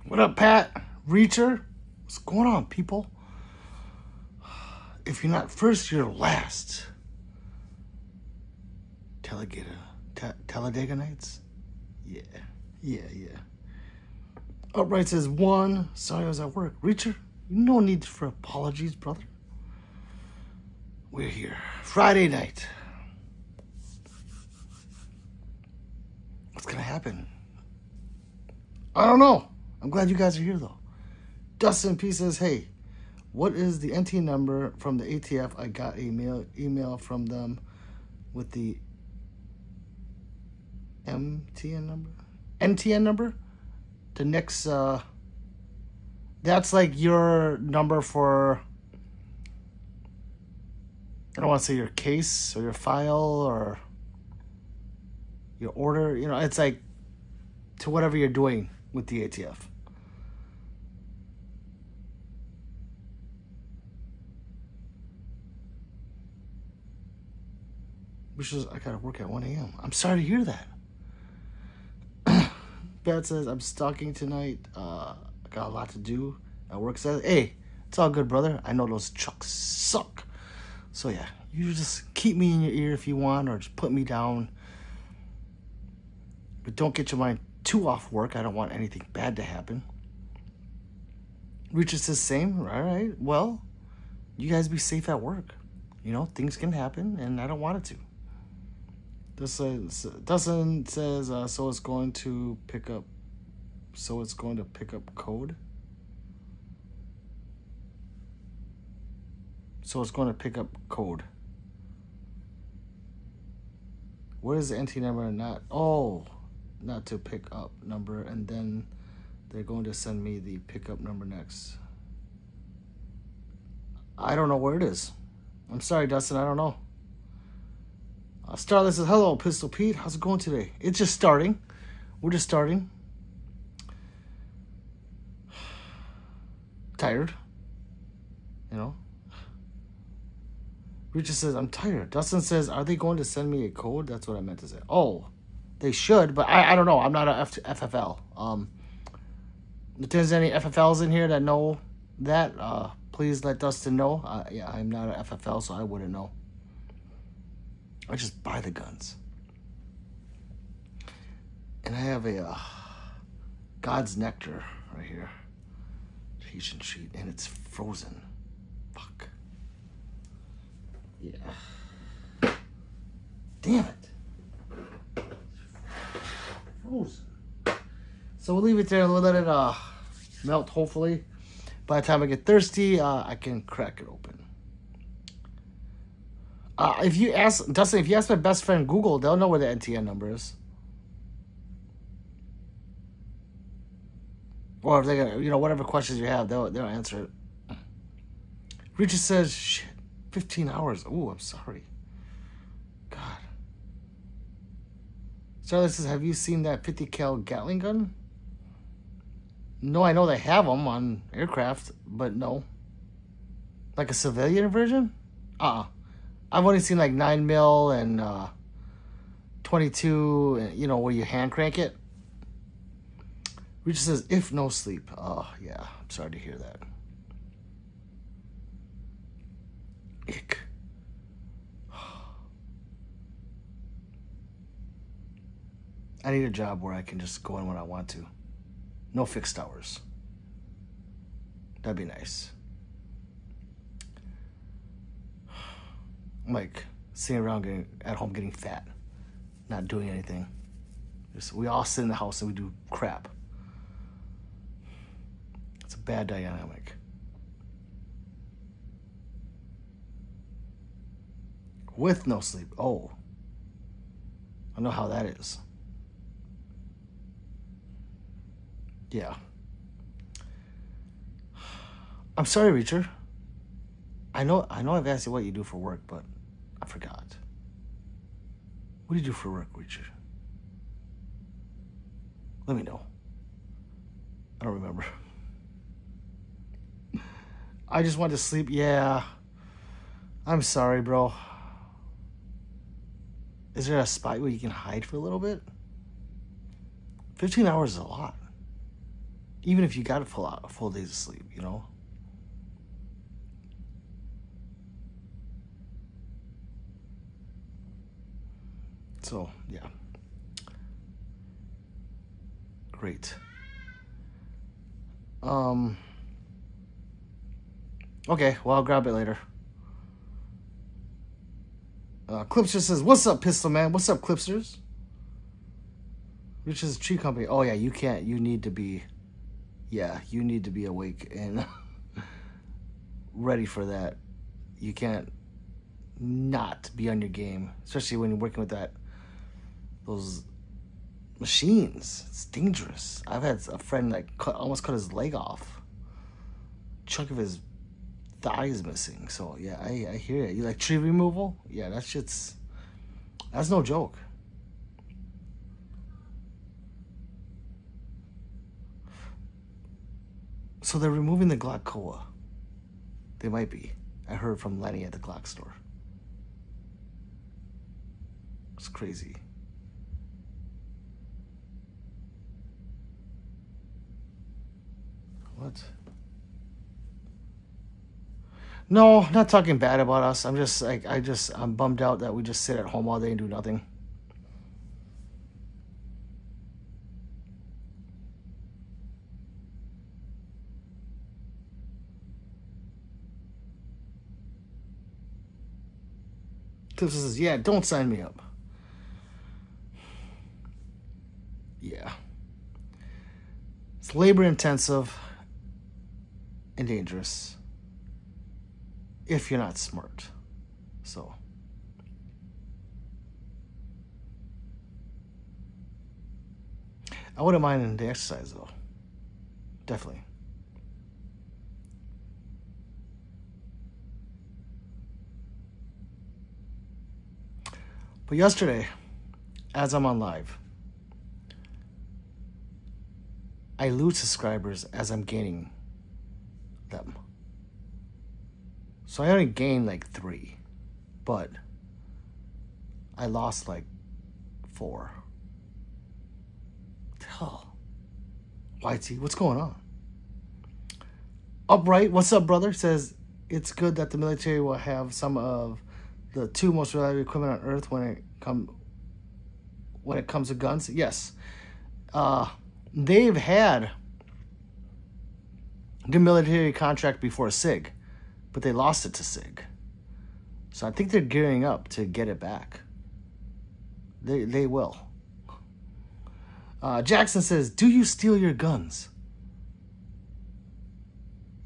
What up, Pat? Reacher? What's going on, people? If you're not first, you're last. Talladega Nights? Yeah. Upright says 1. Sorry, I was at work. Reacher, no need for apologies, brother. We're here. Friday night. What's going to happen? I don't know. I'm glad you guys are here, though. Dustin P says, hey, what is the NT number from the ATF? I got a email from them with the NTN number? The next, that's like your number for, I don't want to say your case or your file or your order. You know, it's like to whatever you're doing with the ATF. Which is, I gotta work at 1 a.m. I'm sorry to hear that. Pat says, I'm stalking tonight. I got a lot to do at work. Says, hey, it's all good, brother. I know those trucks suck. So yeah, you just keep me in your ear if you want, or just put me down. But don't get your mind too off work. I don't want anything bad to happen. Richard says, same. All right. Well, you guys be safe at work. You know, things can happen, and I don't want it to. Dustin says, so it's going to pick up code. So it's going to pick up code. What is the NT number? Not to pick up number, and then they're going to send me the pickup number next. I don't know where it is. I'm sorry, Dustin, I don't know. Starlet says, hello, Pistol Pete. How's it going today? It's just starting. We're just starting. Tired. You know. Richard says, I'm tired. Dustin says, are they going to send me a code? That's what I meant to say. Oh, they should, but I don't know. I'm not a FFL. If there's any FFLs in here that know that, please let Dustin know. Yeah, I'm not a FFL, so I wouldn't know. I just buy the guns. And I have a God's Nectar right here. Adhesion sheet. And it's frozen. Fuck. Yeah. Damn it. Frozen. So we'll leave it there. We'll let it melt, hopefully. By the time I get thirsty, I can crack it open. If you ask Dustin, if you ask my best friend Google, they'll know where the NTN number is. Or if they're gonna, whatever questions you have, they'll answer it. Richard says, shit, 15 hours. Ooh, I'm sorry. God. Charlie says, have you seen that 50 cal Gatling gun? No, I know they have them on aircraft, but no. Like a civilian version? I've only seen like 9mm and 22, where you hand crank it. Richard says, if no sleep. Oh, yeah. I'm sorry to hear that. Ick. I need a job where I can just go in when I want to. No fixed hours. That'd be nice. I'm like sitting around at home getting fat, not doing anything. We all sit in the house and we do crap. It's a bad dynamic. With no sleep. Oh. I know how that is. Yeah. I'm sorry, Reacher. I know I've asked you what you do for work, but I forgot. What do you do for work, Reacher? Let me know. I don't remember. I just want to sleep. Yeah. I'm sorry, bro. Is there a spot where you can hide for a little bit? 15 hours is a lot. Even if you got a full days of sleep, you know. So yeah, great. Okay, well, I'll grab it later. Clipster says, "What's up, Pistol Man? What's up, Clipsters?" Which is Tree Company. Oh yeah, you can't. You need to be. Yeah, you need to be awake and ready for that. You can't not be on your game, especially when you're working with those machines. It's dangerous. I've had a friend like almost cut his leg off. Chunk of his thigh is missing. So yeah, I hear it. You like tree removal? Yeah, that's no joke. So they're removing the Glock Koa. They might be. I heard from Lenny at the Glock store. It's crazy. What? No, not talking bad about us. I'm just like, I'm bummed out that we just sit at home all day and do nothing. Clips says, yeah, don't sign me up. Yeah. It's labor intensive and dangerous if you're not smart. So I wouldn't mind the exercise though. Definitely. But yesterday, as I'm on live, I lose subscribers as I'm gaining them. So I only gained like 3, but I lost like 4. What the hell? YT, what's going on? Upright, what's up, brother? Says it's good that the military will have some of the 2 most reliable equipment on Earth when it comes to guns. Yes, they've had the military contract before SIG, but they lost it to SIG. So I think they're gearing up to get it back. They will. Jackson says, "Do you steal your guns?"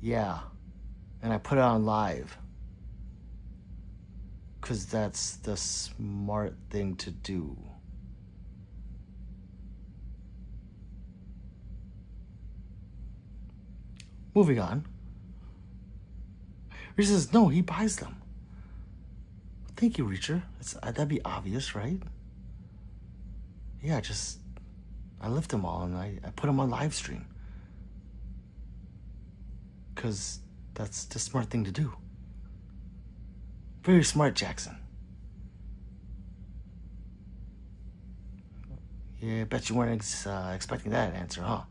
Yeah, and I put it on live. Because that's the smart thing to do. Moving on. Reacher says, no, he buys them. Thank you, Reacher. That'd be obvious, right? Yeah, I lift them all and I put them on live stream. Because that's the smart thing to do. Very smart, Jackson. Yeah, I bet you weren't expecting that answer, huh?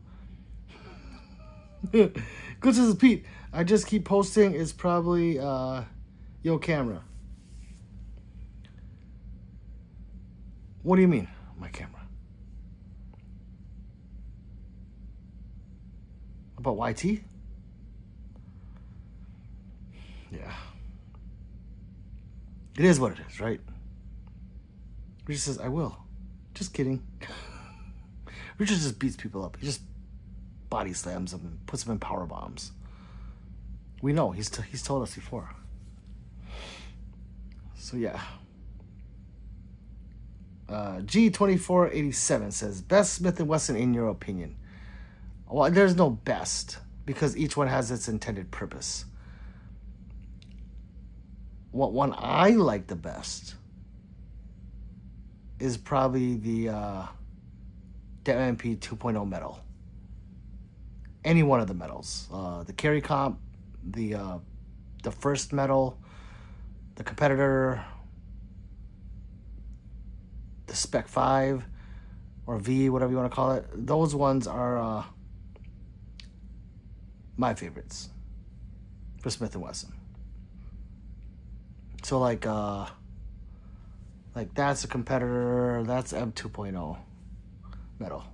Good, this is Pete. I just keep posting. It's probably yo camera. What do you mean, my camera? About YT? Yeah. It is what it is, right? Richard says, I will. Just kidding. Richard just beats people up. He just body slams them and puts them in power bombs. We know. He's told us before. So, yeah. G2487 says, best Smith & Wesson in your opinion? Well, there's no best because each one has its intended purpose. What one I like the best is probably the MP 2.0 medal. Any one of the medals. The carry comp, the first medal, the competitor, the Spec 5 or V, whatever you want to call it. Those ones are my favorites for Smith & Wesson. So like that's a competitor. That's M2.0 metal.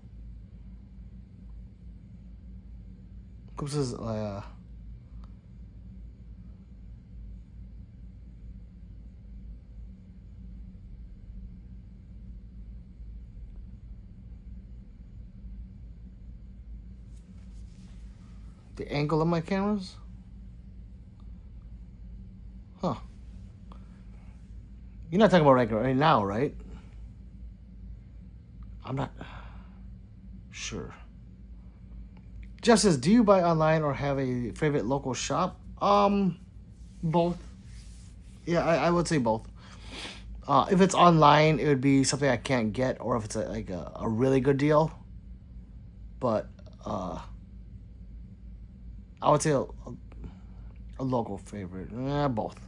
This is the angle of my cameras? Huh. You're not talking about right now, right? I'm not sure. Jeff says, do you buy online or have a favorite local shop? Both. Yeah, I would say both. If it's online, it would be something I can't get, or if it's a really good deal. But I would say a local favorite. Both.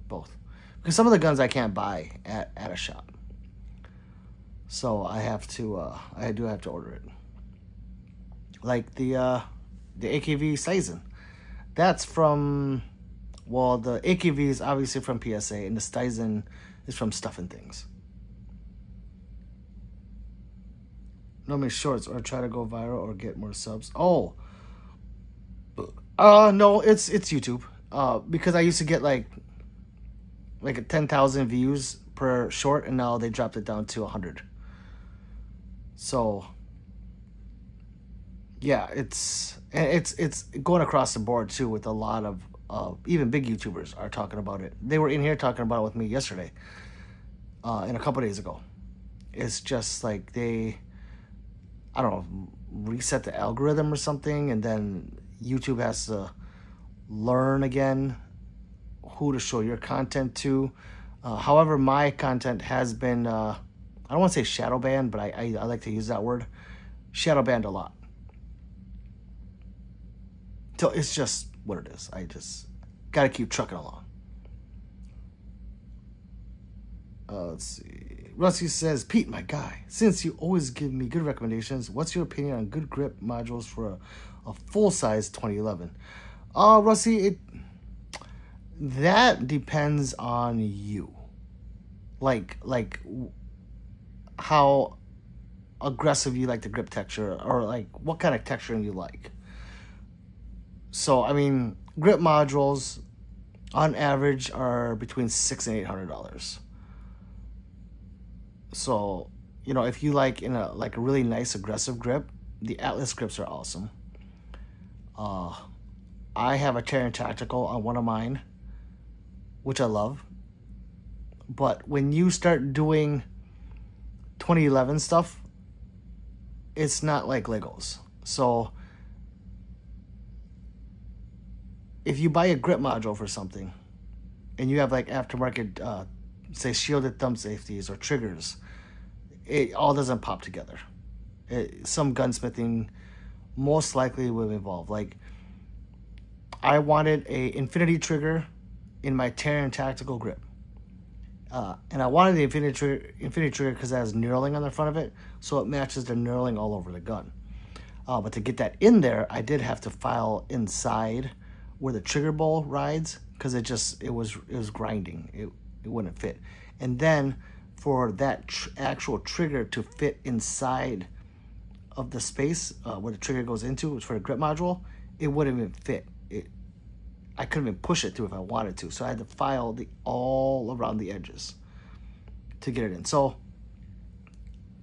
Because some of the guns I can't buy at a shop. So I have to, I do have to order it. Like the AKV Steizen. That's from, well, the AKV is obviously from PSA, and the Steizen is from Stuff and Things. No make shorts or try to go viral or get more subs. Oh. No, it's YouTube. Because I used to get like 10,000 views per short, and now they dropped it down to 100. So yeah, it's going across the board too, with a lot of even big YouTubers are talking about it. They were in here talking about it with me yesterday, and a couple days ago. It's just like they, I don't know, reset the algorithm or something, and then YouTube has to learn again who to show your content to. However, my content has been, I don't want to say shadow banned, but I like to use that word, shadow banned a lot. So it's just what it is. I just got to keep trucking along. Let's see. Rusty says, Pete, my guy, since you always give me good recommendations, what's your opinion on good grip modules for a full-size 2011? Rusty, that depends on you. Like how aggressive you like the grip texture, or like what kind of texturing you like. So, I mean, grip modules on average are between $600 and $800. So, you know, if you like a really nice aggressive grip, the Atlas grips are awesome. I have a Terran Tactical on one of mine, which I love. But when you start doing 2011 stuff, it's not like Legos. So if you buy a grip module for something and you have like aftermarket, say shielded thumb safeties or triggers, it all doesn't pop together. Some gunsmithing most likely will involve. Like, I wanted a infinity trigger in my Terran Tactical grip. And I wanted the infinity trigger because it has knurling on the front of it, so it matches the knurling all over the gun. But to get that in there, I did have to file inside where the trigger bowl rides, because it was grinding. It wouldn't fit. And then for that actual trigger to fit inside of the space where the trigger goes into for the grip module, it wouldn't even fit. I couldn't even push it through if I wanted to, so I had to file all around the edges to get it in. So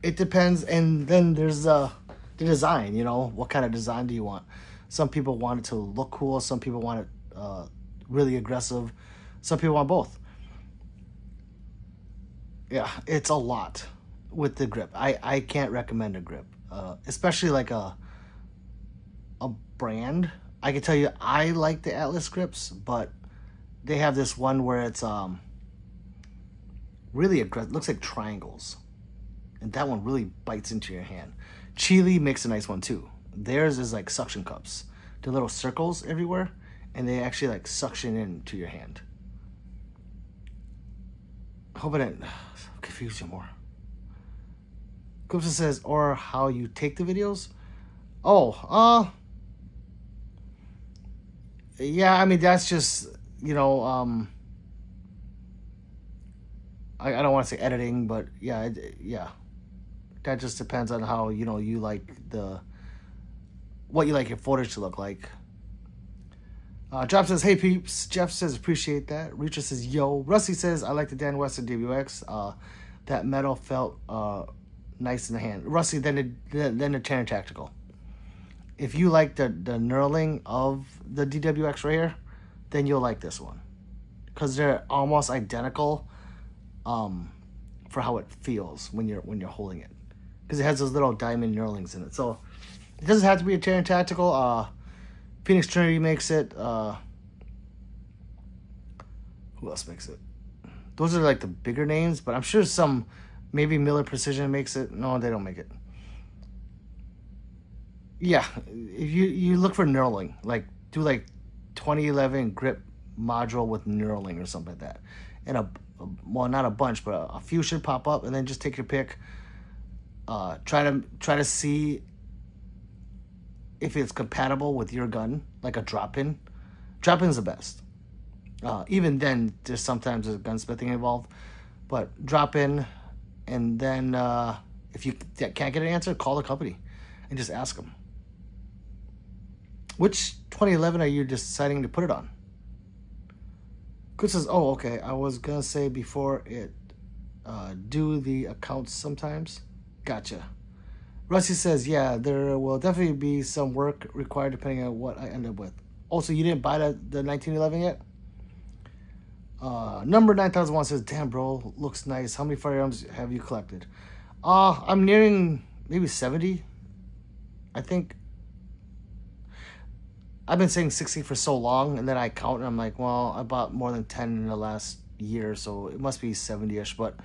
it depends, and then there's the design. You know, what kind of design do you want? Some people want it to look cool. Some people want it really aggressive. Some people want both. Yeah, it's a lot with the grip. I can't recommend a grip, especially like a brand. I can tell you I like the Atlas grips, but they have this one where it's really aggressive. Looks like triangles, and that one really bites into your hand. Chile makes a nice one too. Theirs is like suction cups. They're little circles everywhere, and they actually like suction into your hand. I hope I didn't confuse you more. Clipson says, or how you take the videos? Oh, Yeah, I mean that's just you know I don't want to say editing, but yeah, yeah, that just depends on how you like what you like your footage to look like. Drop says, "Hey peeps." Jeff says, "Appreciate that." Reacher says, "Yo." Rusty says, "I like the Dan Wesson WX. That metal felt nice in the hand." Rusty, then the Terran Tactical. If you like the knurling of the DWX right here, then you'll like this one, because they're almost identical for how it feels when you're holding it, because it has those little diamond knurlings in it. So it doesn't have to be a Terran Tactical. Phoenix Trinity makes it. Who else makes it? Those are like the bigger names, but I'm sure maybe Miller Precision makes it. No, they don't make it. Yeah, if you look for knurling, like do like 2011 grip module with knurling or something like that, and well, not a bunch, but a few should pop up, and then just take your pick. Try to see if it's compatible with your gun, like a drop-in. Drop-in's the best. Even then, there's sometimes a gunsmithing involved, but drop-in, and then if you can't get an answer, call the company and just ask them. Which 2011 are you deciding to put it on? Good says, "Oh, okay. I was gonna say before it do the accounts sometimes." Gotcha. Rusty says, "Yeah, there will definitely be some work required depending on what I end up with." Oh, so you didn't buy the 1911 yet? Number 9001 says, "Damn, bro, looks nice. How many firearms have you collected?" I'm nearing maybe 70. I think I've been saying 60 for so long, and then I count, and I'm like, well, I bought more than 10 in the last year, so it must be 70-ish, but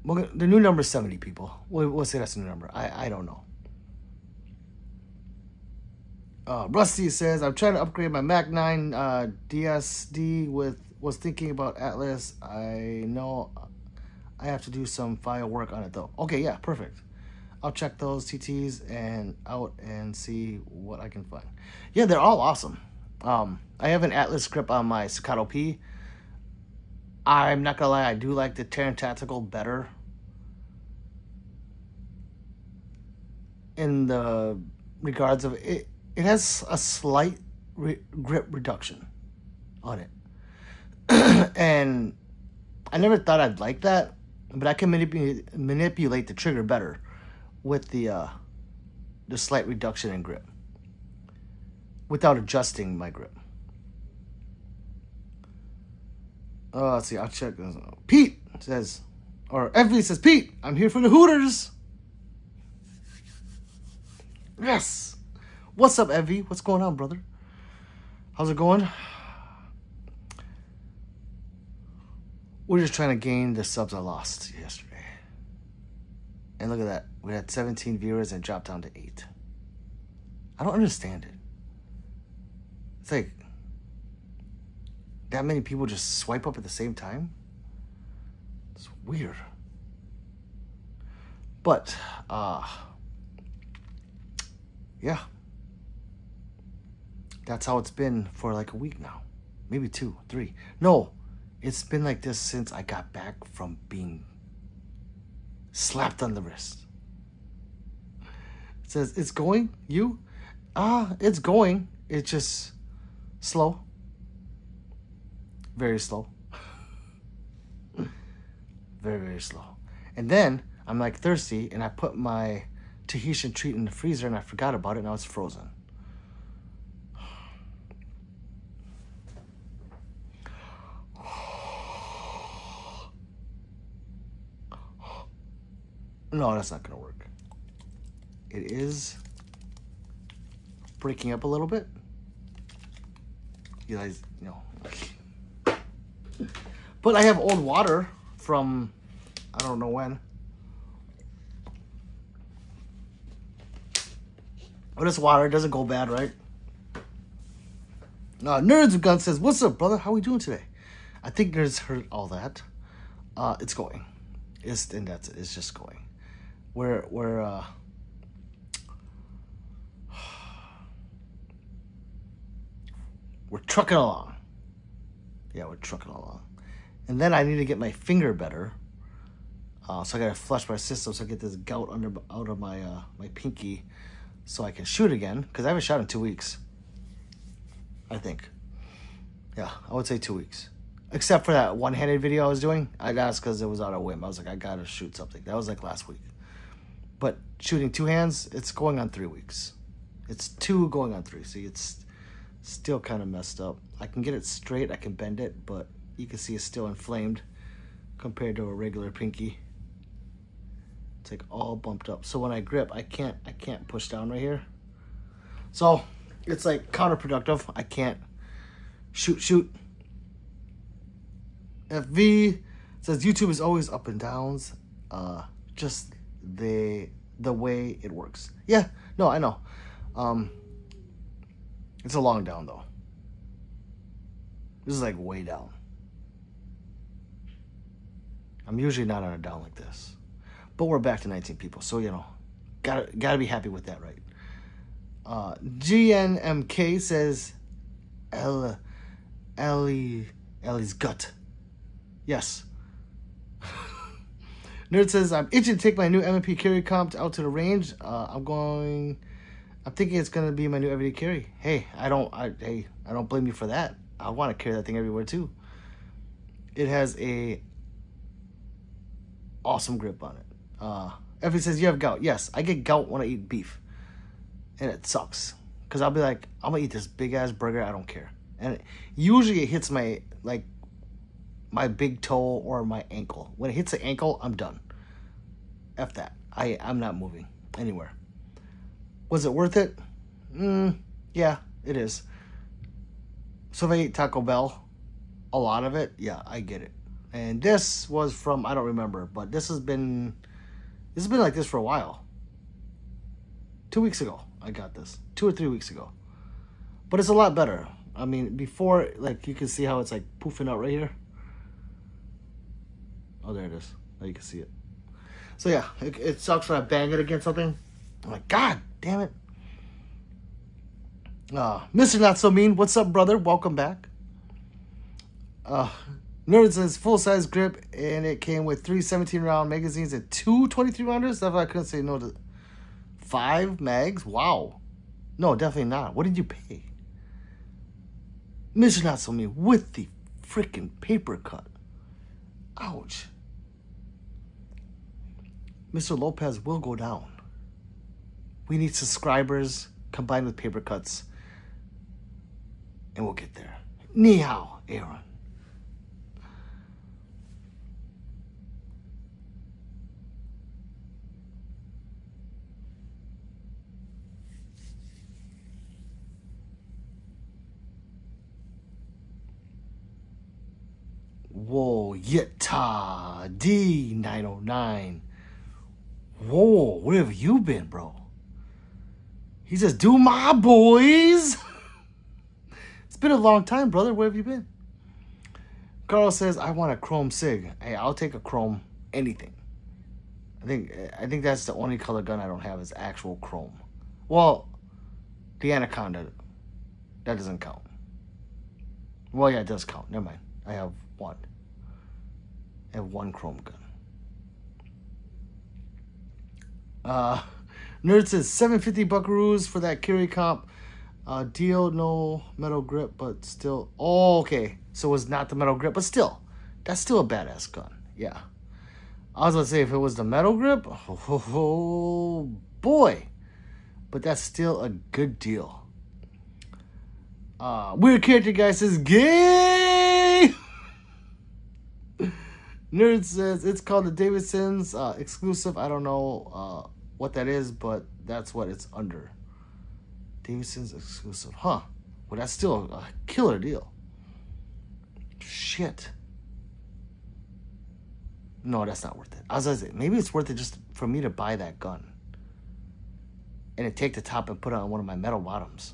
the new number is 70, people. We'll say that's the new number. I don't know. Rusty says, "I'm trying to upgrade my Mac 9 DSD was thinking about Atlas. I know I have to do some file work on it, though." Okay, yeah, perfect. I'll check those TTs out and see what I can find. Yeah, they're all awesome. I have an Atlas grip on my Staccato P. I'm not gonna lie, I do like the Terran Tactical better in the regards of it. It has a slight grip reduction on it, and I never thought I'd like that, but I can manipulate the trigger better with the slight reduction in grip without adjusting my grip. Let's see. I'll check this out. Pete says, or FV says, "Pete, I'm here for the Hooters." Yes. What's up, FV? What's going on, brother? How's it going? We're just trying to gain the subs I lost yesterday. And look at that. We had 17 viewers and dropped down to 8. I don't understand it. It's like that many people just swipe up at the same time. It's weird. But yeah. That's how it's been for like a week now. Maybe 2, 3. No, it's been like this since I got back from being slapped on the wrist. It says, "It's going, you?" It's going. It's just slow. Very slow. Very, very slow. And then I'm like thirsty, and I put my Tahitian treat in the freezer, and I forgot about it. Now it's frozen. No, that's not gonna work. It is breaking up a little bit. You guys, But I have old water from I don't know when. But it's water. It doesn't go bad, right? Nerds with Guns says, "What's up, brother? How we doing today?" I think Nerds heard all that. It's going. And that's it. It's just going. We're We're trucking along. Yeah, we're trucking along. And then I need to get my finger better. So I gotta flush my system so I get this gout out of my my pinky, so I can shoot again. Because I haven't shot in 2 weeks. I think. Yeah, I would say 2 weeks. Except for that one-handed video I was doing. That's because it was out of whim. I was like, I gotta shoot something. That was like last week. But shooting 2 hands, it's going on 3 weeks. It's 2 going on 3. See, it's still kind of messed up. I can get it straight. I can bend it, but you can see it's still inflamed compared to a regular pinky. It's like all bumped up. So when I grip, I can't push down right here. So it's like counterproductive. I can't shoot. FV says YouTube is always up and downs. Just the way it works. Yeah, no, I know. It's a long down though. This is like way down. I'm usually not on a down like this. But we're back to 19 people, so you know, gotta be happy with that, right? GNMK says Ellie's gut. Yes. Nerd says, I'm itching to take my new M&P carry comp out to the range. I'm thinking it's gonna be my new everyday carry. Hey, I don't blame you for that. I want to carry that thing everywhere too. It has a awesome grip on it. Effie says, you have gout. Yes, I get gout when I eat beef. And it sucks. Because I'll be like, I'm going to eat this big-ass burger. I don't care. And usually it hits my big toe or my ankle. When it hits the ankle, I'm done. F that. I'm not moving anywhere. Was it worth it? Yeah, it is. So if I ate Taco Bell, a lot of it, yeah, I get it. And this was from, I don't remember, but this has been like this for a while. 2 weeks ago, I got this. 2 or 3 weeks ago. But it's a lot better. I mean, before, like, you can see how it's like poofing out right here. Oh, there it is. Now you can see it. So yeah, it sucks when I bang it against something. I'm like, God damn it. Mr. Not So Mean, what's up, brother? Welcome back. Nerd says full-size grip, and it came with 3 17-round magazines and 2 23-rounders. That's why I couldn't say no to 5 mags. Wow. No, definitely not. What did you pay? Mr. Not So Mean with the freaking paper cut. Ouch. Mr. Lopez will go down. We need subscribers combined with paper cuts, and we'll get there. Ni hao, Aaron. Whoa, Yetta D909. Whoa, where have you been, bro? He says, do my boys. It's been a long time, brother. Where have you been? Carl says, I want a chrome sig. Hey, I'll take a chrome anything. I think that's the only color gun I don't have is actual chrome. Well, the Anaconda, that doesn't count. Well, yeah, it does count. Never mind. I have one. I have one chrome gun. Nerd says 750 buckaroos for that carry comp. Deal, no metal grip, but still. Oh, okay. So it was not the metal grip, but still. That's still a badass gun. Yeah. I was going to say if it was the metal grip. Oh, boy. But that's still a good deal. Weird character guy says, gay! Nerd says it's called the Davidson's exclusive. I don't know what that is, but that's what it's under. Davidson's exclusive. Huh. Well, that's still a killer deal. Shit. No, that's not worth it. I was going to say, maybe it's worth it just for me to buy that gun. And then take the top and put it on one of my metal bottoms.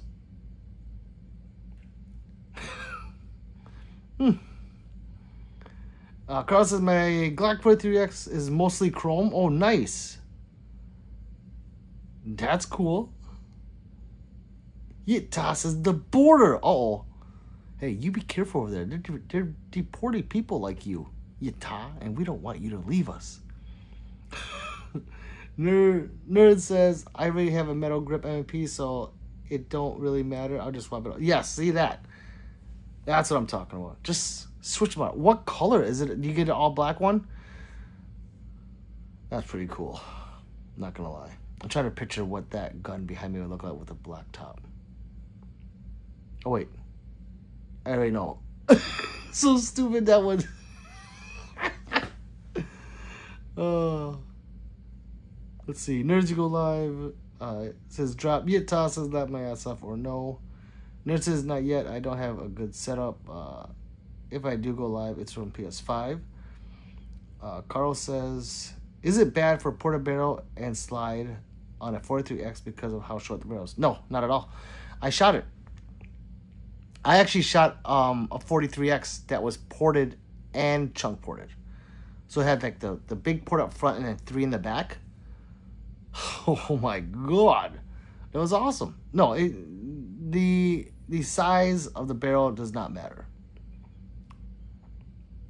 Carl says my Glock 43X is mostly chrome. Oh, nice. That's cool. It tosses the border. Uh-oh. Hey, you be careful over there. They're deporting people like you, Yata, and we don't want you to leave us. Nerd says, I already have a metal grip MP, so it don't really matter. I'll just swap it out. Yes, see that? That's what I'm talking about. Just switch them out. What color is it? Do you get an all black one? That's pretty cool. I'm not gonna lie. I'm trying to picture what that gun behind me would look like with a black top. Oh wait, I already know. So stupid that one. Let's see. Nerds, you go live. It says drop. Yata says laugh my ass off or no. Nerd says not yet. I don't have a good setup. If I do go live, it's from PS5. Carl says, is it bad for porta barrel and slide on a 43X because of how short the barrel is? No, not at all. I shot it. I actually shot a 43X that was ported and chunk ported. So it had like the big port up front and then 3 in the back. Oh my god. That was awesome. No, the size of the barrel does not matter.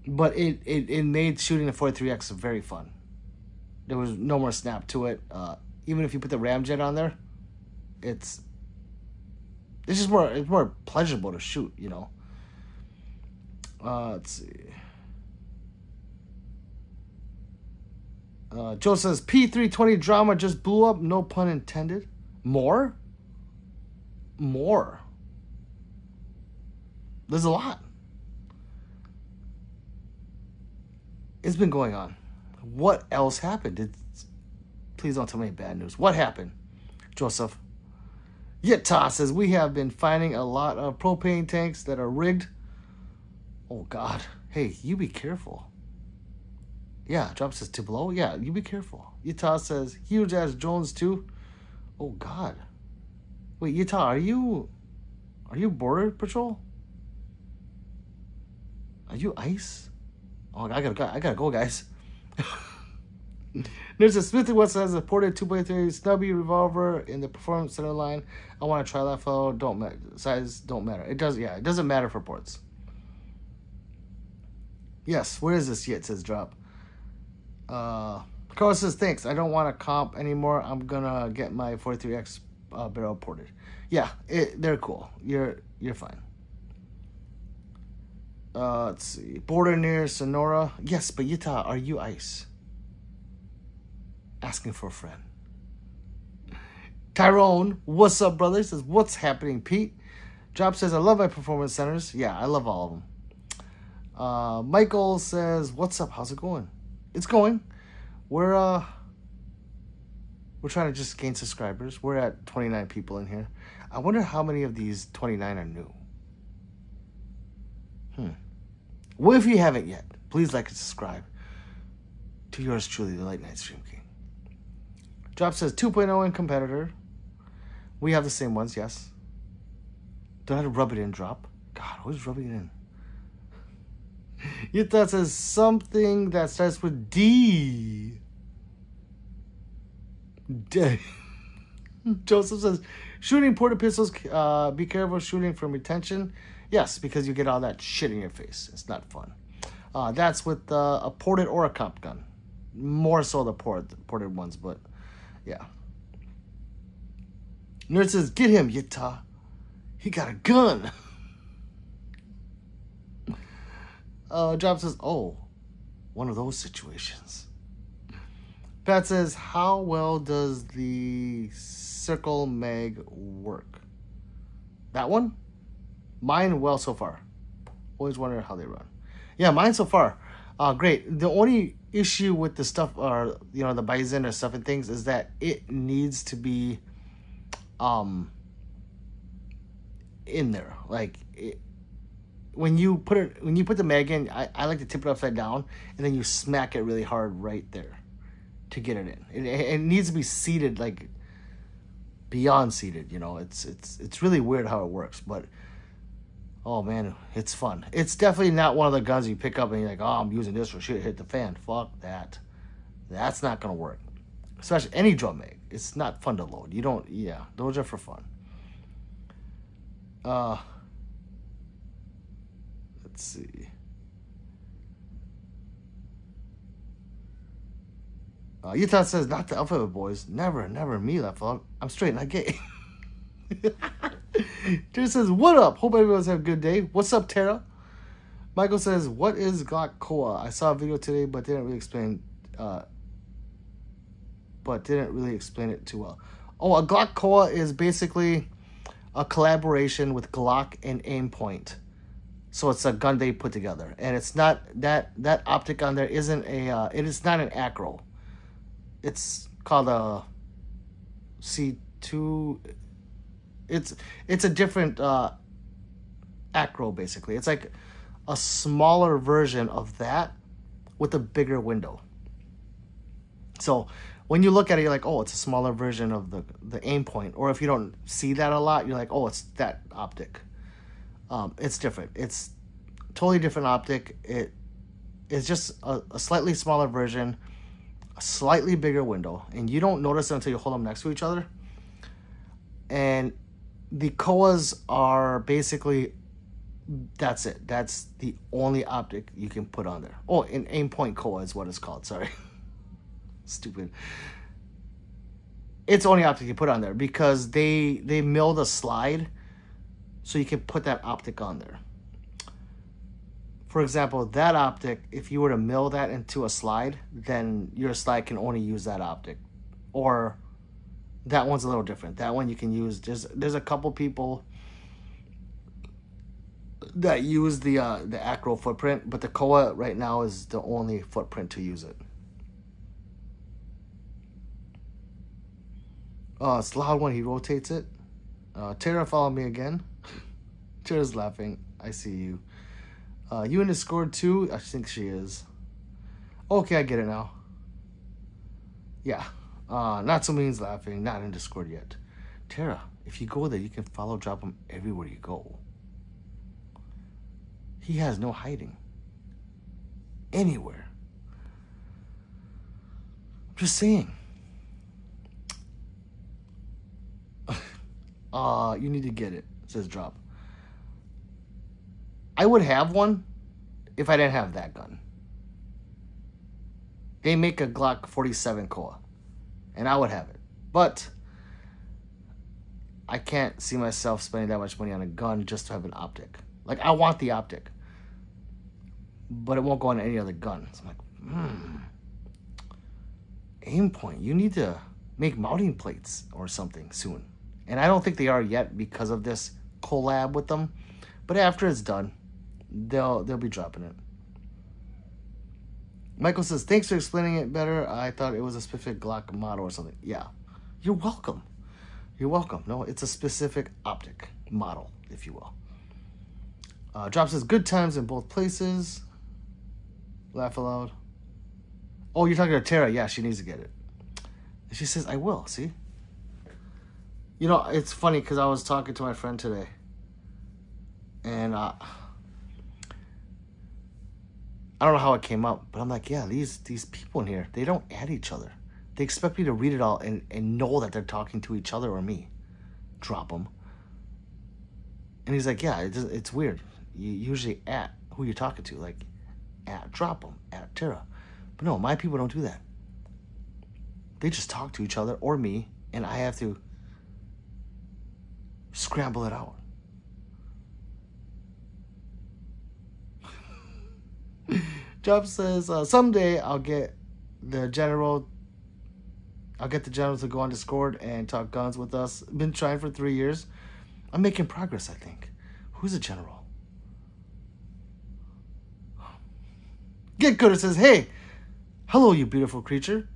But it made shooting the 43X very fun. There was no more snap to it. Even if you put the ramjet on there, it's just more pleasurable to shoot, you know. Let's see. Joe says P320 drama just blew up, no pun intended. More. There's a lot. It's been going on. What else happened? Please don't tell me bad news. What happened, Joseph? Yata says we have been finding a lot of propane tanks that are rigged. Oh God. Hey, you be careful. Yeah, Drop says to blow. Yeah, you be careful. Yata says huge ass Jones too. Oh God. Wait, Yata, are you Border Patrol? Are you ICE? Oh, I gotta go, guys. There's a Smith & Wesson has a ported 2.3 stubby revolver in the performance center line. I want to try that fellow. Don't matter. Size don't matter. It doesn't matter for ports. Yes, where is this yet? Says Drop. Carlos says thanks. I don't want to comp anymore. I'm gonna get my 43X barrel ported. Yeah, they're cool. You're fine. Let's see. Border near Sonora. Yes, but Yata, are you ICE? Asking for a friend. Tyrone, what's up, brother? Says, what's happening, Pete? Drop says, I love my performance centers. Yeah, I love all of them. Michael says, what's up? How's it going? It's going. We're trying to just gain subscribers. We're at 29 people in here. I wonder how many of these 29 are new. Well, if you haven't yet, please like and subscribe to yours truly, the Late Night Stream King. Drop says 2.0 and competitor. We have the same ones, yes. Don't have to rub it in, Drop. God, who's rubbing it in? Yata says something that starts with D. Joseph says, shooting porta pistols, be careful shooting from retention. Yes, because you get all that shit in your face. It's not fun. That's with a ported or a comp gun. More so the ported ones, but yeah. Nerd says, get him, Yata. He got a gun. Drop says, oh, one of those situations. Pat says, how well does the circle mag work? That one? Mine well so far. Always wonder how they run. Yeah, mine so far. Great. The only issue with the stuff, or the Bison or stuff and things, is that it needs to be in there. Like when you put the mag in, I like to tip it upside down and then you smack it really hard right there to get it in. It needs to be seated, like beyond seated. It's really weird how it works, but oh man, it's fun. It's definitely not one of the guns you pick up and you're like, oh, I'm using this for shit, hit the fan. Fuck that. That's not gonna work. Especially any drum mag. It's not fun to load. Those are for fun. Let's see. Utah says, not the alphabet boys. Never me, Leflog. I'm straight, not gay. Tara says, what up? Hope everyone's having a good day. What's up, Tara? Michael says, what is glock koa? I saw a video today, but didn't really explain it too well. Oh, a glock koa is basically a collaboration with Glock and Aimpoint. So it's a gun they put together. And it's not, that optic on there isn't it is not an acro. It's called a C2. It's a different acro, basically. It's like a smaller version of that with a bigger window. So when you look at it, you're like, oh, it's a smaller version of the Aimpoint. Or if you don't see that a lot, you're like, oh, it's that optic. It's different. It's totally different optic. It's just a slightly smaller version, a slightly bigger window, and you don't notice it until you hold them next to each other. And the koas are basically, that's it. That's the only optic you can put on there. Oh, an Aimpoint koa is what it's called. Sorry. Stupid. It's the only optic you put on there because they milled a slide so you can put that optic on there. For example, that optic, if you were to mill that into a slide, then your slide can only use that optic. Or that one's a little different. That one you can use, there's a couple people that use the acro footprint, but the koa right now is the only footprint to use it. It's loud when he rotates it. Tara, follow me again. Tara's laughing. I see you. You in Discord too? I think she is. Okay, I get it now. Yeah. Not so means laughing. Not in Discord yet. Tara, if you go there, you can follow drop him everywhere you go. He has no hiding. Anywhere. I'm just saying. You need to get it. It says drop. I would have one if I didn't have that gun. They make a Glock 47 koa, and I would have it. But I can't see myself spending that much money on a gun just to have an optic. Like, I want the optic, but it won't go on any other gun. So I'm like, Aimpoint, you need to make mounting plates or something soon. And I don't think they are yet because of this collab with them. But after it's done, they'll be dropping it. Michael says, thanks for explaining it better. I thought it was a specific Glock model or something. Yeah. You're welcome. You're welcome. No, it's a specific optic model, if you will. Drop says, good times in both places. Laugh aloud. Oh, you're talking to Tara. Yeah, she needs to get it. And she says, I will. See? You know, it's funny because I was talking to my friend today. And I don't know how it came up, but I'm like, yeah, these people in here, they don't add each other. They expect me to read it all and know that they're talking to each other or me. Drop them. And he's like, yeah, it's weird. You usually at who you're talking to, like at drop them, at Tara. But no, my people don't do that. They just talk to each other or me, and I have to scramble it out. Job says, someday I'll get the general to go on Discord and talk guns with us. Been trying for 3 years. I'm making progress, I think. Who's the general? Get Gooder says, hey, hello, you beautiful creature.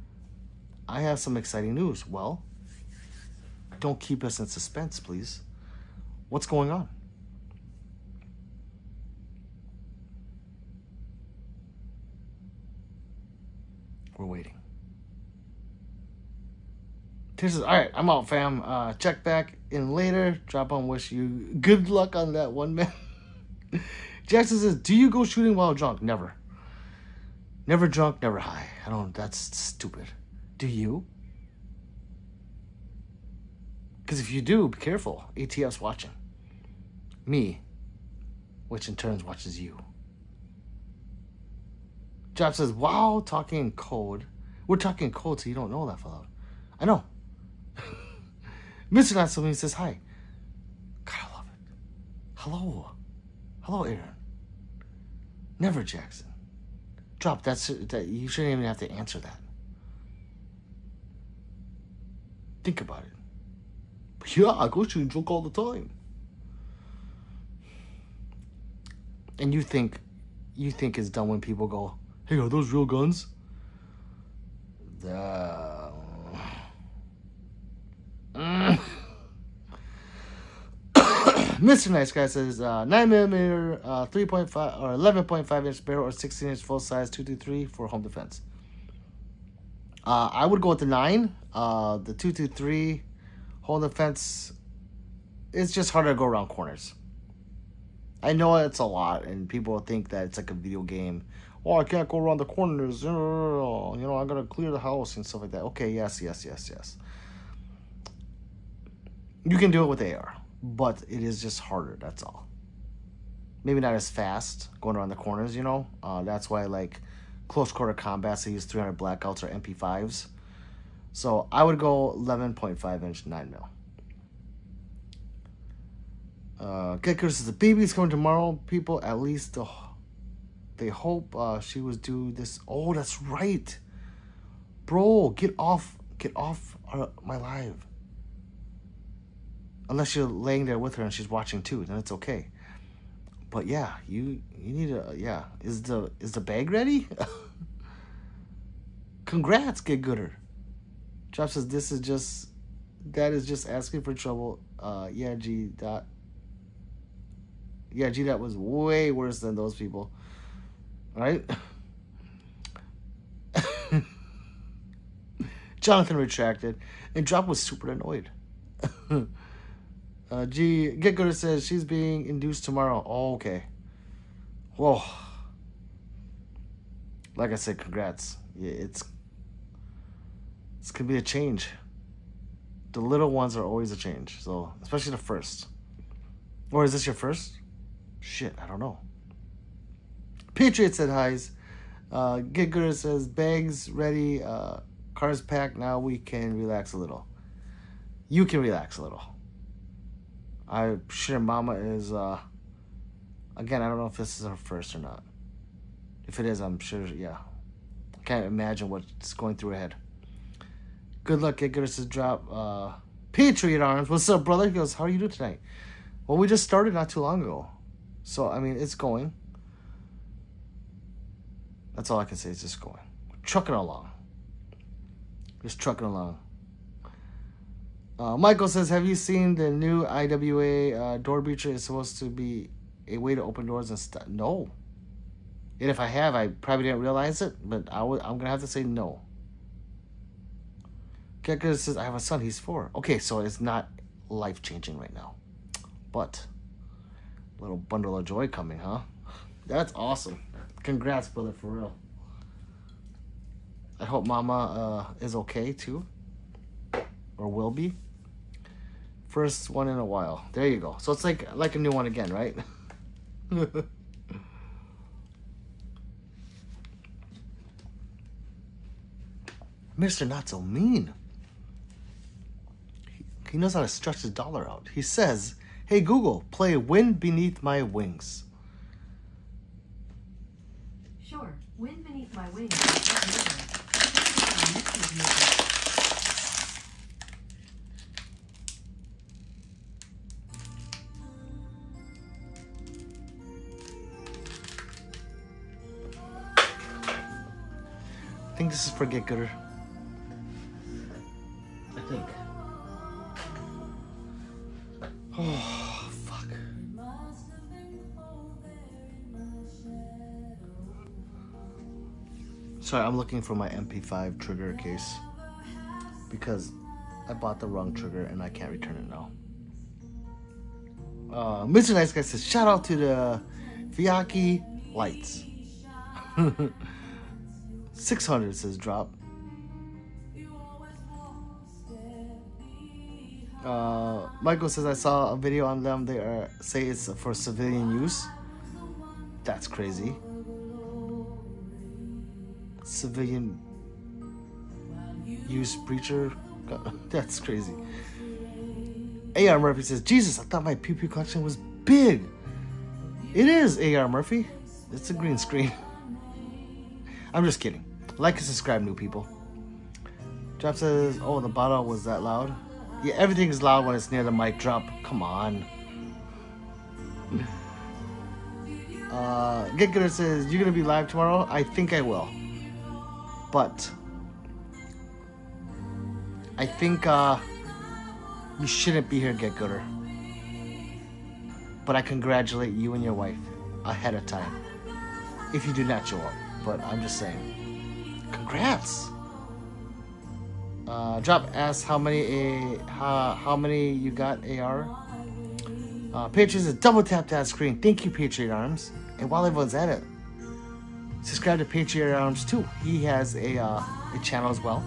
I have some exciting news. Well, don't keep us in suspense, please. What's going on? We're waiting. Tish says, all right, I'm out, fam. Check back in later. Drop on, wish you good luck on that one, man. Jackson says, do you go shooting while drunk? Never. Never drunk, never high. That's stupid. Do you? Because if you do, be careful. ATF's watching. Me, which in turn watches you. Job says, wow, talking in code. We're talking in code, so you don't know that, fellow. I know. Mr. Not So Mean says, hi. God, I love it. Hello. Hello, Aaron. Never Jackson. Drop, that you shouldn't even have to answer that. Think about it. But yeah, I go shooting drunk all the time. And you think it's done when people go, hey, are those real guns? Mr. Nice Guy says 9mm 3.5 or 11.5 inch barrel or 16 inch full size 223 for home defense. I would go with the 9. The 223 home defense. It's just harder to go around corners. I know it's a lot, and people think that it's like a video game. Oh, I can't go around the corners. You know, I gotta clear the house and stuff like that. Okay, yes. You can do it with AR, but it is just harder. That's all. Maybe not as fast going around the corners. You know, that's why like close quarter combats they use 300 blackouts or MP5s. So I would go 11.5 inch 9mm. Get Curtis says the baby's coming tomorrow. People at least they hope she was due this. Oh, that's right, bro. Get off my live. Unless you're laying there with her and she's watching too, then it's okay. But yeah, you need to Is the bag ready? Congrats, Get Gooder. Drop says that is just asking for trouble. Yeah, G. Yeah, G, that was way worse than those people. Right? Jonathan retracted, and Drop was super annoyed. Get Gooder says she's being induced tomorrow. Oh, okay. Whoa. Like I said, congrats. Yeah, it's gonna be a change. The little ones are always a change. So, especially the first. Or is this your first? Shit, I don't know. Patriot said highs. Get Gooder says bags ready, cars packed. Now we can relax a little. You can relax a little. I'm sure Mama is. Again, I don't know if this is her first or not. If it is, I'm sure. Yeah, I can't imagine what's going through her head. Good luck. Get Gooder says drop. Patriot Arms. What's up, brother? He goes, how are you doing tonight? Well, we just started not too long ago. So, I mean, it's going. That's all I can say. It's just going. Trucking along. Just trucking along. Michael says, have you seen the new IWA door breacher? It's supposed to be a way to open doors and stuff. No. And if I have, I probably didn't realize it. But I'm going to have to say no. Gekka says, I have a son. He's 4. Okay, so it's not life-changing right now. But a little bundle of joy coming, huh? That's awesome. Congrats, brother, for real. I hope Mama is okay, too. Or will be. First one in a while. There you go. So it's like a new one again, right? Mr. Not So Mean. He knows how to stretch his dollar out. He says, hey, Google, play Wind Beneath My Wings. Sure. Wind Beneath My Wings. I think this is for Get Gooder. I think. Oh, fuck. Sorry, I'm looking for my MP5 trigger case. Because I bought the wrong trigger and I can't return it now. Mr. Nice Guy says, shout out to the Fiaki lights. 600 says drop. Michael says I saw a video on them. They say it's for civilian use. That's crazy. civilian use breacher. That's crazy. AR Murphy says, Jesus, I thought my pew pew collection was big. It is, AR Murphy. It's a green screen. I'm just kidding. Like and subscribe, new people. Drop says, oh, the bottle was that loud? Yeah, everything is loud when it's near the mic drop. Come on. Get Gooder says, you're going to be live tomorrow? I think I will. But I think you shouldn't be here, Get Gooder. But I congratulate you and your wife ahead of time if you do not show up. But I'm just saying, congrats. Drop asks how many you got AR. Patriots is double tap that screen. Thank you, Patriot Arms. And while everyone's at it, subscribe to Patriot Arms too. He has a channel as well.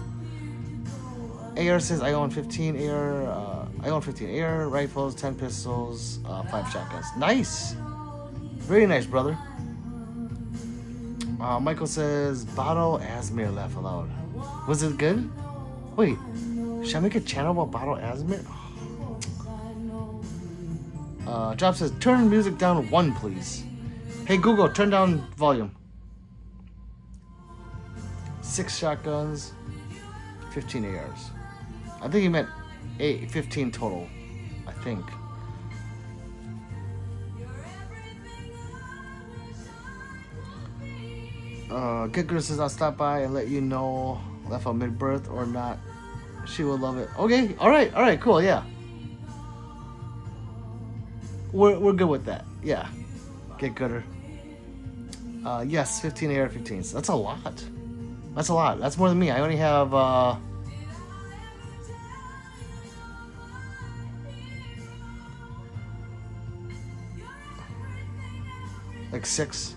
AR says I own 15 AR. I own 15 AR rifles, 10 pistols, 5 shotguns. Nice, very nice, brother. Michael says Bottle Asmir, laugh aloud. Was it good? Wait, should I make a channel about Bottle Asmir? Drop says turn music down 1, please. Hey Google, turn down volume. 6 shotguns, 15 ARs. I think he meant 15 total. I think. Get Girl says I'll stop by and let you know left on mid-birth or not. She will love it. Okay, alright, cool, yeah. We're good with that. Yeah. Get Gooder. Yes, 15 AR 15s. That's a lot. That's a lot. That's more than me. I only have like 6.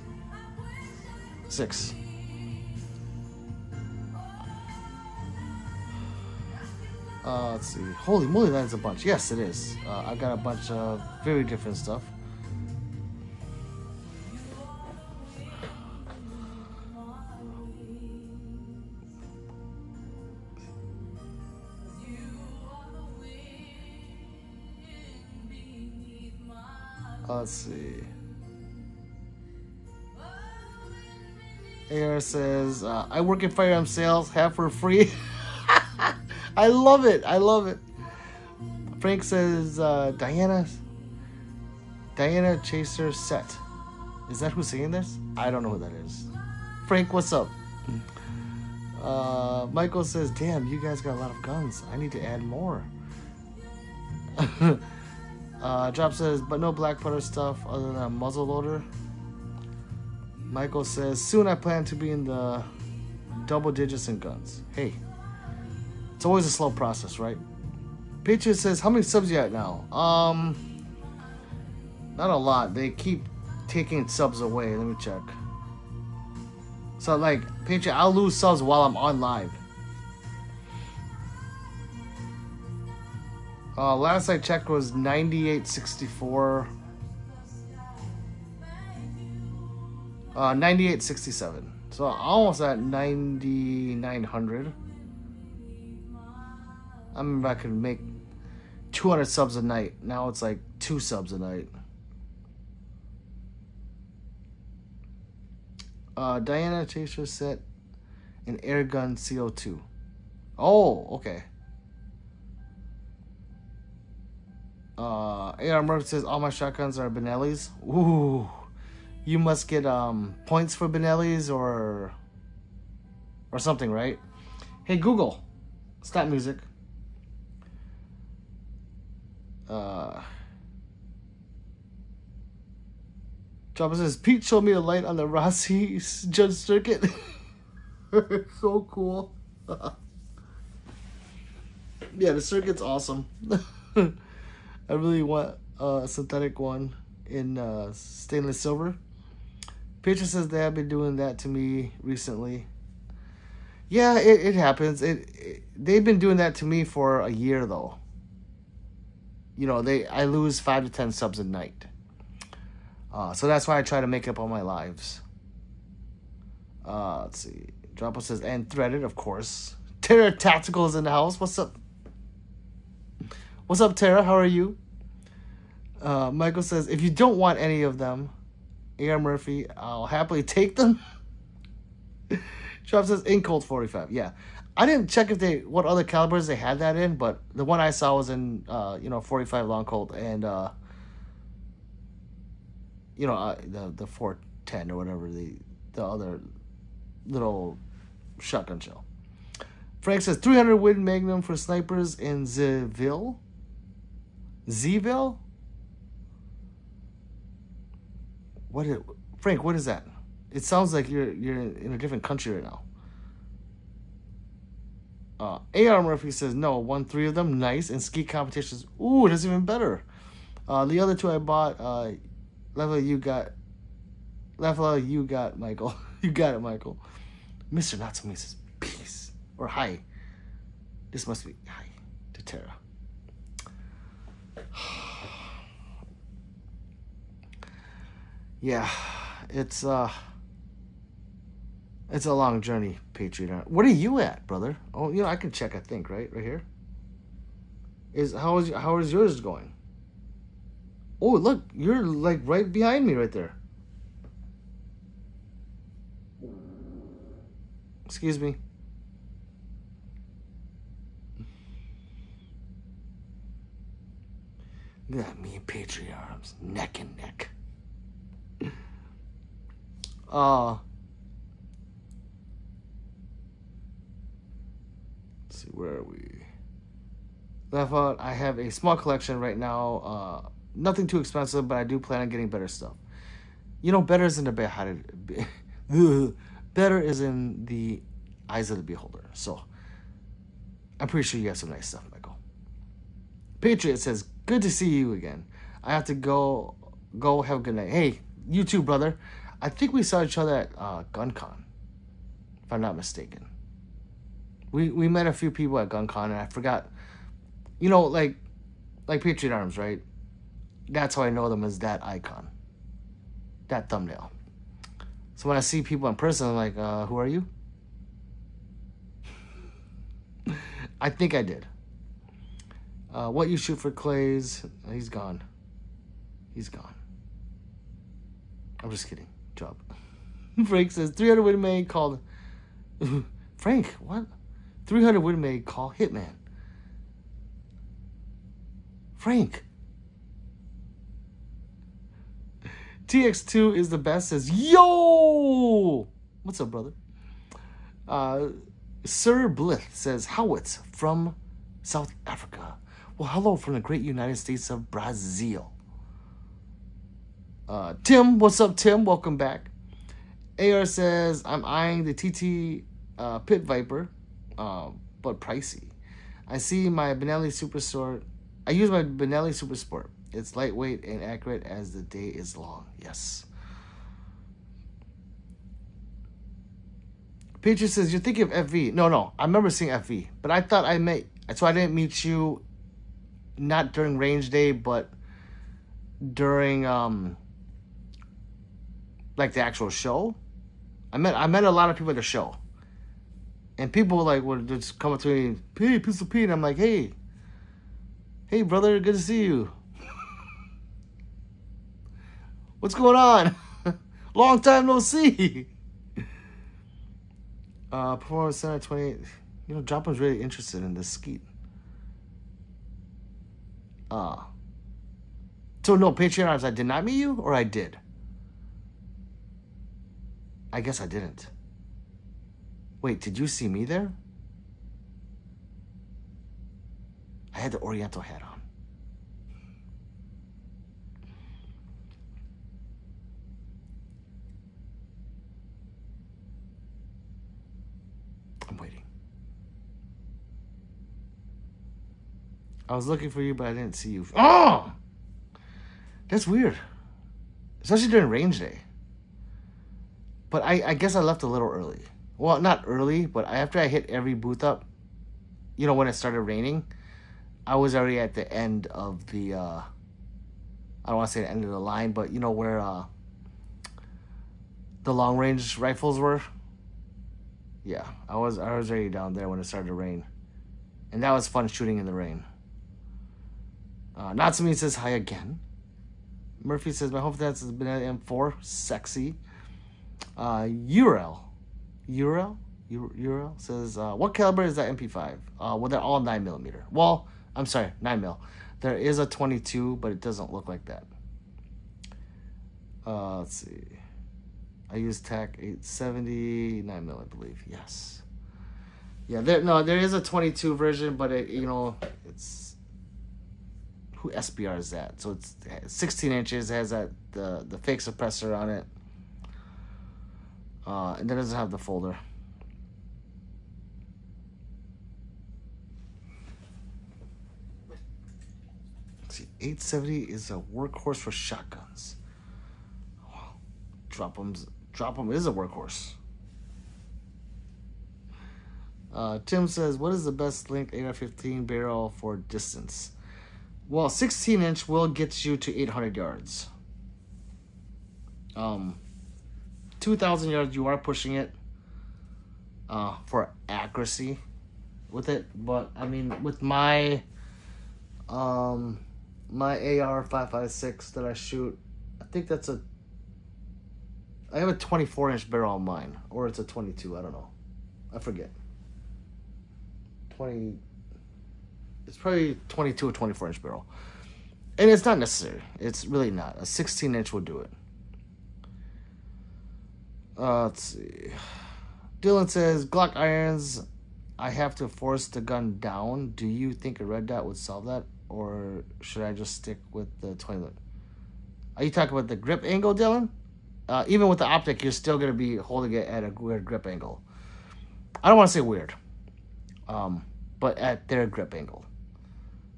Let's see. Holy moly, that is a bunch. Yes, it is. I got a bunch of very different stuff. Let's see. AR says, I work in firearm sales, half for free. I love it. Frank says, Diana Chaser Set. Is that who's singing this? I don't know who that is. Frank, what's up? Michael says, damn, you guys got a lot of guns. I need to add more. Drop says, but no black powder stuff other than a muzzle loader. Michael says, soon I plan to be in the double digits in guns. Hey, it's always a slow process, right? Patriot says, how many subs you at now? Not a lot. They keep taking subs away. Let me check. So, like, Patriot, I'll lose subs while I'm on live. Last I checked was 9864. 9867. So almost at 9900. I remember I could make 200 subs a night. Now it's like 2 subs a night. Diana Chaser set an airgun CO2. Oh, okay. AR Murphy says all my shotguns are Benelli's. Ooh, you must get points for Benelli's or something, right? Hey Google, stop music. Jabba says Pete showed me the light on the Rossi Judge Circuit. So cool. Yeah, the circuit's awesome. I really want a synthetic one in stainless silver. Peter says they have been doing that to me recently. Yeah, it happens. They've been doing that to me for a year though. You know, I lose 5 to 10 subs a night. So that's why I try to make up all my lives. Let's see. Dropper says, and threaded, of course. Tara Tactical is in the house. What's up? What's up, Tara? How are you? Michael says, if you don't want any of them, A.R. Murphy, I'll happily take them. Drop says, in Colt 45. Yeah. I didn't check what other calibers they had that in, but the one I saw was in, 45 long Colt and, the 410 or whatever, the other little shotgun shell. Frank says, 300 Win Magnum for snipers in Zeville? Frank, what is that? It sounds like you're in a different country right now. A.R. Murphy says, no, won 3 of them. Nice. And ski competitions. Ooh, that's even better. The other 2 I bought, level you got, Michael. You got it, Michael. Mr. Not So Me says, peace. Or hi. This must be hi to Tara. Yeah, it's a long journey, Patriot. What are you at, brother? Oh, I can check. I think right here. How is yours going? Oh, look, you're like right behind me, right there. Excuse me. Look at me and Patriot Arms, neck and neck. Let's see, where are we? Laugh out. I have a small collection right now. Nothing too expensive, but I do plan on getting better stuff. Better is in the better is in the eyes of the beholder. So I'm pretty sure you have some nice stuff, Michael. Patriot says, good to see you again. I have to go have a good night. Hey, you too, brother. I think we saw each other at GunCon, if I'm not mistaken. We met a few people at GunCon, and I forgot, like Patriot Arms, right? That's how I know them, as that icon, that thumbnail. So when I see people in person, I'm like, who are you? I think I did. What you shoot for Clays? He's gone. I'm just kidding. Job. Frank says 300 Widmade called. Frank, what? 300 Widmade call Hitman. Frank. TX2 is the best. Says yo. What's up, brother? Sir Blith says Howitz from South Africa. Well, hello from the great United States of Brazil. Tim, what's up, Tim? Welcome back. AR says, I'm eyeing the TT Pit Viper, but pricey. I see my Benelli Super Sport. I use my Benelli Super Sport. It's lightweight and accurate as the day is long. Yes. Patriot says, you're thinking of FV. No. I remember seeing FV, but I thought so I didn't meet you not during range day, but during like the actual show. I met a lot of people at the show, and people would just come up to me, hey, Pistol Pete, and I'm like, hey brother, good to see you. What's going on? Long time no see. Performance Center 28. Joppa's really interested in this skeet. So no, Patreon Arms, I did not meet you, or I did? I guess I didn't. Wait, did you see me there? I had the Oriental hat on. I'm waiting. I was looking for you, but I didn't see you. Oh! That's weird. Especially during range day. But I guess I left a little early. Well, not early, but after I hit every booth up, when it started raining, I was already at the end of the, I don't want to say the end of the line, but where the long range rifles were? Yeah, I was already down there when it started to rain. And that was fun shooting in the rain. Natsumi says hi again. Murphy says, my home defense has been at M4. Sexy. Urel says, what caliber is that MP5? Well, they're all 9mm. Well, I'm sorry, 9mm. There is a 22, but it doesn't look like that. Let's see. I use TAC 870, 9mm, I believe. Yes. Yeah, there is a 22 version, but it's who SBR is that? So it's 16 inches, has that the fake suppressor on it, and that doesn't have the folder. Let's see, 870 is a workhorse for shotguns. Wow. Drop 'em is a workhorse. Tim says, what is the best length AR-15 barrel for distance? Well, 16-inch will get you to 800 yards. 2,000 yards, you are pushing it for accuracy with it. But, I mean, with my my AR-556 that I shoot, I think I have a 24-inch barrel on mine. Or it's a 22, I don't know. I forget. It's probably 22 or 24-inch barrel. And it's not necessary. It's really not. A 16-inch will do it. Let's see. Dylan says, Glock irons, I have to force the gun down. Do you think a red dot would solve that? Or should I just stick with the 20? Are you talking about the grip angle, Dylan? Even with the optic, you're still going to be holding it at a weird grip angle. I don't want to say weird. But at their grip angle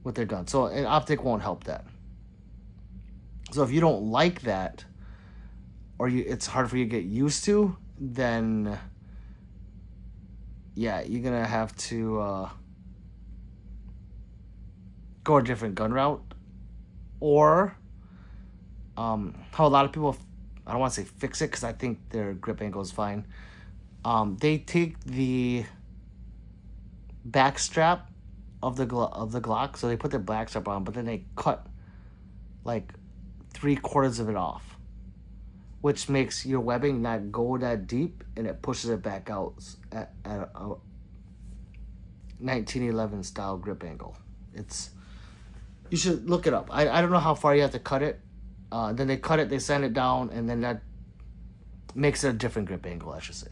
with their gun. So an optic won't help that. So if you don't like that, or it's hard for you to get used to, then yeah, you're going to have to go a different gun route. Or how a lot of people, I don't want to say fix it because I think their grip angle is fine. They take the back strap of the Glock, so they put the back strap on, but then they cut like 3/4 of it off, which makes your webbing not go that deep, and it pushes it back out at a 1911 style grip angle. You should look it up. I don't know how far you have to cut it. Then they cut it, they sand it down, and then that makes it a different grip angle, I should say.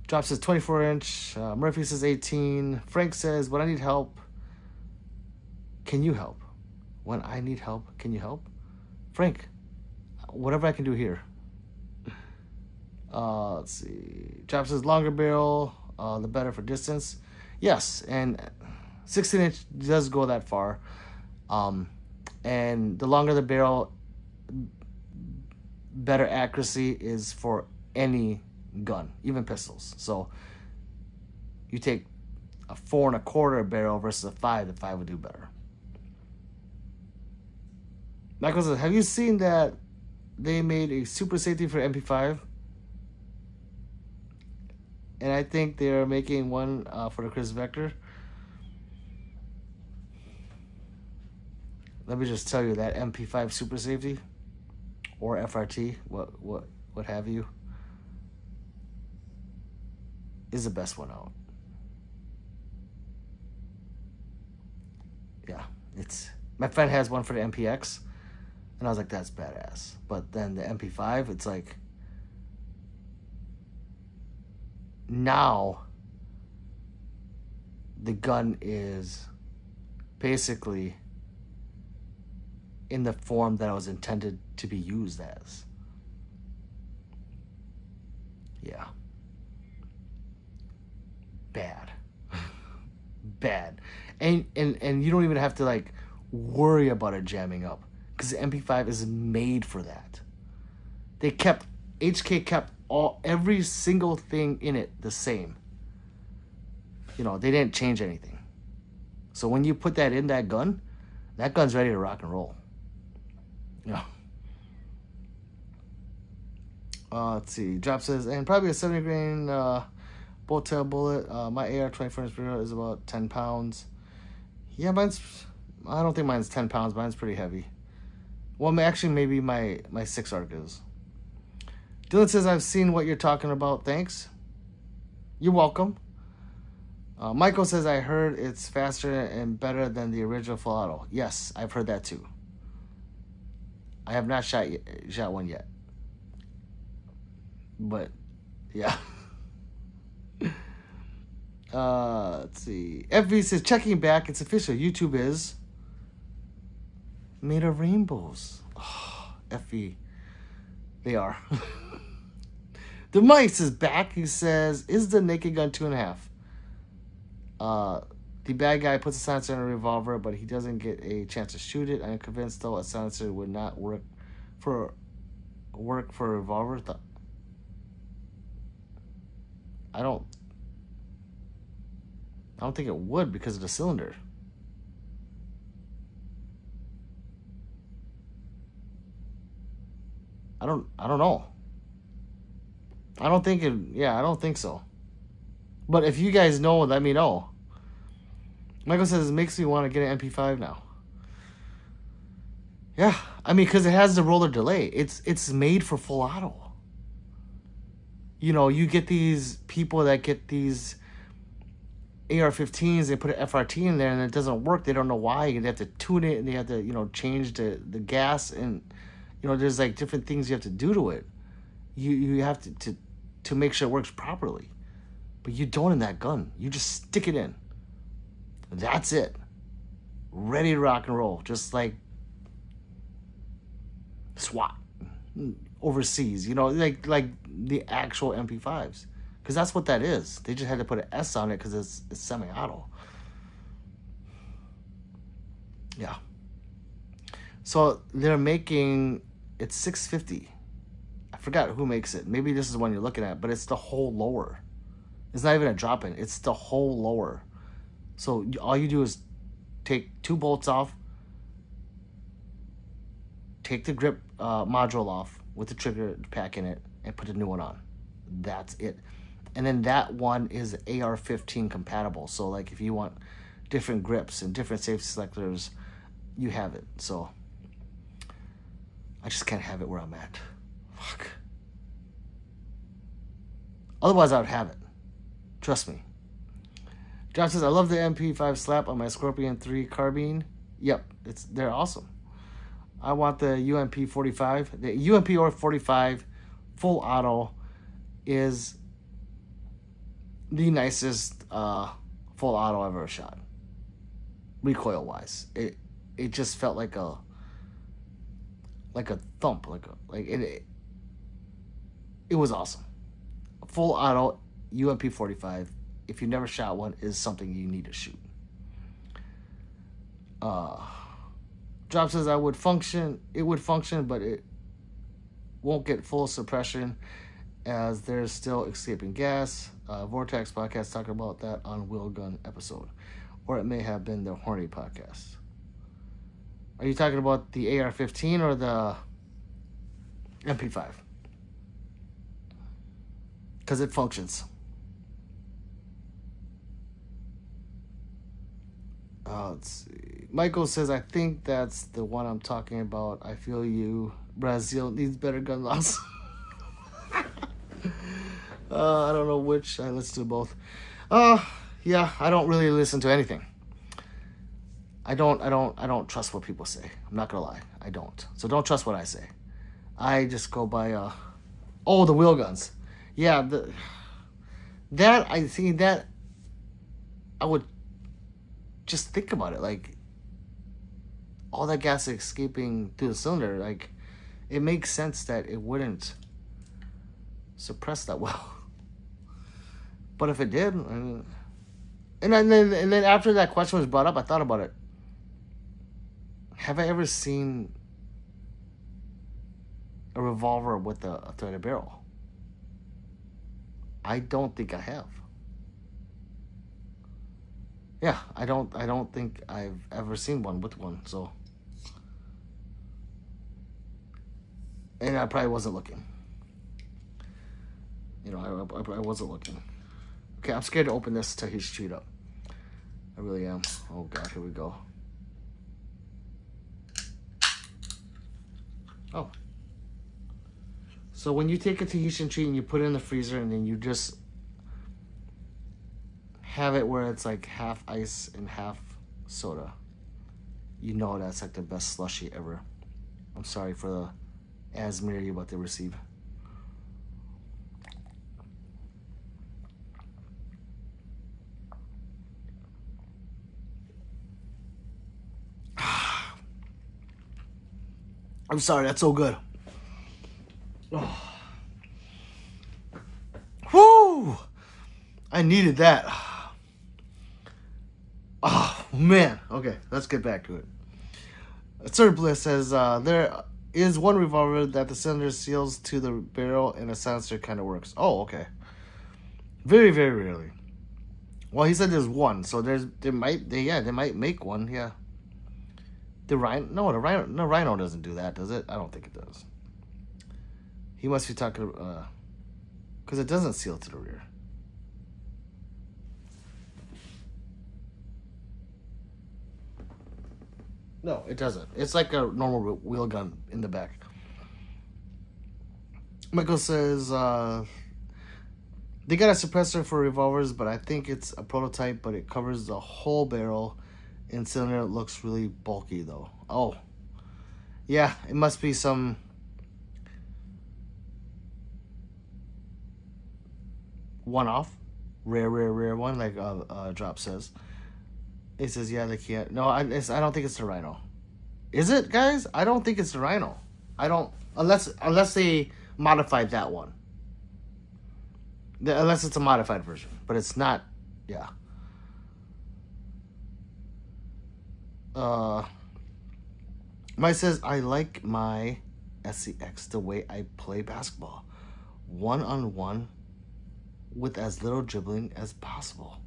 Drop says 24-inch. Murphy says 18. Frank says, when I need help, can you help? When I need help, can you help? Frank, whatever I can do here. Let's see. Drop says longer barrel, the better for distance. Yes, and 16-inch does go that far. And the longer the barrel, better accuracy is for any gun, even pistols. So you take a 4 1/4 barrel versus a 5, the 5 would do better. Michael says, have you seen that they made a super safety for MP5? And I think they're making one for the Chris Vector. Let me just tell you that MP5 super safety or FRT, what have you, is the best one out. Yeah, my friend has one for the MPX, and I was like, that's badass. But then the MP5, it's like, now the gun is basically in the form that it was intended to be used as. Yeah. Bad. Bad. And you don't even have to like worry about it jamming up, because the MP5 is made for that. HK kept every single thing in it the same. They didn't change anything. So when you put that in that gun's ready to rock and roll. Let's see. Drop says, and probably a 70 grain bolt tail bullet. My AR 24 is about 10 pounds. Yeah, I don't think mine's 10 pounds. Mine's pretty heavy. Well, actually, maybe my 6 arc is. Dylan says, I've seen what you're talking about. Thanks. You're welcome. Michael says, I heard it's faster and better than the original full auto. Yes, I've heard that too. I have not shot one yet. But, yeah. Let's see. FV says, checking back. It's official. YouTube is made of rainbows. Oh, FV. They are. The Mice is back. He says, is the naked gun 2.5? The bad guy puts a silencer in a revolver, but he doesn't get a chance to shoot it. I'm convinced, though, a silencer would not work for a revolver. I don't think it would because of the cylinder. I don't know. I don't think so. But if you guys know, let me know. Michael says it makes me want to get an MP5 now. Yeah, I mean, because it has the roller delay. It's made for full auto. You know, you get these people that get these AR-15s, they put an FRT in there and it doesn't work. They don't know why. They have to tune it and they have to, change the gas and, there's like different things you have to do to it. You have to make sure it works properly. But you don't in that gun. You just stick it in. That's it. Ready to rock and roll. Just like SWAT overseas, like the actual MP5s. Because that's what that is. They just had to put an S on it because it's semi-auto. Yeah. So they're making, it's $650. I forgot who makes it. Maybe this is the one you're looking at, but it's the whole lower. It's not even a drop-in. It's the whole lower. So all you do is take 2 bolts off, take the grip module off with the trigger pack in it, and put a new one on. That's it. And then that one is AR-15 compatible. So like if you want different grips and different safety selectors, you have it. So I just can't have it where I'm at. Fuck. Otherwise I would have it. Trust me. John says, I love the MP5 slap on my Scorpion 3 carbine. Yep, they're awesome. I want the UMP 45. The UMP or 45 full auto is the nicest full auto I've ever shot. Recoil wise, it just felt like a thump, it was awesome. Full auto UMP 45. If you never shot one, is something you need to shoot. Drop says it would function, but it won't get full suppression as there's still escaping gas. Vortex podcast talking about that on Wheel Gun episode. Or it may have been the Horny podcast. Are you talking about the AR-15 or the MP5? Because it functions. Let's see. Michael says, I think that's the one I'm talking about. I feel you. Brazil needs better gun laws. I don't know which. I listen to both. Yeah, I don't really listen to anything. I don't trust what people say. I'm not gonna lie. I don't. So don't trust what I say. I just go by the wheel guns. Yeah, I would just think about it, like all that gas escaping through the cylinder, like it makes sense that it wouldn't suppress that well. But if it did, I mean, and then after that question was brought up, I thought about it. Have I ever seen a revolver with a threaded barrel? I don't think I have. Yeah, I don't think I've ever seen one with one, so. And I probably wasn't looking. You know, I wasn't looking. Okay, I'm scared to open this till he's chewed up. I really am. Oh God, here we go. Oh. So when you take a Tahitian treat and you put it in the freezer and then you just have it where it's like half ice and half soda, you know that's like the best slushy ever. I'm sorry for the asthma you're about to receive. I'm sorry, that's so good. Oh. Whoo! I needed that. Oh, man. Okay, let's get back to it. Third Bliss says, there is one revolver that the cylinder seals to the barrel and a silencer kind of works. Oh, okay. Very, very rarely. Well, he said there's one, so they might make one, yeah. The Rhino doesn't do that, does it? I don't think it does. He must be talking, because it doesn't seal to the rear. No, it doesn't. It's like a normal wheel gun in the back. Michael says, they got a suppressor for revolvers, but I think it's a prototype, but it covers the whole barrel. And cylinder looks really bulky though. Oh, yeah, it must be some one-off, rare one, like Drop says. It says, yeah, they can't. No, I don't think it's the Rhino. Is it, guys? I don't think it's the Rhino. I don't, unless they modified that one. Unless it's a modified version, but it's not. Yeah. Mike says, I like my SCX the way I play basketball. 1-on-1 with as little dribbling as possible.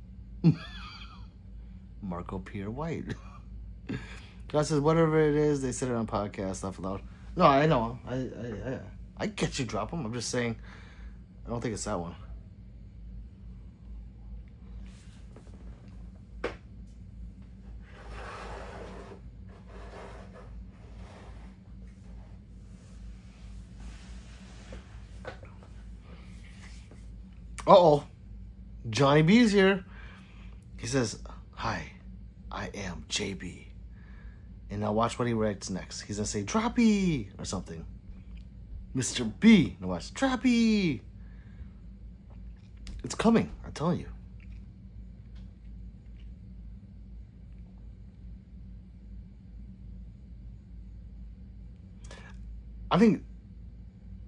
Marco Pierre White. God says, whatever it is, they said it on podcast, laugh aloud. No, I know. I get you drop them. I'm just saying, I don't think it's that one. Uh-oh. Johnny B's here. He says, hi, I am JB. And now watch what he writes next. He's going to say, Droppy, or something. Mr. B. Now watch, Droppy. It's coming, I'm telling you. I think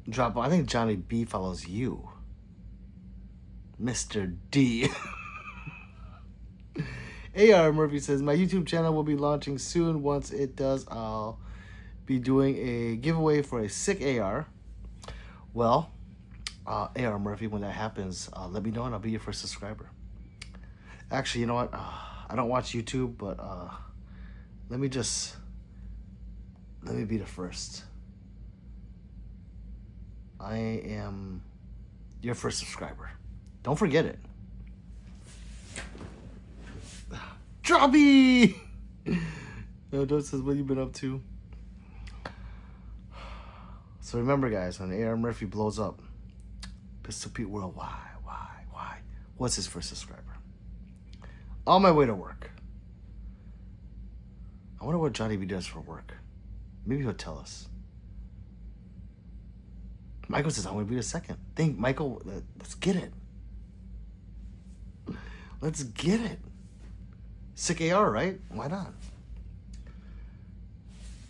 Johnny B follows you. Mr. D. AR Murphy says, my YouTube channel will be launching soon. Once it does, I'll be doing a giveaway for a sick AR. Well, AR Murphy, when that happens, let me know and I'll be your first subscriber. Actually, you know what? I don't watch YouTube, but let me be the first. I am your first subscriber. Don't forget it. Droppy! Don't says, what you been up to? So remember, guys, when AR Murphy blows up, Pistol Pete World, why? What's his first subscriber? On my way to work. I wonder what Johnny B does for work. Maybe he'll tell us. Michael says, I'm going to be the second. Think, Michael, let's get it. Let's get it. Sick AR, right? Why not?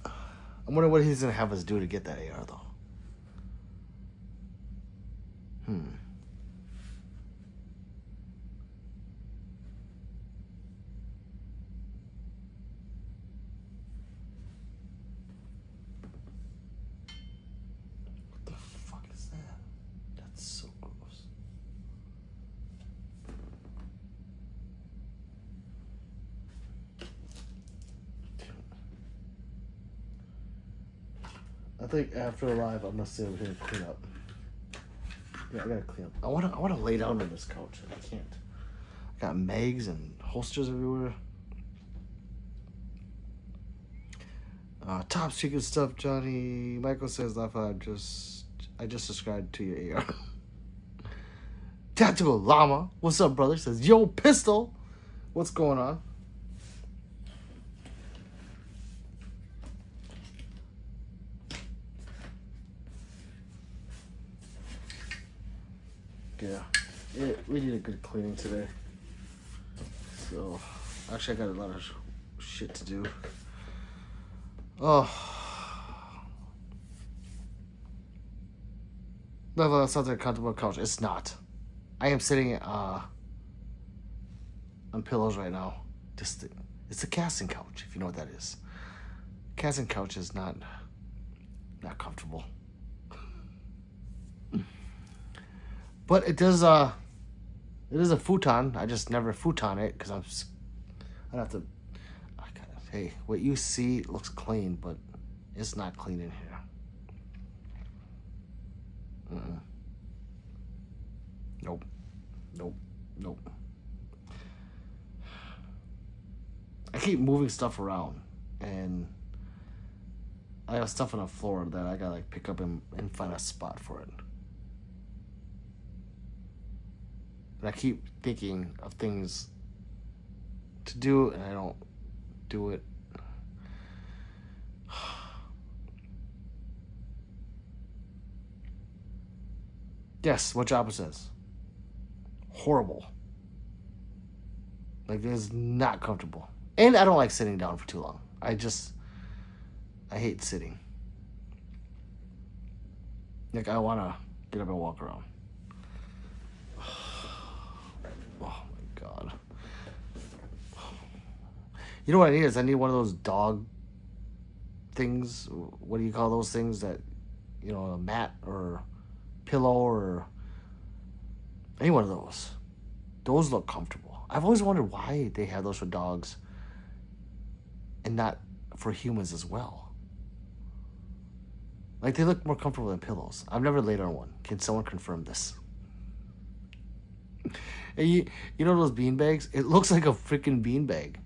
I wonder what he's going to have us do to get that AR, though. What the fuck is that? That's so gross. I think after a live, I'm going to stay over here and clean up. Yeah, I gotta clean up. I wanna lay down on this couch. I can't. I got mags and holsters everywhere. Top secret stuff, Johnny. Michael says, I just subscribed to your AR. Tactical Llama, what's up, brother? Says, yo, pistol. What's going on? Yeah, we need a good cleaning today. So, actually, I got a lot of shit to do. Oh. That sounds like a comfortable couch. It's not. I am sitting on pillows right now. It's a casting couch, if you know what that is. Casting couch is not comfortable. But it is a futon. I just never futon it because I'd have to. Hey, what you see looks clean, but it's not clean in here. Nope. I keep moving stuff around, and I have stuff on the floor that I gotta pick up and find a spot for it. And I keep thinking of things to do, and I don't do it. Yes, what Jabba says. Horrible. Like, it is not comfortable. And I don't like sitting down for too long. I hate sitting. Like, I want to get up and walk around. Oh, my God. You know what I need is I need one of those dog things. What do you call those things that, a mat or pillow or any one of those. Those look comfortable. I've always wondered why they have those for dogs and not for humans as well. Like, they look more comfortable than pillows. I've never laid on one. Can someone confirm this? And you know those bean bags? It looks like a freaking bean bag.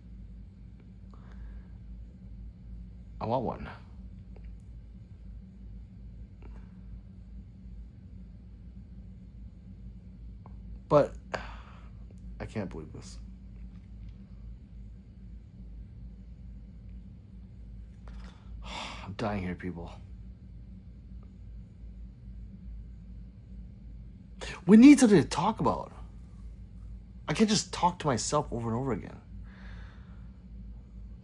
I want one. But I can't believe this. I'm dying here, people. We need something to talk about. I can't just talk to myself over and over again.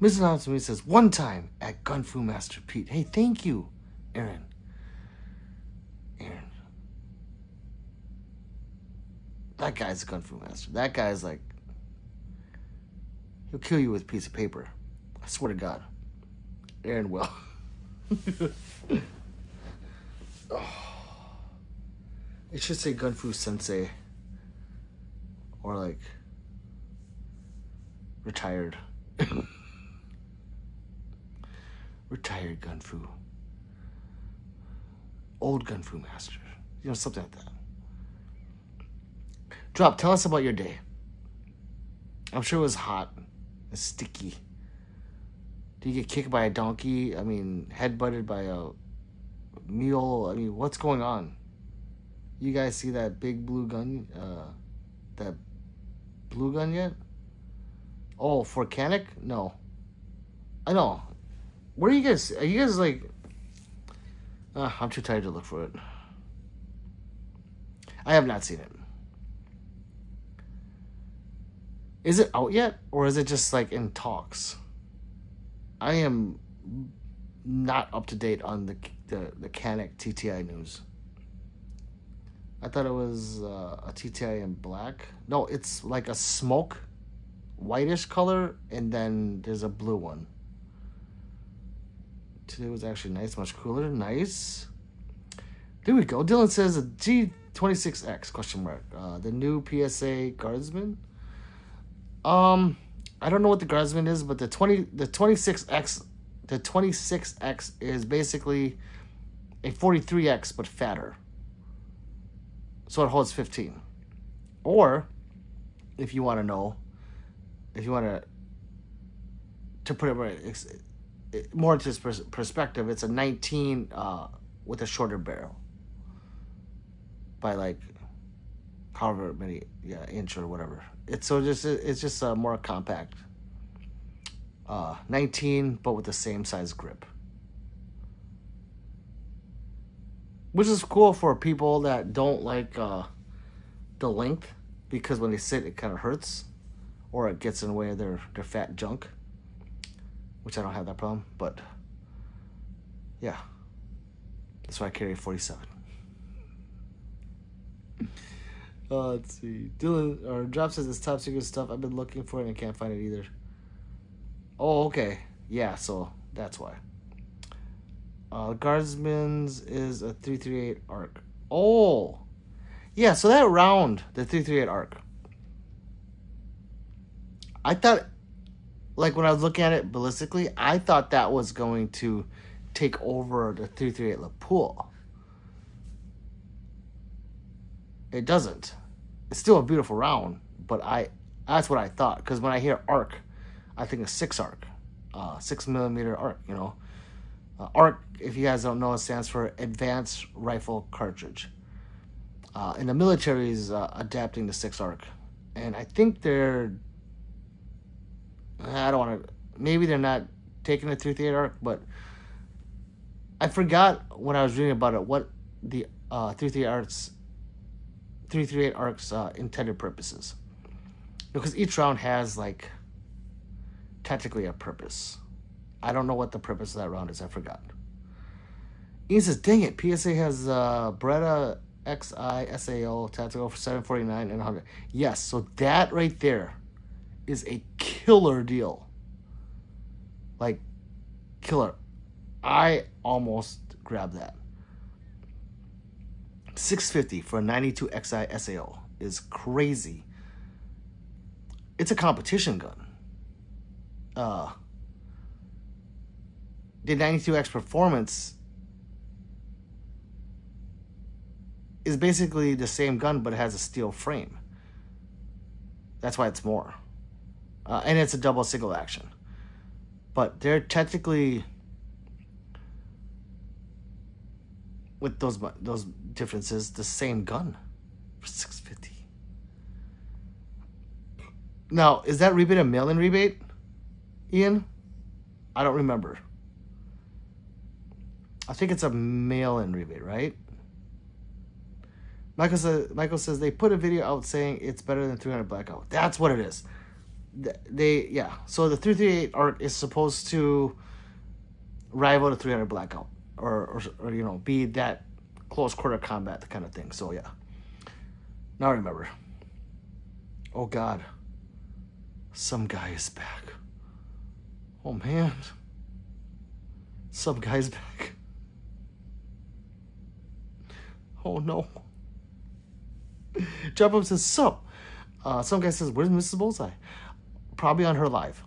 Mr. Announcement says, one time at Gun Fu Master Pete. Hey, thank you, Aaron. That guy's a Gun Fu Master. That guy's like, he'll kill you with a piece of paper. I swear to God. Aaron will. It should say Gun Fu Sensei. Or like, retired. Retired Gun Fu. Old Gun Fu Master. Something like that. Drop, tell us about your day. I'm sure it was hot and sticky. Did you get kicked by a donkey? I mean, headbutted by a mule? I mean, what's going on? You guys see that big blue gun? That blue gun yet? Oh, for Canic? No. I know. Where are you guys? Are you guys like... I'm too tired to look for it. I have not seen it. Is it out yet? Or is it just like in talks? I am not up to date on the Canic TTI news. I thought it was a TTI in black. No, it's like a smoke, whitish color, and then there's a blue one. Today was actually nice, much cooler. Nice. There we go. Dylan says a G26X, question mark. The new PSA Guardsman. I don't know what the Guardsman is, but the 26X, is basically a 43X but fatter. So it holds 15. Or, if you want to know, if you want to put it right, more into its perspective, it's a 19 with a shorter barrel by like however many inch or whatever. It's just a more compact 19, but with the same size grip, which is cool for people that don't like the length, because when they sit it kind of hurts or it gets in the way of their fat junk, which I don't have that problem. But yeah, that's why I carry 47. Let's see. Dylan or Drop says this top secret stuff. I've been looking for it and I can't find it either. Oh, okay. Yeah, so that's why. Guardsman's is a 338 arc. Oh, yeah. So that round, the 338 arc, I thought, like when I was looking at it ballistically, I thought that was going to take over the 338 Lapua. It doesn't. It's still a beautiful round, but that's what I thought, because when I hear arc, I think of 6 arc, 6mm arc. You know, arc, if you guys don't know, it stands for Advanced Rifle Cartridge. And the military is adapting to 6 arc, and I think I don't want to. Maybe they're not taking the 338 arc, but I forgot when I was reading about it what the 338 arc's intended purposes. Because each round has like technically a purpose. I don't know what the purpose of that round is. I forgot. Ian says, "Dang it! PSA has Beretta XI SAO tactical for $749 and $100." Yes, so that right there is a killer deal. Like, killer. I almost grabbed that. $650 for a 92 XI SAO is crazy. It's a competition gun. The 92X Performance is basically the same gun, but it has a steel frame. That's why it's more. And it's a double single action. But they're technically, with those differences, the same gun for $650. Now, is that rebate a mail-in rebate, Ian? I don't remember. I think it's a mail-in rebate, right? Michael says they put a video out saying it's better than 300 Blackout. That's what it is. So the 338 arc is supposed to rival the 300 Blackout, or you know, be that close quarter combat kind of thing. So yeah. Now I remember. Oh God. Some guy is back. Oh man. Some guy's back. Oh no. Jump up says, sup. Some guy says, where's Mrs. Bullseye? Probably on her live.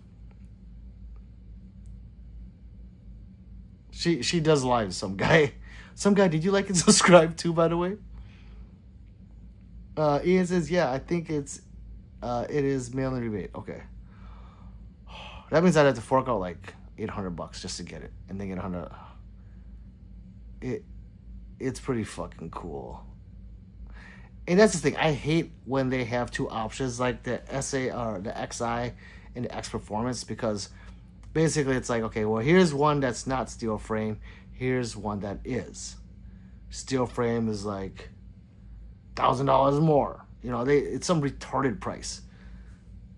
She does live, some guy. Some guy, did you like and subscribe too, by the way? Ian says, yeah, I think it is mail-in rebate. Okay. That means I'd have to fork out like $800 just to get it. And then get 100. It's pretty fucking cool. And that's the thing. I hate when they have two options like the SA or the XI and the X Performance, because basically it's like, okay, well, here's one that's not steel frame. Here's one that is. Steel frame is like $1,000 more. You know, it's some retarded price.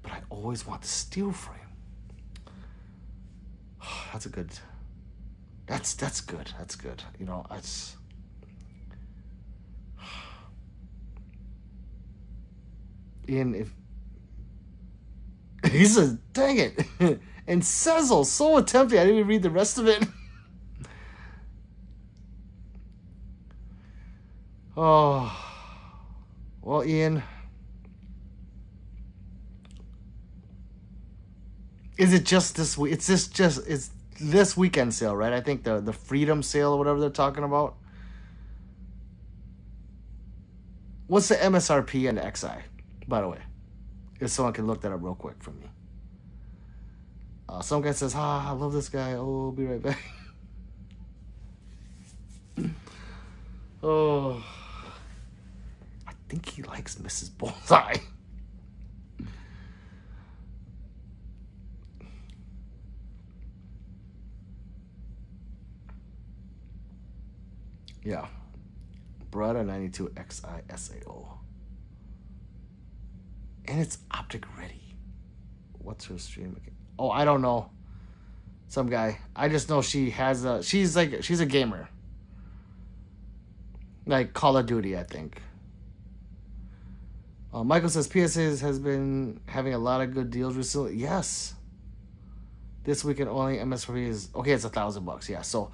But I always want the steel frame. That's good. That's good. That's good. You know, it's. Ian, if he says, dang it. And Sezzle, so tempting. I didn't even read the rest of it. Oh. Well, Ian. Is it just this week? It's this weekend sale, right? I think the Freedom sale or whatever they're talking about. What's the MSRP and the XI, by the way? If someone can look that up real quick for me. Some guy says, I love this guy. Oh, I'll be right back. Oh. I think he likes Mrs. Bullseye. Yeah. Beretta 92 XI SAO. And it's optic ready. What's her stream? Oh, I don't know. Some guy. I just know she has a... she's a gamer. Like Call of Duty, I think. Michael says PSA has been having a lot of good deals recently. Yes. This weekend only MSRP is... okay, it's $1,000. Yeah, so...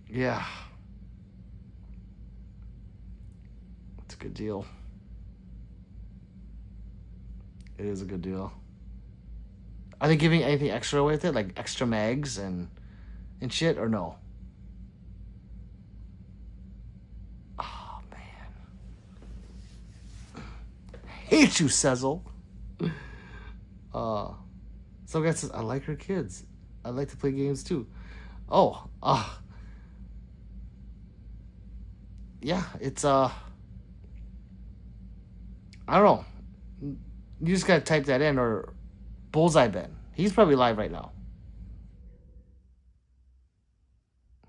yeah. It's a good deal. It is a good deal. Are they giving anything extra with it? Like extra mags and shit, or no? Oh, man. Hate you, Sezzle. Some guy says, I like her kids. I like to play games too. Oh, yeah, it's, I don't know. You just gotta type that in, or Bullseye Ben. He's probably live right now.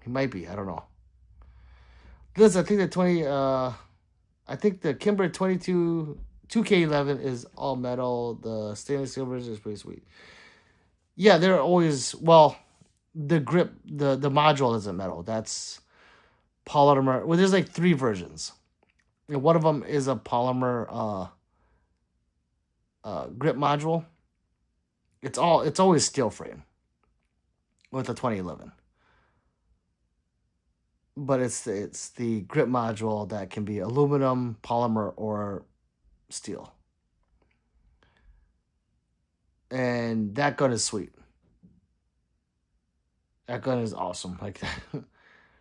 He might be, I don't know. Liz, I think the I think the Kimber 22 2K11 is all metal. The stainless steel version is pretty sweet. Yeah, they're always, well, the grip, the module isn't metal. That's polymer. Well, there's like 3 versions. And one of them is a polymer grip module. It's always steel frame with the 2011. But it's the grip module that can be aluminum, polymer, or steel. And that gun is sweet. That gun is awesome. Like that.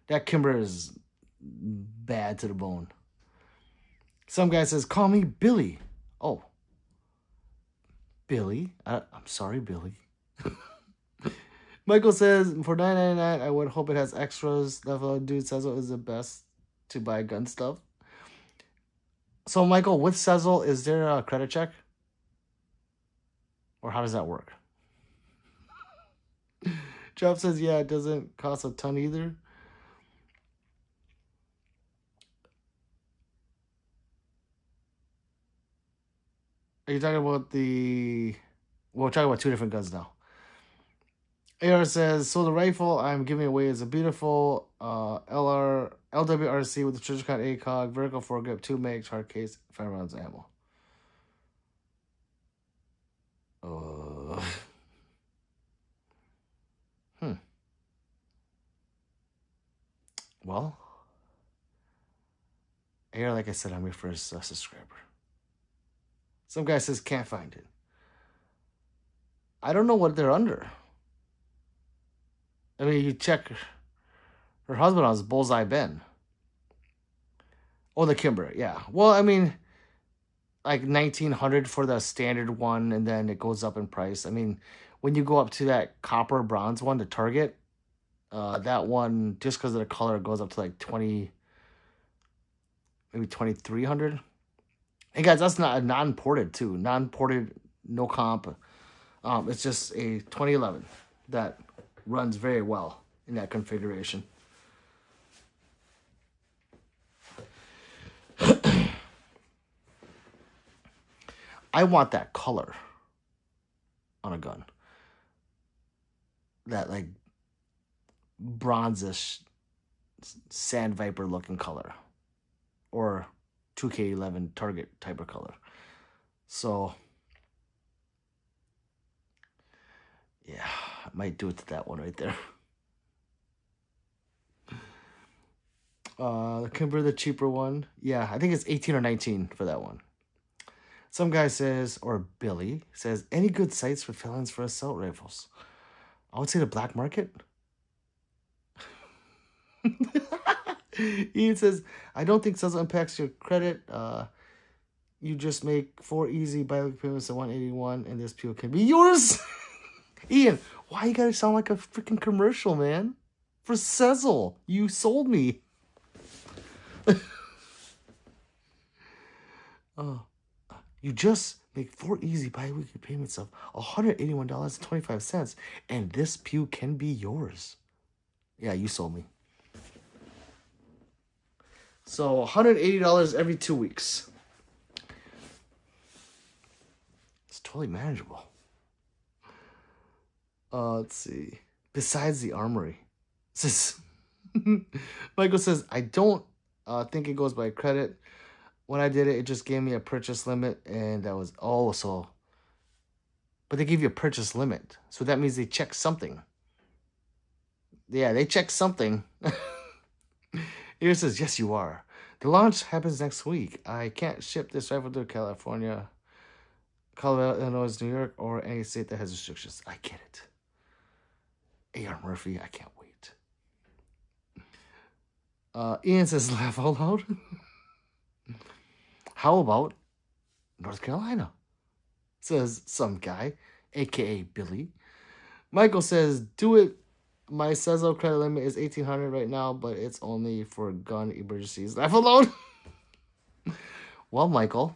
That Kimber is bad to the bone. Some guy says, call me Billy. Oh. Billy? I'm sorry, Billy. Michael says, for $9.99, I would hope it has extras. That dude Sezzle is the best to buy gun stuff. So, Michael, with Sezzle, is there a credit check? Or how does that work? Jeff says, yeah, it doesn't cost a ton either. Are you talking about the... well, we're talking about 2 different guns now. AR says, so the rifle I'm giving away is a beautiful LWRC with the Trijicon ACOG, vertical foregrip, 2 mags, hard case, 5 rounds of ammo. Well, AR, like I said, I'm your first subscriber. Some guy says, can't find it. I don't know what they're under. I mean, you check her husband on his Bullseye Ben. Oh, the Kimber, yeah. Well, I mean, like $1,900 for the standard one, and then it goes up in price. I mean, when you go up to that copper bronze one, the Target, that one, just because of the color, goes up to like 20, maybe 2,300. Hey guys, that's not a non-ported too. Non-ported, no comp. It's just a 2011 that runs very well in that configuration. I want that color on a gun. That like bronzish Sand Viper looking color. Or 2K11 Target type of color. So yeah, I might do it to that one right there. The Kimber, the cheaper one. Yeah, I think it's 18 or 19 for that one. Some guy says, or Billy says, any good sites for felons for assault rifles? I would say the black market. Ian says, I don't think Sezzle impacts your credit. You just make 4 easy bi-weekly payments of 181, and this PO can be yours. Ian, why you gotta sound like a freaking commercial, man? For Sezzle, you sold me. You just make 4 easy bi-weekly payments of $181.25, and this pew can be yours. Yeah, you sold me. So $180 every 2 weeks. It's totally manageable. Let's see. Besides the Armory. Michael says, I don't think it goes by credit. When I did it, it just gave me a purchase limit, and that was so. But they give you a purchase limit, so that means they check something. Yeah, they check something. Here says, yes, you are. The launch happens next week. I can't ship this rifle to California, Colorado, Illinois, New York, or any state that has restrictions. I get it. A.R. Murphy, I can't wait. Ian says, laugh out loud. How about North Carolina? Says some guy, a.k.a. Billy. Michael says, do it. My Sezzle credit limit is $1,800 right now, but it's only for gun emergencies. Laugh out loud. Well, Michael.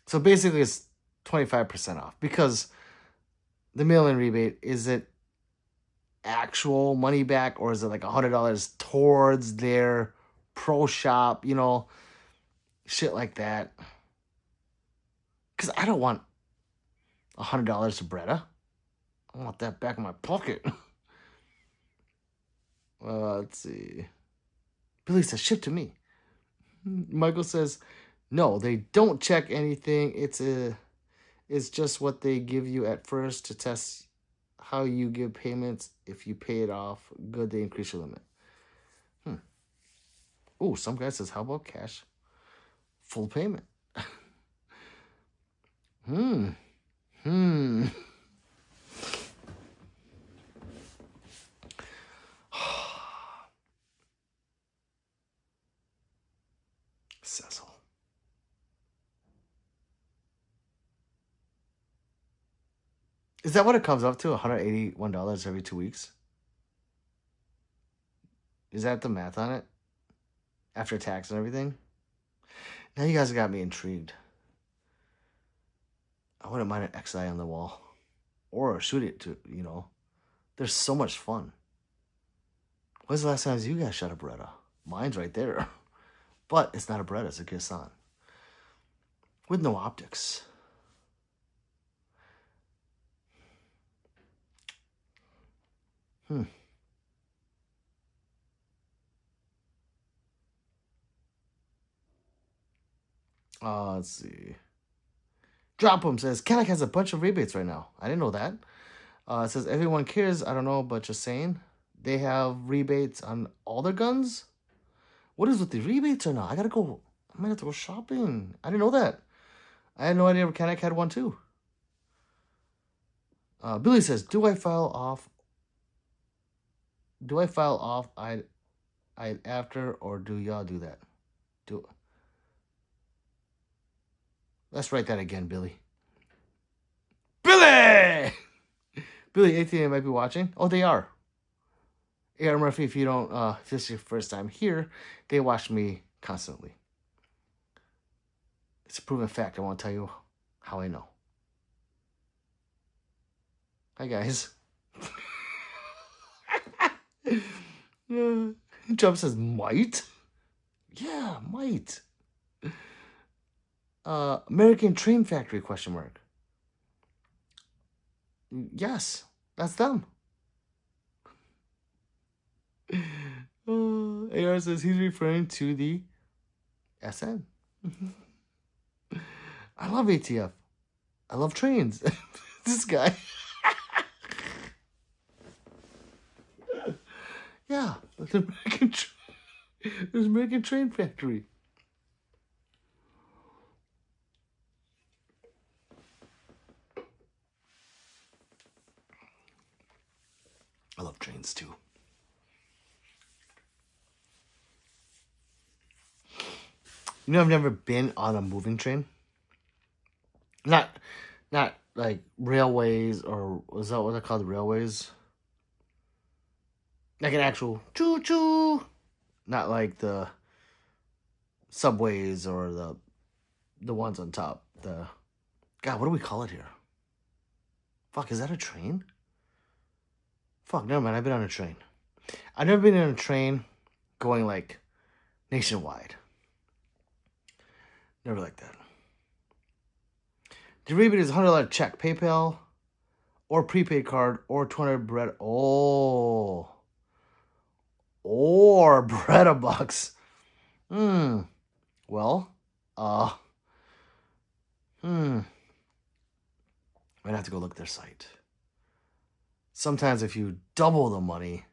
So basically it's 25% off because the mail-in rebate, is it actual money back, or is it like $100 towards their pro shop, shit like that? Because I don't want $100 to Bretta. I want that back in my pocket. Let's see. Billy says, ship to me. Michael says, no, they don't check anything. It's just what they give you at first to test how you give payments. If you pay it off good, they increase your limit. Oh, some guy says, how about cash? Full payment. Cecil. Is that what it comes up to? $181 every 2 weeks? Is that the math on it? After tax and everything? Now you guys got me intrigued. I wouldn't mind an XI on the wall. Or shoot it to, They're so much fun. When's the last time you guys shot a Beretta? Mine's right there. But it's not a Beretta, it's a Gideon. With no optics. Let's see. Drop 'em says, Cadillac has a bunch of rebates right now. I didn't know that. It says, everyone cares. I don't know, but just saying. They have rebates on all their guns? What is with the rebates or not? I might have to go shopping. I didn't know that. I had no idea Cadillac had one too. Billy says, do I file off I after, or do y'all do that? Let's write that again, Billy. Billy! Billy, ATA might be watching. Oh, they are. A.R. Murphy, if you don't, if this is your first time here, they watch me constantly. It's a proven fact. I want to tell you how I know. Hi, guys. Jump says, might? Yeah, might. American Train Factory, question mark. Yes, that's them. AR says he's referring to the SN. I love ATF. I love trains. This guy. Yeah, there's American Train Factory. trains too. You know, I've never been on a moving train. Not like railways, or is that what they're called, railways? Like an actual choo-choo. Not like the subways or the ones on top. God, what do we call it here? Fuck, is that a train? Fuck, never mind. I've been on a train. I've never been on a train going like nationwide. Never like that. The rebate is $100 check, PayPal, or prepaid card, or 200 bread. Oh. Or bread a bucks. Well, I'd have to go look at their site. Sometimes if you double the money,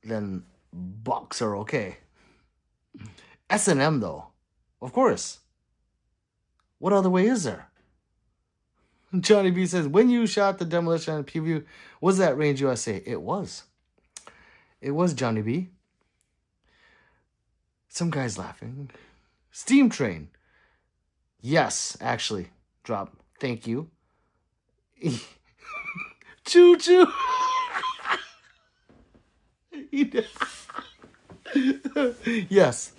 then bucks are okay. S&M though, of course. What other way is there? Johnny B says, when you shot the demolition on preview, was that Range USA? It was. It was, Johnny B. Some guy's laughing. Steam Train. Yes, actually. Drop. Thank you. Choo choo. Yes.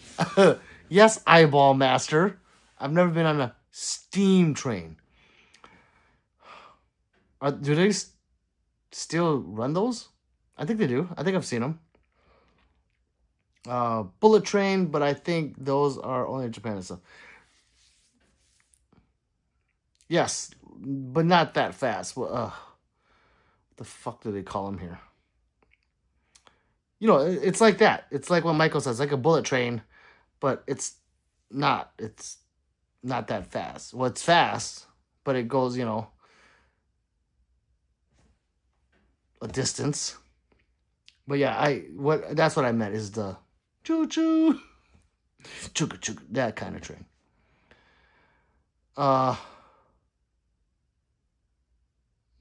Yes, Eyeball Master. I've never been on a steam train. Do they still run those? I think they do. I think I've seen them. Bullet train, but I think those are only in Japan and stuff. Yes, but not that fast. Well, what the fuck do they call them here? You know, it's like that. It's like what Michael says, like a bullet train, but it's not. It's not that fast. Well, it's fast, but it goes, you know, a distance. But yeah, that's what I meant is the choo choo, chugga chugga, that kind of train.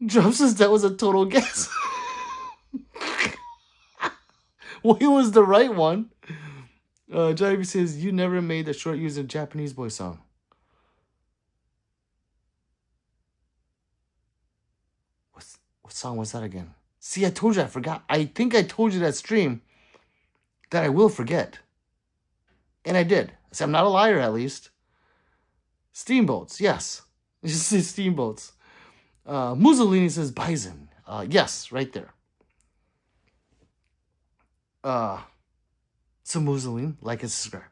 Drum says that was a total guess. Well, it was the right one. Johnny B says, you never made the short using Japanese boy song. What song was that again? See, I told you I forgot. I think I told you that stream that I will forget. And I did. See, I'm not a liar, at least. Steamboats, yes. You see steamboats. Mussolini says bison. Yes, right there. So Mussolini, like and subscribe.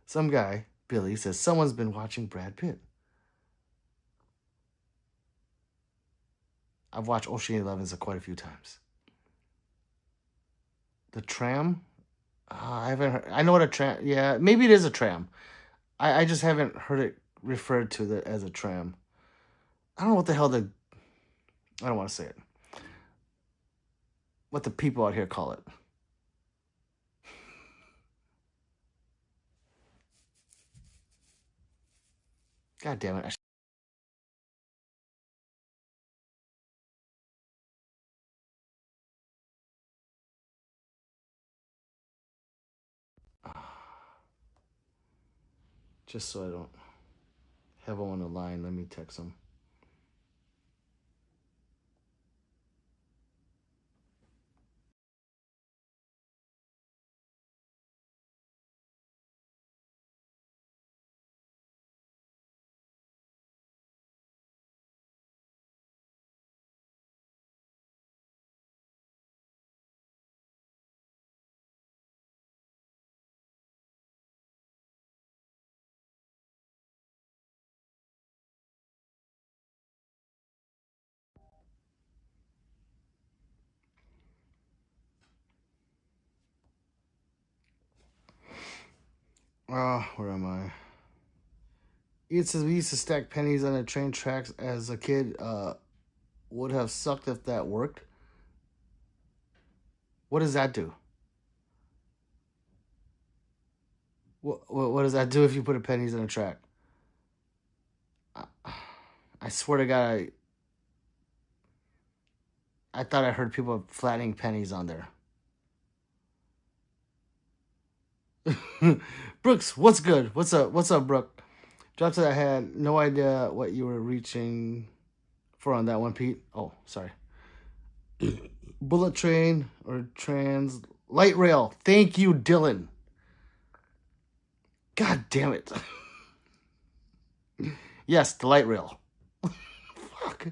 Some guy, Billy, says someone's been watching Brad Pitt. I've watched Ocean 11s quite a few times. The tram? I haven't heard. I know what a tram. Yeah, maybe it is a tram. I just haven't heard it referred to as a tram. I don't know what the hell I don't want to say it. What the people out here call it. God damn it. Just so I don't have him on the line, let me text him. Where am I? It says we used to stack pennies on the train tracks as a kid. Would have sucked if that worked. What does that do? What does that do if you put pennies on a track? I swear to God, I thought I heard people flattening pennies on there. Brooks, what's good? What's up? What's up, Brooke? Drops that I had no idea what you were reaching for on that one, Pete. Oh, sorry. Bullet train or trans light rail. Thank you, Dylan. God damn it. Yes, the light rail. Fuck.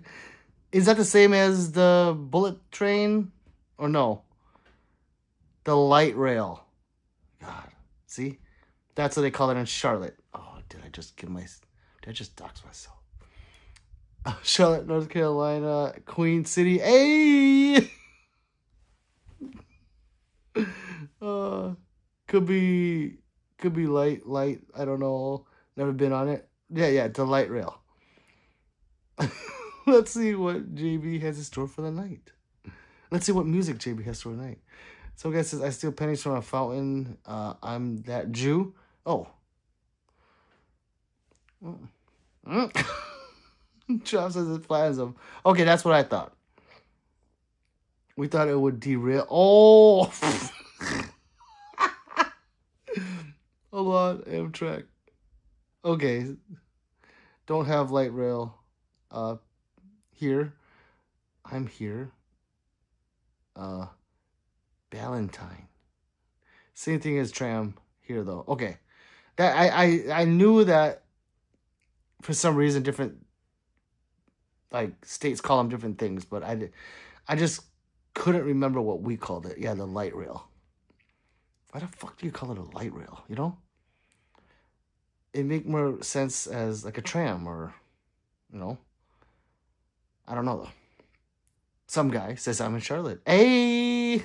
Is that the same as the bullet train? Or no? The light rail. God. See? That's what they call it in Charlotte. Oh, did I just dox myself? Charlotte, North Carolina, Queen City. Hey! Could be light. I don't know. Never been on it. Yeah, it's a light rail. Let's see what JB has in store for the night. Let's see what music JB has for the night. Some guy says, I steal pennies from a fountain. I'm that Jew. Oh. Chop says it flattens them. Okay, that's what I thought. We thought it would derail. Oh! Hold on, Amtrak. Okay. Don't have light rail. Here. I'm here. Valentine. Same thing as tram here though. Okay. That I knew that for some reason different like states call them different things, but I just couldn't remember what we called it. Yeah, the light rail. Why the fuck do you call it a light rail, you know? It make more sense as like a tram or, you know. I don't know though. Some guy says I'm in Charlotte. Hey!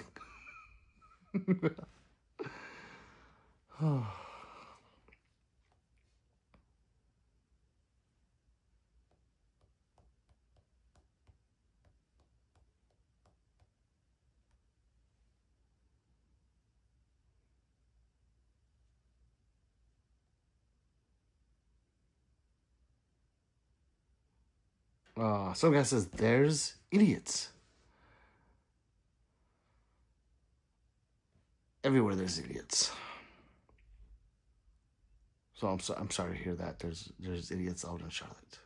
Some guy says there's idiots. Everywhere there's idiots. So I'm sorry to hear that. There's idiots out in Charlotte.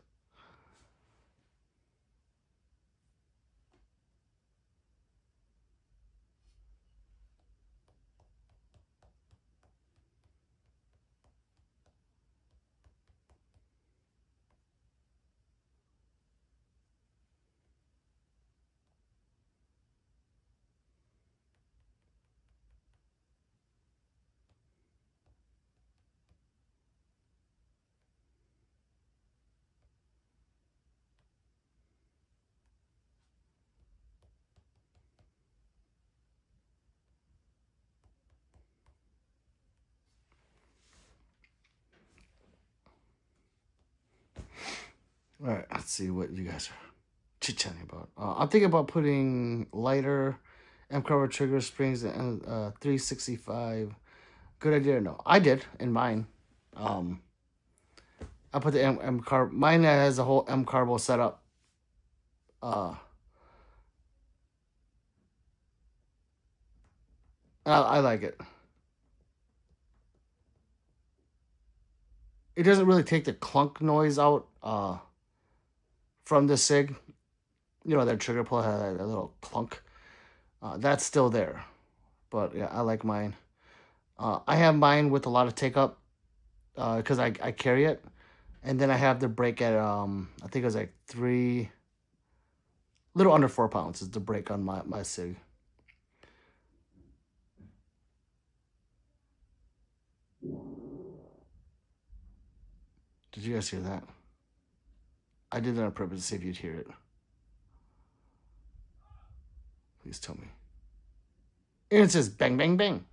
All right, let's see what you guys are chit-chatting about. I'm thinking about putting lighter M-cover trigger springs and 365. Good idea or no? I did in mine. I put the M-carb. Mine has a whole M-carbo setup. I like it. It doesn't really take the clunk noise out from the SIG. You know, that trigger pull had a little clunk. That's still there. But yeah, I like mine. I have mine with a lot of take up because I carry it. And then I have the brake at, I think it was like little under 4 pounds is the brake on my SIG. Did you guys hear that? I did that on purpose to see if you'd hear it. Please tell me. And it says bang, bang, bang.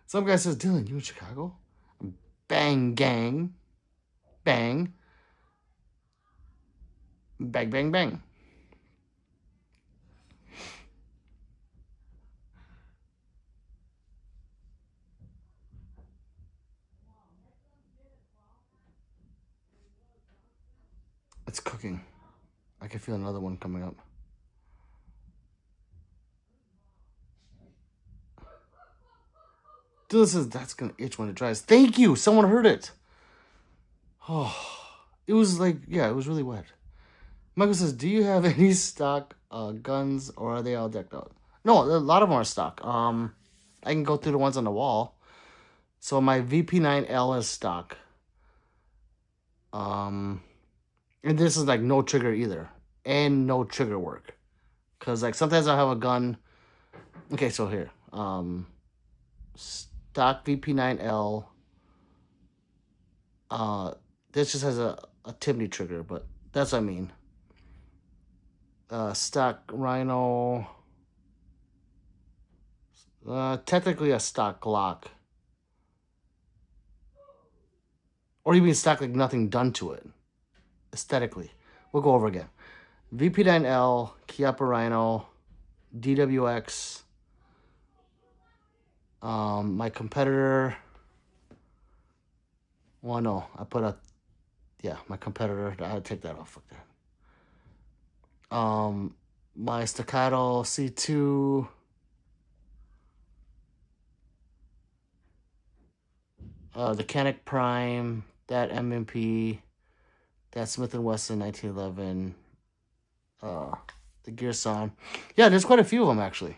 Some guy says, Dylan, you in Chicago? Bang, gang. Bang. Bang, bang, bang. It's cooking. I can feel another one coming up. Dylan says that's gonna itch when it dries. Thank you. Someone heard it. Oh, it was like, yeah, it was really wet. Michael says, do you have any stock guns, or are they all decked out? No, a lot of them are stock. I can go through the ones on the wall. So my VP9L is stock. And this is like no trigger either, and no trigger work. Cause like sometimes I have a gun. Okay, so here, stock VP9L. This just has a Timney trigger, but that's what I mean. Stock Rhino. Technically a stock Glock. Or you mean stock like nothing done to it. Aesthetically. We'll go over again. VP9L, Cashapp Rhino, DWX. My competitor. Well, no, I put a, yeah, my competitor. I had to take that off. Fuck that. My Staccato C2. The Canic Prime, that M&P, that Smith & Wesson 1911, the Gearson. Yeah, there's quite a few of them, actually.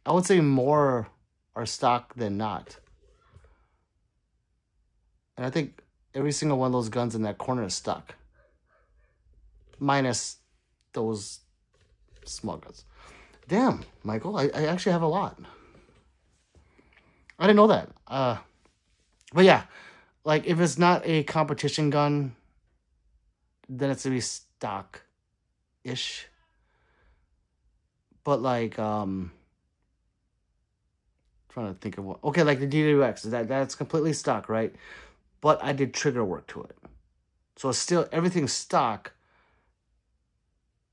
I would say more are stock than not. And I think every single one of those guns in that corner is stock. Minus those small guns. Damn, Michael, I actually have a lot. I didn't know that. But yeah, like if it's not a competition gun, then it's gonna be stock-ish. But like, trying to think of what. Okay, like the DWX, that's completely stock, right? But I did trigger work to it, so it's still everything's stock.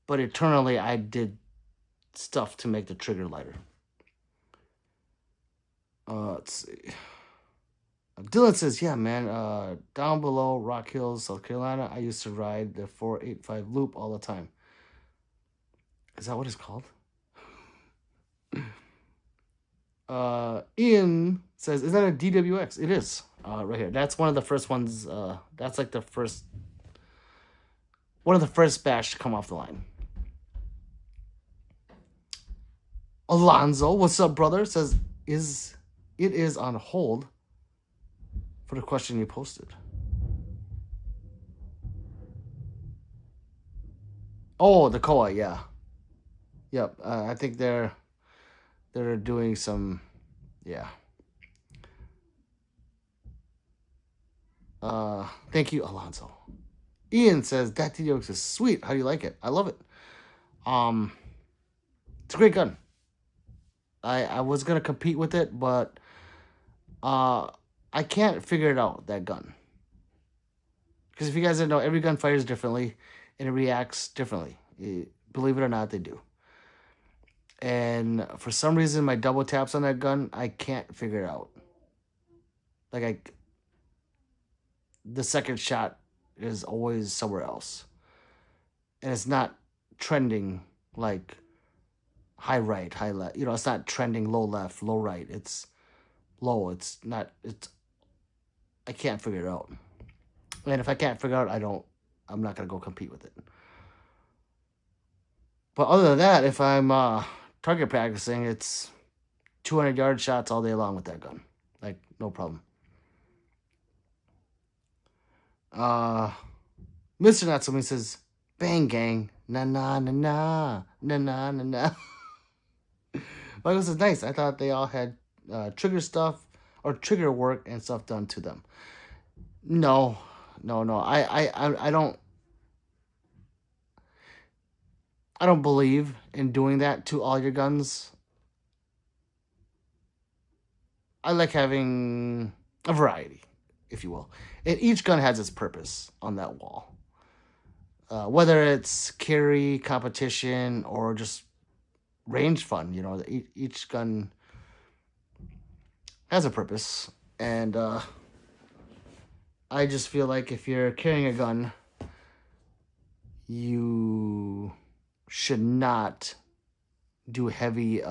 But internally, I did stuff to make the trigger lighter. Let's see. Dylan says, yeah, man, down below Rock Hills, South Carolina, I used to ride the 485 loop all the time. Is that what it's called? Ian says, is that a DWX? It is, right here. That's one of the first ones. That's like the first, one of the first batch to come off the line. Alonzo, what's up, brother? Says, it is on hold for the question you posted. Oh, the COA, yeah. Yep, I think they're doing some, yeah. Thank you, Alonzo. Ian says, that DWX is sweet. How do you like it? I love it. It's a great gun. I was going to compete with it, but I can't figure it out, that gun. Because if you guys didn't know, every gun fires differently, and it reacts differently. Believe it or not, they do. And for some reason, my double taps on that gun, I can't figure it out. Like, the second shot is always somewhere else. And it's not trending, like, high right, high left. You know, it's not trending low left, low right. It's low. It's not, I can't figure it out. And if I can't figure it out, I'm not going to go compete with it. But other than that, if I'm target practicing, it's 200-yard shots all day long with that gun. Like, no problem. Mr. Not Somebody says, bang gang, na na na na, na na na na. Michael says, nice. I thought they all had trigger stuff or trigger work and stuff done to them. No. I don't believe in doing that to all your guns. I like having a variety, if you will. And each gun has its purpose on that wall. Whether it's carry, competition, or just range fun, you know, each gun has a purpose. And I just feel like if you're carrying a gun, you should not do heavy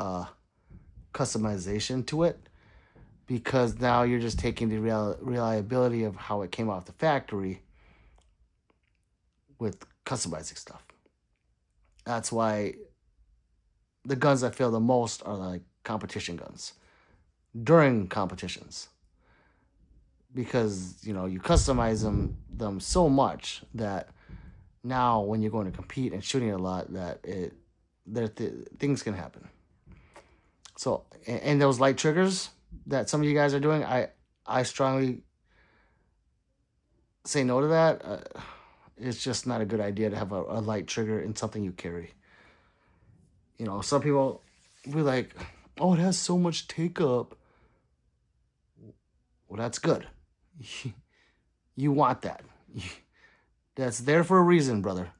customization to it, because now you're just taking the reliability of how it came off the factory with customizing stuff. That's why the guns I feel the most are like competition guns during competitions, because you customize them so much that now when you're going to compete and shooting a lot, that things can happen. So, and those light triggers that some of you guys are doing, I strongly say no to that. It's just not a good idea to have a light trigger in something you carry. Some people be like, oh, it has so much take up. Well, that's good. You want that. That's there for a reason, brother.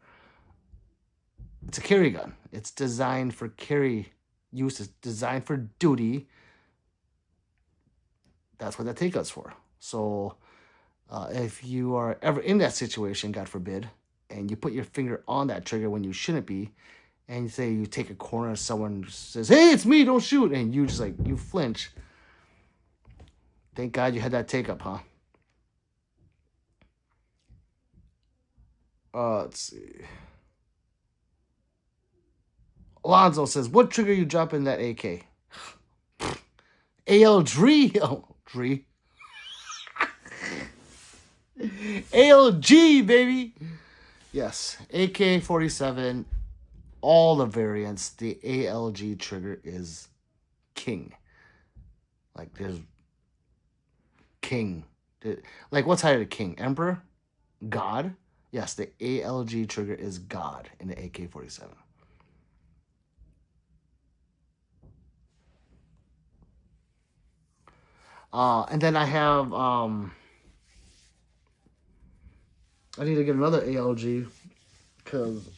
It's a carry gun. It's designed for carry use. It's designed for duty. That's what that take up's for. So if you are ever in that situation, God forbid, and you put your finger on that trigger when you shouldn't be, and you say you take a corner, someone says, hey, it's me, don't shoot, and you just you flinch. Thank God you had that take up, huh? Let's see. Alonzo says, what trigger you drop in that AK? ALG. Oh, Dree. ALG, baby. Yes, AK-47, all the variants, the ALG trigger is king. There's king. What's higher than king? Emperor? God? Yes, the ALG trigger is God in the AK-47. And then I have, I need to get another ALG, because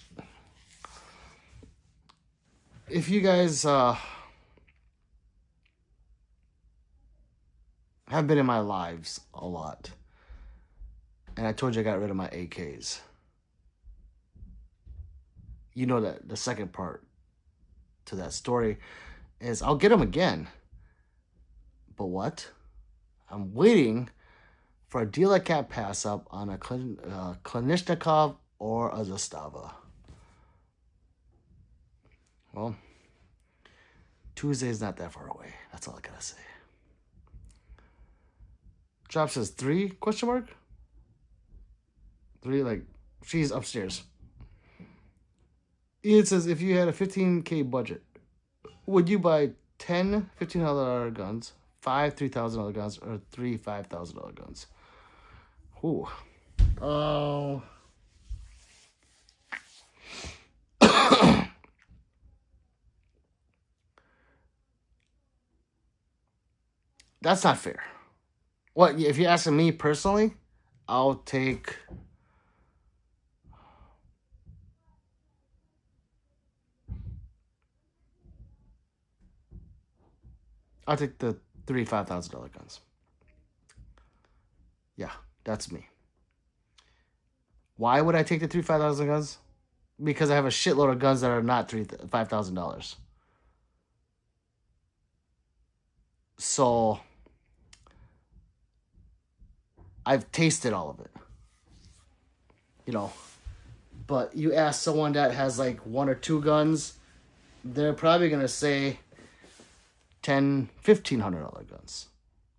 if you guys have been in my lives a lot, and I told you I got rid of my AKs, you know that the second part to that story is I'll get them again. But what? I'm waiting for a deal I can't pass up on a Kalashnikov or a Zastava. Well, Tuesday's not that far away. That's all I gotta say. Drop says 3? Question mark? 3, she's upstairs. Ian says, if you had a $15K budget, would you buy 10 $1,500 guns, 5 $3,000 guns, or 3 $5,000 guns? Ooh. Oh. That's not fair. What, if you're asking me personally, I'll take the 3 $5,000 guns. Yeah, that's me. Why would I take the 3 $5,000 guns? Because I have a shitload of guns that are not $5,000. So I've tasted all of it. But you ask someone that has 1 or 2 guns, they're probably gonna say $1,000, $1,500 guns.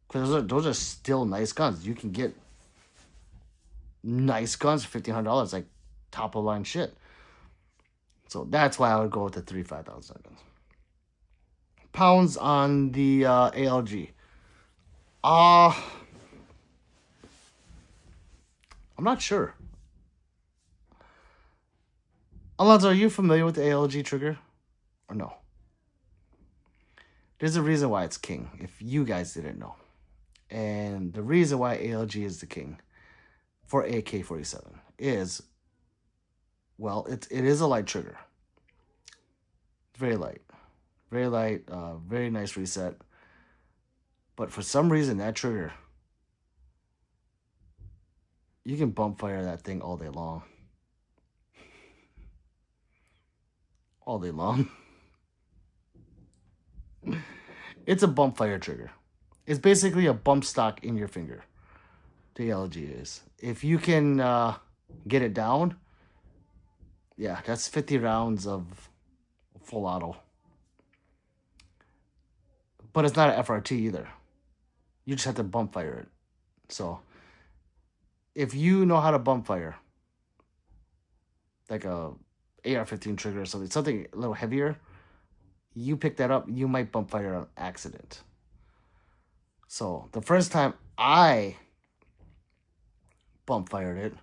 Because those are still nice guns. You can get nice guns for $1,500, top of the line shit. So that's why I would go with the 3 $5,000 guns. Pounds on the ALG. I'm not sure. Alonzo, are you familiar with the ALG trigger? Or no? There's a reason why it's king, if you guys didn't know. And the reason why ALG is the king for AK-47 is, well, it is a light trigger. Very light. Very light, very nice reset. But for some reason, that trigger, you can bump fire that thing all day long. All day long. It's a bump fire trigger. It's basically a bump stock in your finger. The ALG is. If you can get it down, yeah, that's 50 rounds of full auto. But it's not an FRT either. You just have to bump fire it. So if you know how to bump fire, like a AR-15 trigger or something a little heavier, you pick that up, you might bump fire on accident. So the first time I bump fired it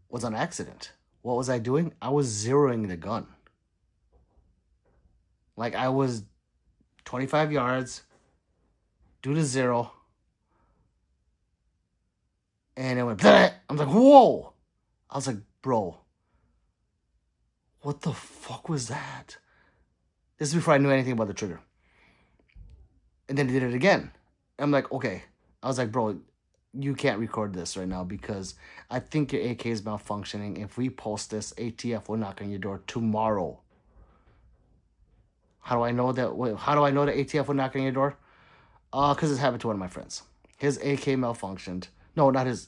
was on accident. What was I doing? I was zeroing the gun. Like I was 25 yards, do the zero, and it went, bleh! I'm like, whoa! I was like, bro, what the fuck was that? This is before I knew anything about the trigger. And then he did it again. I'm like, okay. I was like, bro, you can't record this right now because I think your AK is malfunctioning. If we post this, ATF will knock on your door tomorrow. How do I know that? How do I know that ATF will knock on your door? Because it's happened to one of my friends. His AK malfunctioned. No, not his.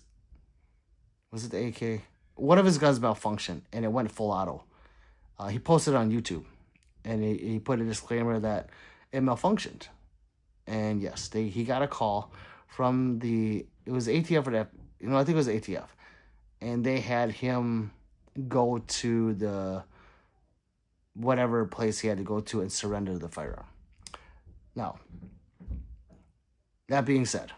Was it the AK? One of his guns malfunctioned, and it went full auto. He posted it on YouTube, and he put a disclaimer that it malfunctioned. And yes, he got a call from it was ATF or that, I think it was ATF. And they had him go to the whatever place he had to go to and surrender the firearm. Now, that being said,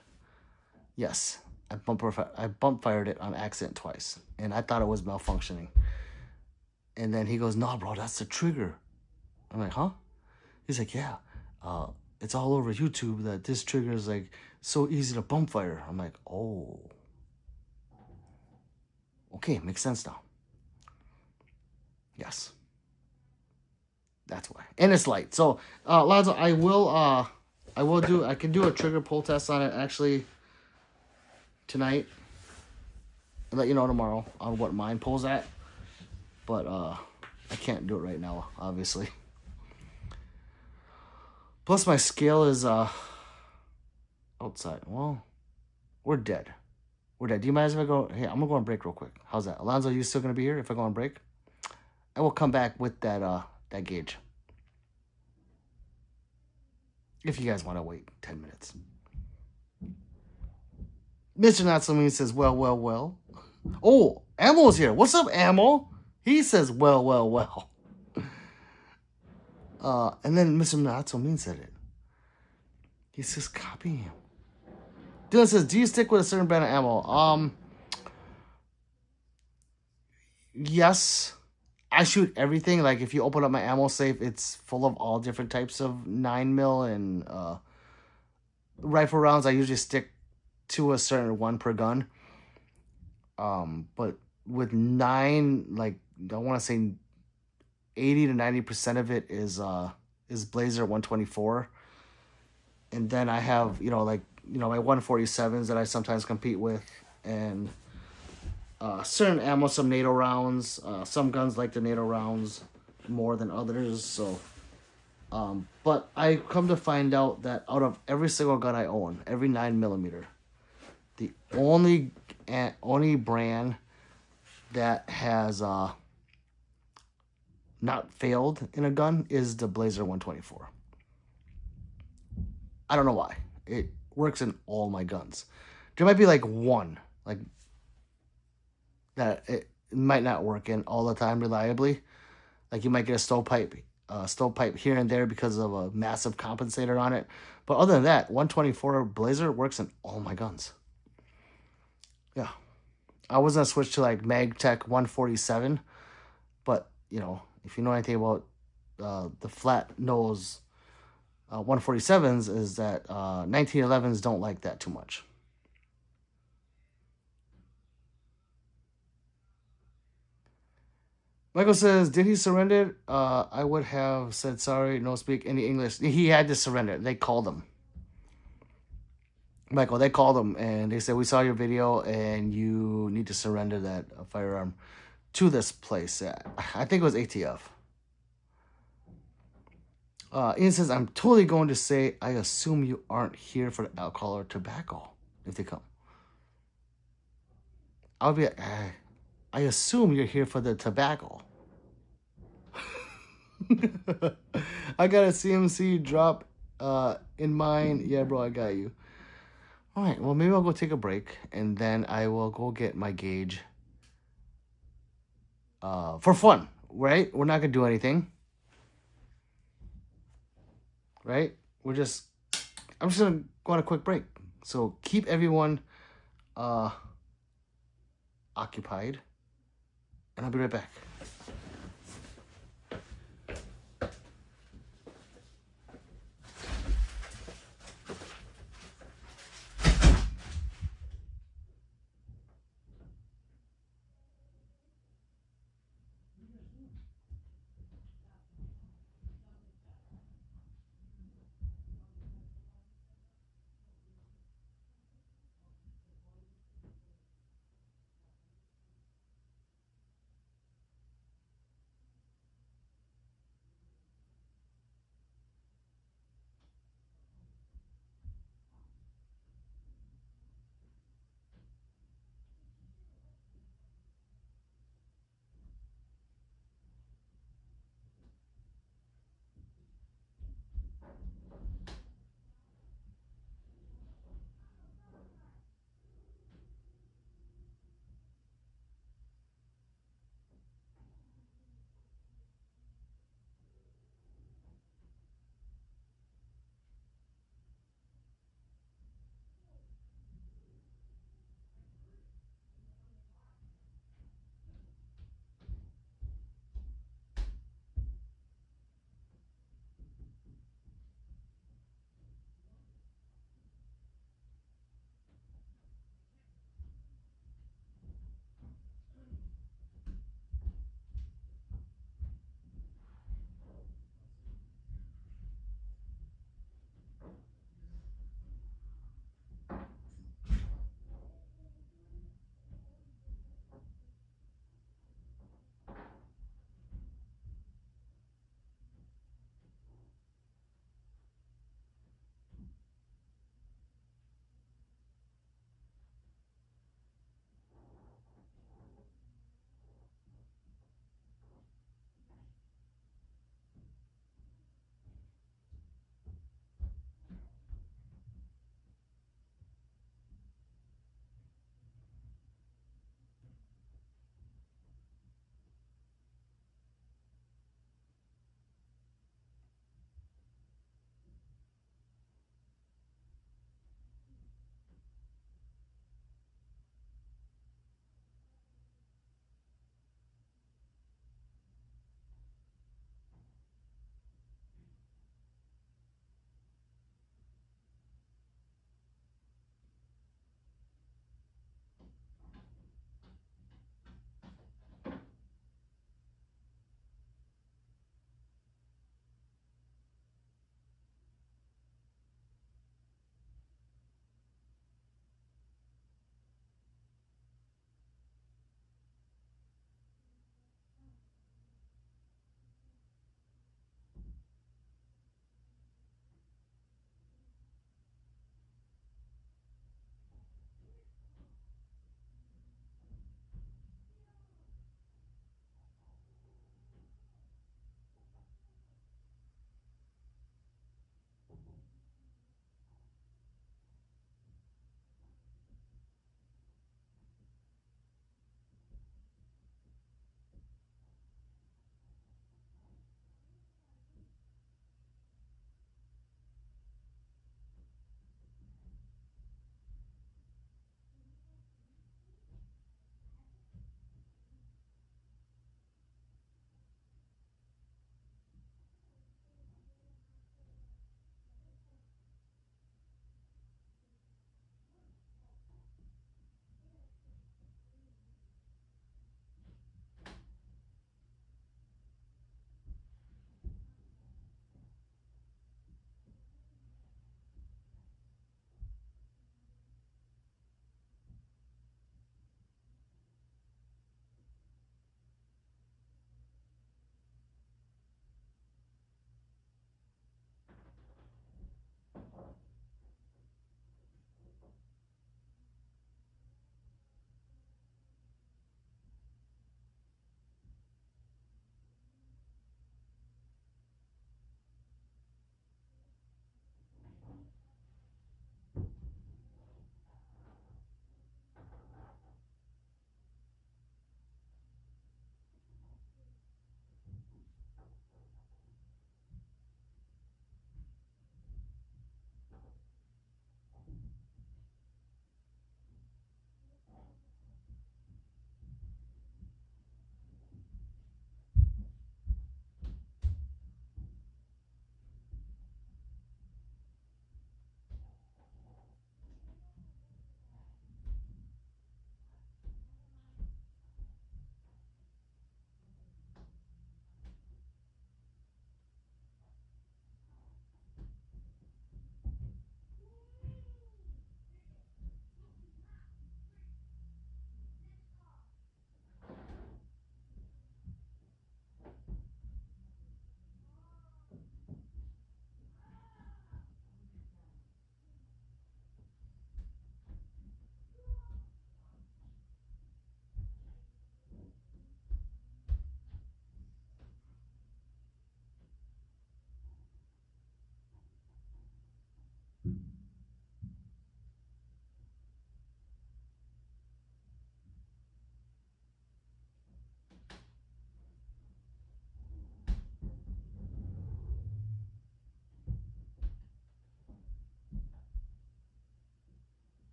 yes, I bump fired it on accident twice, and I thought it was malfunctioning. And then he goes, "No, bro, that's the trigger." I'm like, "Huh?" He's like, "Yeah, it's all over YouTube that this trigger is like so easy to bump fire." I'm like, "Oh, okay, makes sense now." Yes, that's why, and it's light. So, Lonzo, I can do a trigger pull test on it actually tonight. I'll let you know tomorrow on what mine pulls at, but I can't do it right now, obviously. Plus, my scale is outside. Well, we're dead. We're dead. Do you mind if I go? Hey, I'm gonna go on break real quick. How's that, Alonzo? You still gonna be here if I go on break? I will come back with that gauge. If you guys want to wait 10 minutes. Mr. Not So Mean says, well. Oh, Ammo's here. What's up, Ammo? He says, well. And then Mr. Not So Mean said it. He says, copy him. Dylan says, do you stick with a certain brand of ammo? Yes. I shoot everything. Like, if you open up my ammo safe, it's full of all different types of 9mm and rifle rounds. I usually stick to a certain one per gun. But with 9, like, I want to say 80 to 90% of it is Blazer 124. And then I have, my 147s that I sometimes compete with, and certain ammo, some NATO rounds. Some guns like the NATO rounds more than others. So, but I come to find out that out of every single gun I own, every 9mm, the only brand that has not failed in a gun is the Blazer 124. I don't know why. It works in all my guns. There might be like one, like, that it might not work in all the time reliably. Like, you might get a stovepipe here and there because of a massive compensator on it. But other than that, 124 Blazer works in all my guns. Yeah. I was going to switch to like MagTech 147, but, if you know anything about the flat nose 147s, is that 1911s don't like that too much. Michael says, did he surrender? I would have said sorry, no speak any English. He had to surrender. They called him. Michael, they called him and they said, we saw your video and you need to surrender that firearm to this place. I think it was ATF. Ian says, I'm totally going to say, I assume you aren't here for the alcohol or tobacco if they come. I'll be like, I assume you're here for the tobacco. I got a CMC drop in mine. Yeah, bro, I got you. All right, well, maybe I'll go take a break, and then I will go get my gauge for fun, right? We're not going to do anything, right? I'm just going to go on a quick break. So keep everyone occupied, and I'll be right back.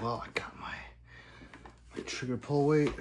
well, I got my trigger pull weight.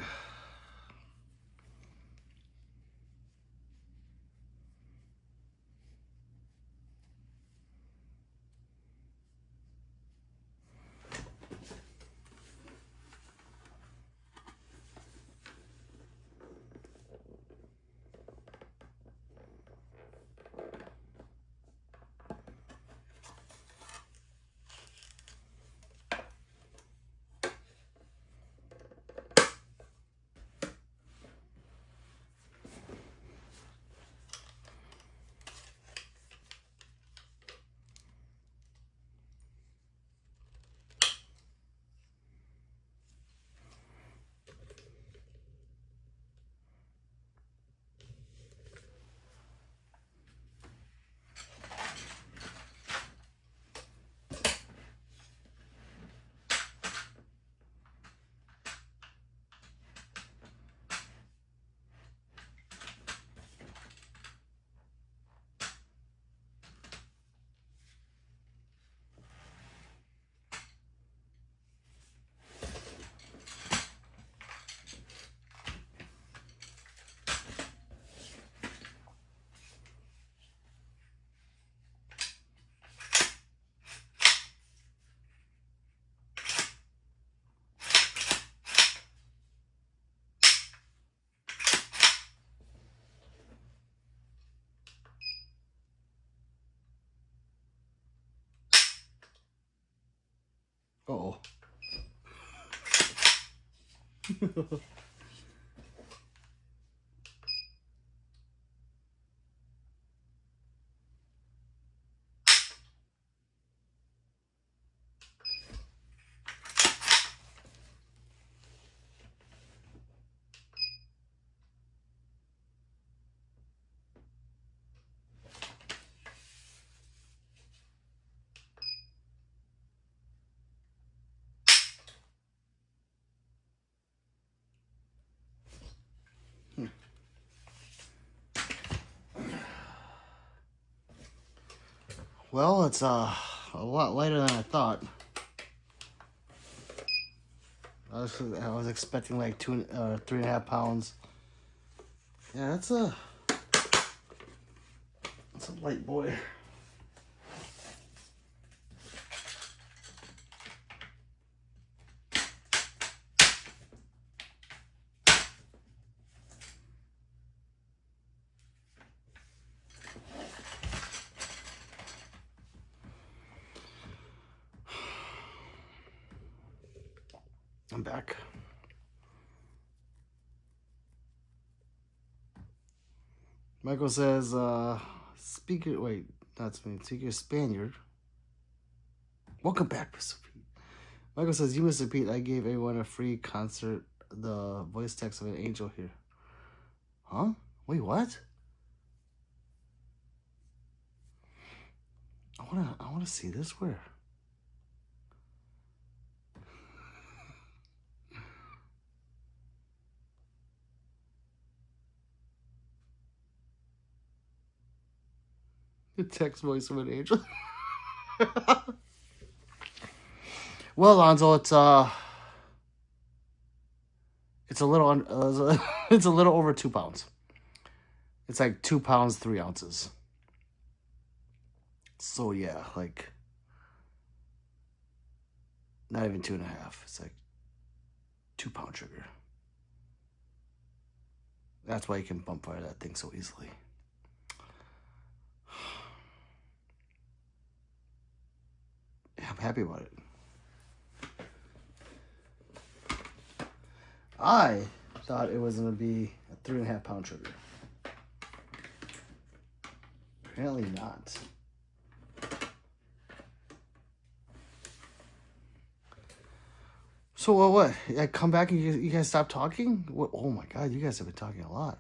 Uh-oh. Well, it's a lot lighter than I thought. I was expecting like 3.5 pounds. Yeah, that's a light boy. I'm back. Michael says, speaker, wait, that's me, speaker Spaniard. Welcome back, Mr. Pete. Michael says, you, Mr. Pete, I gave everyone a free concert, the voice text of an angel here. Huh? Wait, what? I wanna see this. Where? The text voice of an angel. Well, Alonzo, it's a little it's a little over 2 pounds. It's like 2 pounds 3 ounces. So yeah, like not even 2.5. It's like 2 pound trigger. That's why you can bump fire that thing so easily. Yeah, I'm happy about it. I thought it was going to be a 3.5 pound trigger. Apparently not. So what? I come back and you guys stop talking? What? Oh my God, you guys have been talking a lot.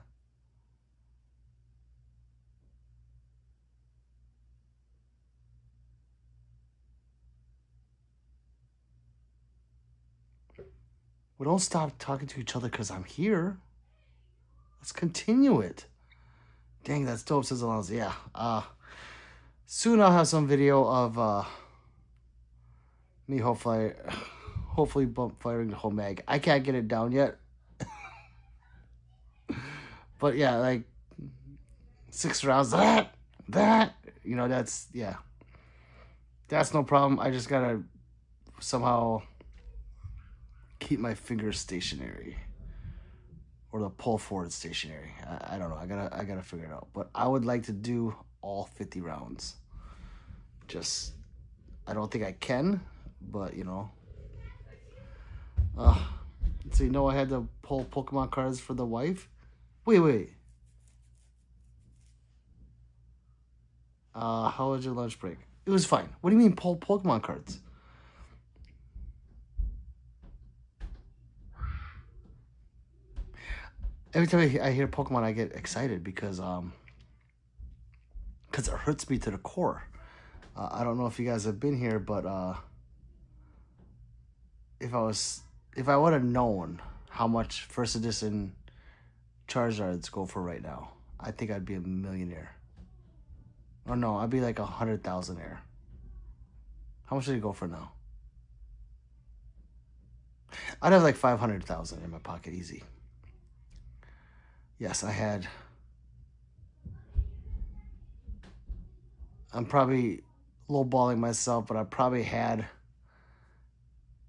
We don't stop talking to each other because I'm here. Let's continue it. Dang, that's dope, says Alonzo. Yeah. Soon I'll have some video of me hopefully Hopefully bump firing the whole mag. I can't get it down yet. But yeah, like 6 rounds, that, you know, that's, yeah. That's no problem. I just gotta somehow keep my fingers stationary. Or the pull forward stationary. I don't know. I gotta figure it out. But I would like to do all 50 rounds. Just, I don't think I can, but you know. So you know I had to pull Pokemon cards for the wife. Wait. How was your lunch break? It was fine. What do you mean pull Pokemon cards? Every time I hear Pokemon, I get excited because it hurts me to the core. I don't know if you guys have been here, but if I would have known how much first edition Charizards go for right now, I think I'd be a millionaire. Or no, I'd be like 100,000-aire. How much did it go for now? I'd have like 500,000 in my pocket, easy. Yes, I had. I'm probably lowballing myself, but I probably had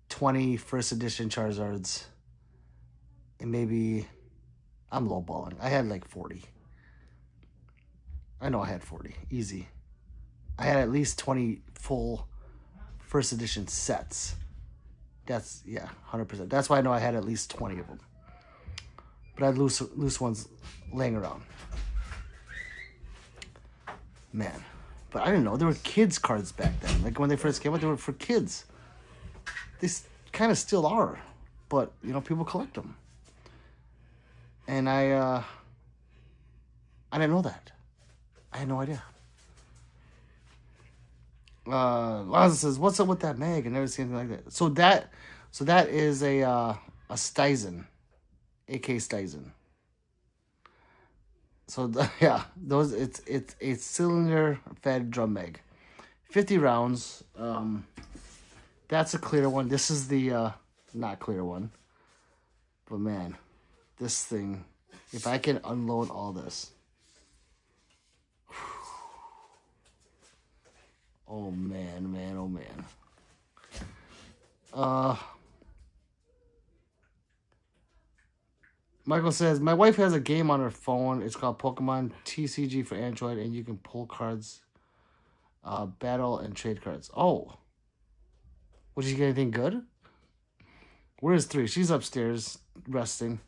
20 first edition Charizards. And maybe I'm lowballing. I had like 40. I know I had 40. Easy. I had at least 20 full first edition sets. That's, yeah, 100%. That's why I know I had at least 20 of them. But I had loose ones laying around. Man. But I didn't know. There were kids' cards back then. Like when they first came out, they were for kids. They kind of still are. But, you know, people collect them. And I didn't know that. I had no idea. Laza says, "What's up with that mag?" I never seen anything like that. So that is a Stizen, AK Stizen. So yeah, those it's a cylinder fed drum mag, 50 rounds. That's a clear one. This is the not clear one. But man, this thing, if I can unload all this. Oh man. Michael says, my wife has a game on her phone. It's called Pokemon TCG for Android, and you can pull cards, battle, and trade cards. Oh. Did you get anything good? Where's 3? She's upstairs, resting.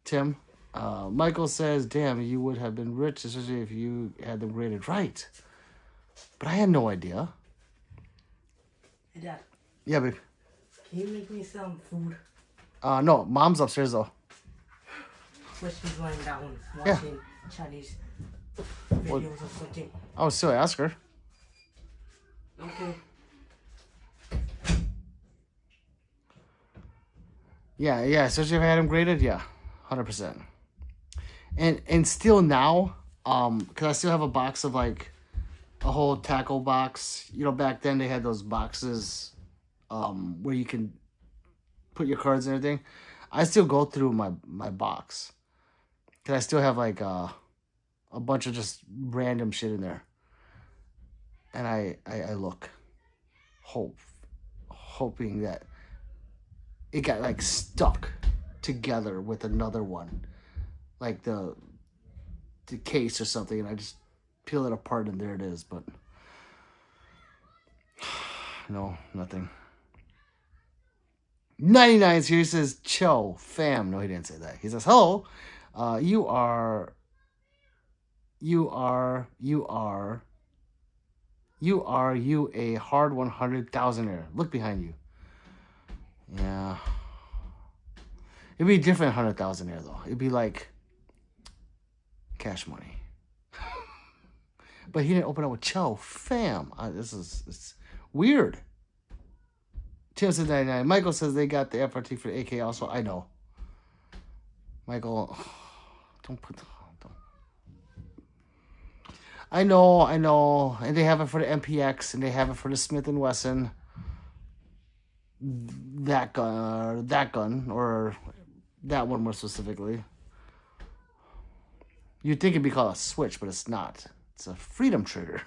Tim. Michael says, damn, you would have been rich, especially if you had them graded right. But I had no idea. Hey, Dad. Yeah, babe. Can you make me some food? No, Mom's upstairs, though. Where she's lying down watching Chinese videos or something. I would still ask her. Okay. Yeah, especially if I had them graded, yeah, 100%. And still now, because I still have a box of like a whole tackle box. You know, back then they had those boxes where you can put your cards and everything. I still go through my box. Because I still have like a bunch of just random shit in there. And I look, hoping that it got like stuck together with another one. Like the case or something, and I just peel it apart and there it is, but no, nothing. 99 is here. He says, "Cho, fam." No, he didn't say that. He says, "Hello. You are a hard 100,000-aire. Look behind you." Yeah. It'd be a different 100,000-aire though. It'd be like Cash Money. But he didn't open up with Cho, fam. It's weird. Tim says 99. Michael says they got the FRT for the AK also. I know. Michael, don't. I know. And they have it for the MPX, and they have it for the Smith & Wesson. that gun, or that one more specifically. You'd think it'd be called a switch, but it's not. It's a freedom trigger.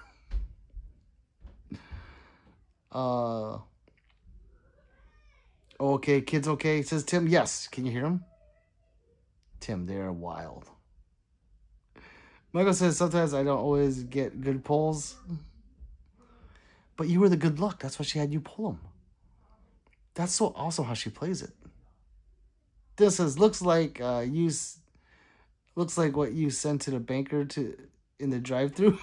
Okay, kids okay? Says Tim. Yes. Can you hear him? Tim, they're wild. Michael says, sometimes I don't always get good pulls. But you were the good luck. That's why she had you pull them. That's so awesome how she plays it. This says, looks like what you sent to the banker in the drive-thru.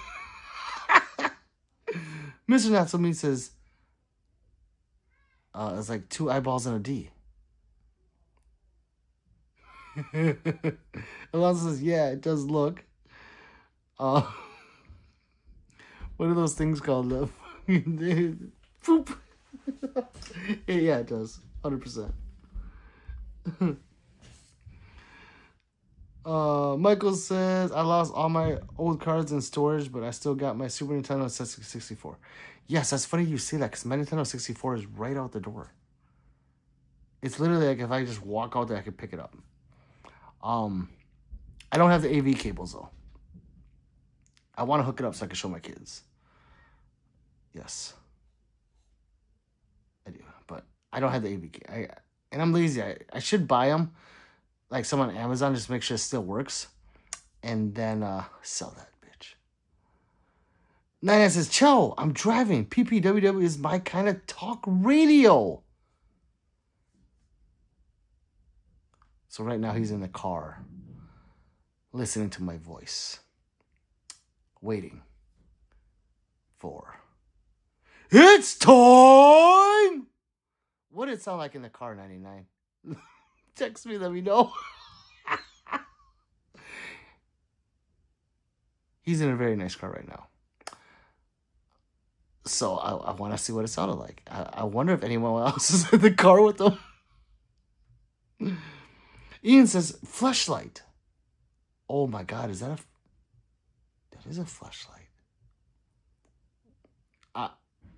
Mr. Not So Mean says, it's like 2 eyeballs and a D. Alonso says, yeah, it does look. What are those things called? Poop. Yeah, it does. 100%. Michael says, I lost all my old cards in storage, but I still got my Super Nintendo 64. Yes, that's funny you say that, because my Nintendo 64 is right out the door. It's literally like if I just walk out there, I could pick it up. I don't have the AV cables, though. I want to hook it up so I can show my kids. Yes. I do, but I don't have the AV cable. And I'm lazy. I should buy them, like some on Amazon, just to make sure it still works. And then sell that bitch. Nine says, Cho, I'm driving. PPWW is my kind of talk radio. So right now he's in the car, listening to my voice, waiting for it's time. What did it sound like in the car, 99? Text me, let me know. He's in a very nice car right now. So I want to see what it sounded like. I wonder if anyone else is in the car with them. Ian says, flashlight. Oh my God, is that that is a flashlight.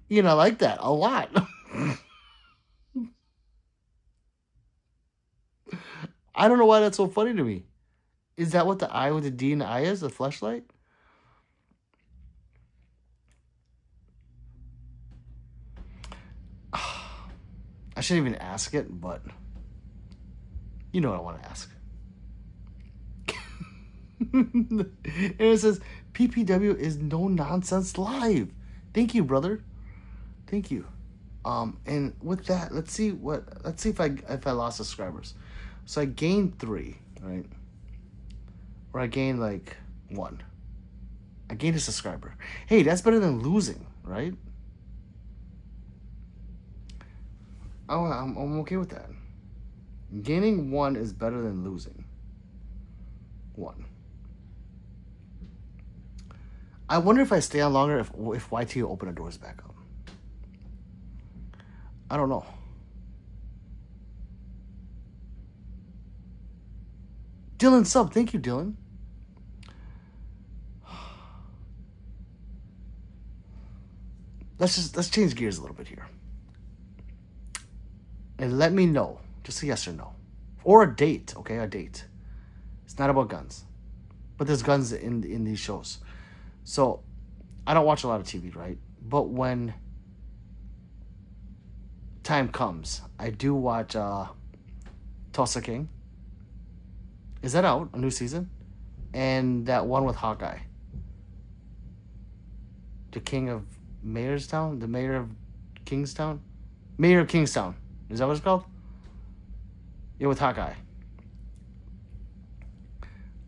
Ian, I like that a lot. I don't know why that's so funny to me. Is that what the I with the D and the I is? A flashlight? I shouldn't even ask it, but you know what I want to ask. And it says, PPW is no nonsense live. Thank you, brother. Thank you. And with that, let's see if I lost subscribers. So I gained 3, right? Or I gained like 1. I gained a subscriber. Hey, that's better than losing, right? Oh, I'm okay with that. Gaining 1 is better than losing 1. I wonder if I stay on longer if YT will open the doors back up. I don't know. Dylan sub, thank you, Dylan. Let's change gears a little bit here. And let me know. Just a yes or no. Or a date, okay? A date. It's not about guns. But there's guns in these shows. So, I don't watch a lot of TV, right? But when time comes, I do watch Tulsa King. Is that out? A new season? And that one with Hawkeye. The King of Mayorstown? The Mayor of Kingstown? Mayor of Kingstown. Is that what it's called? Yeah, with Hawkeye.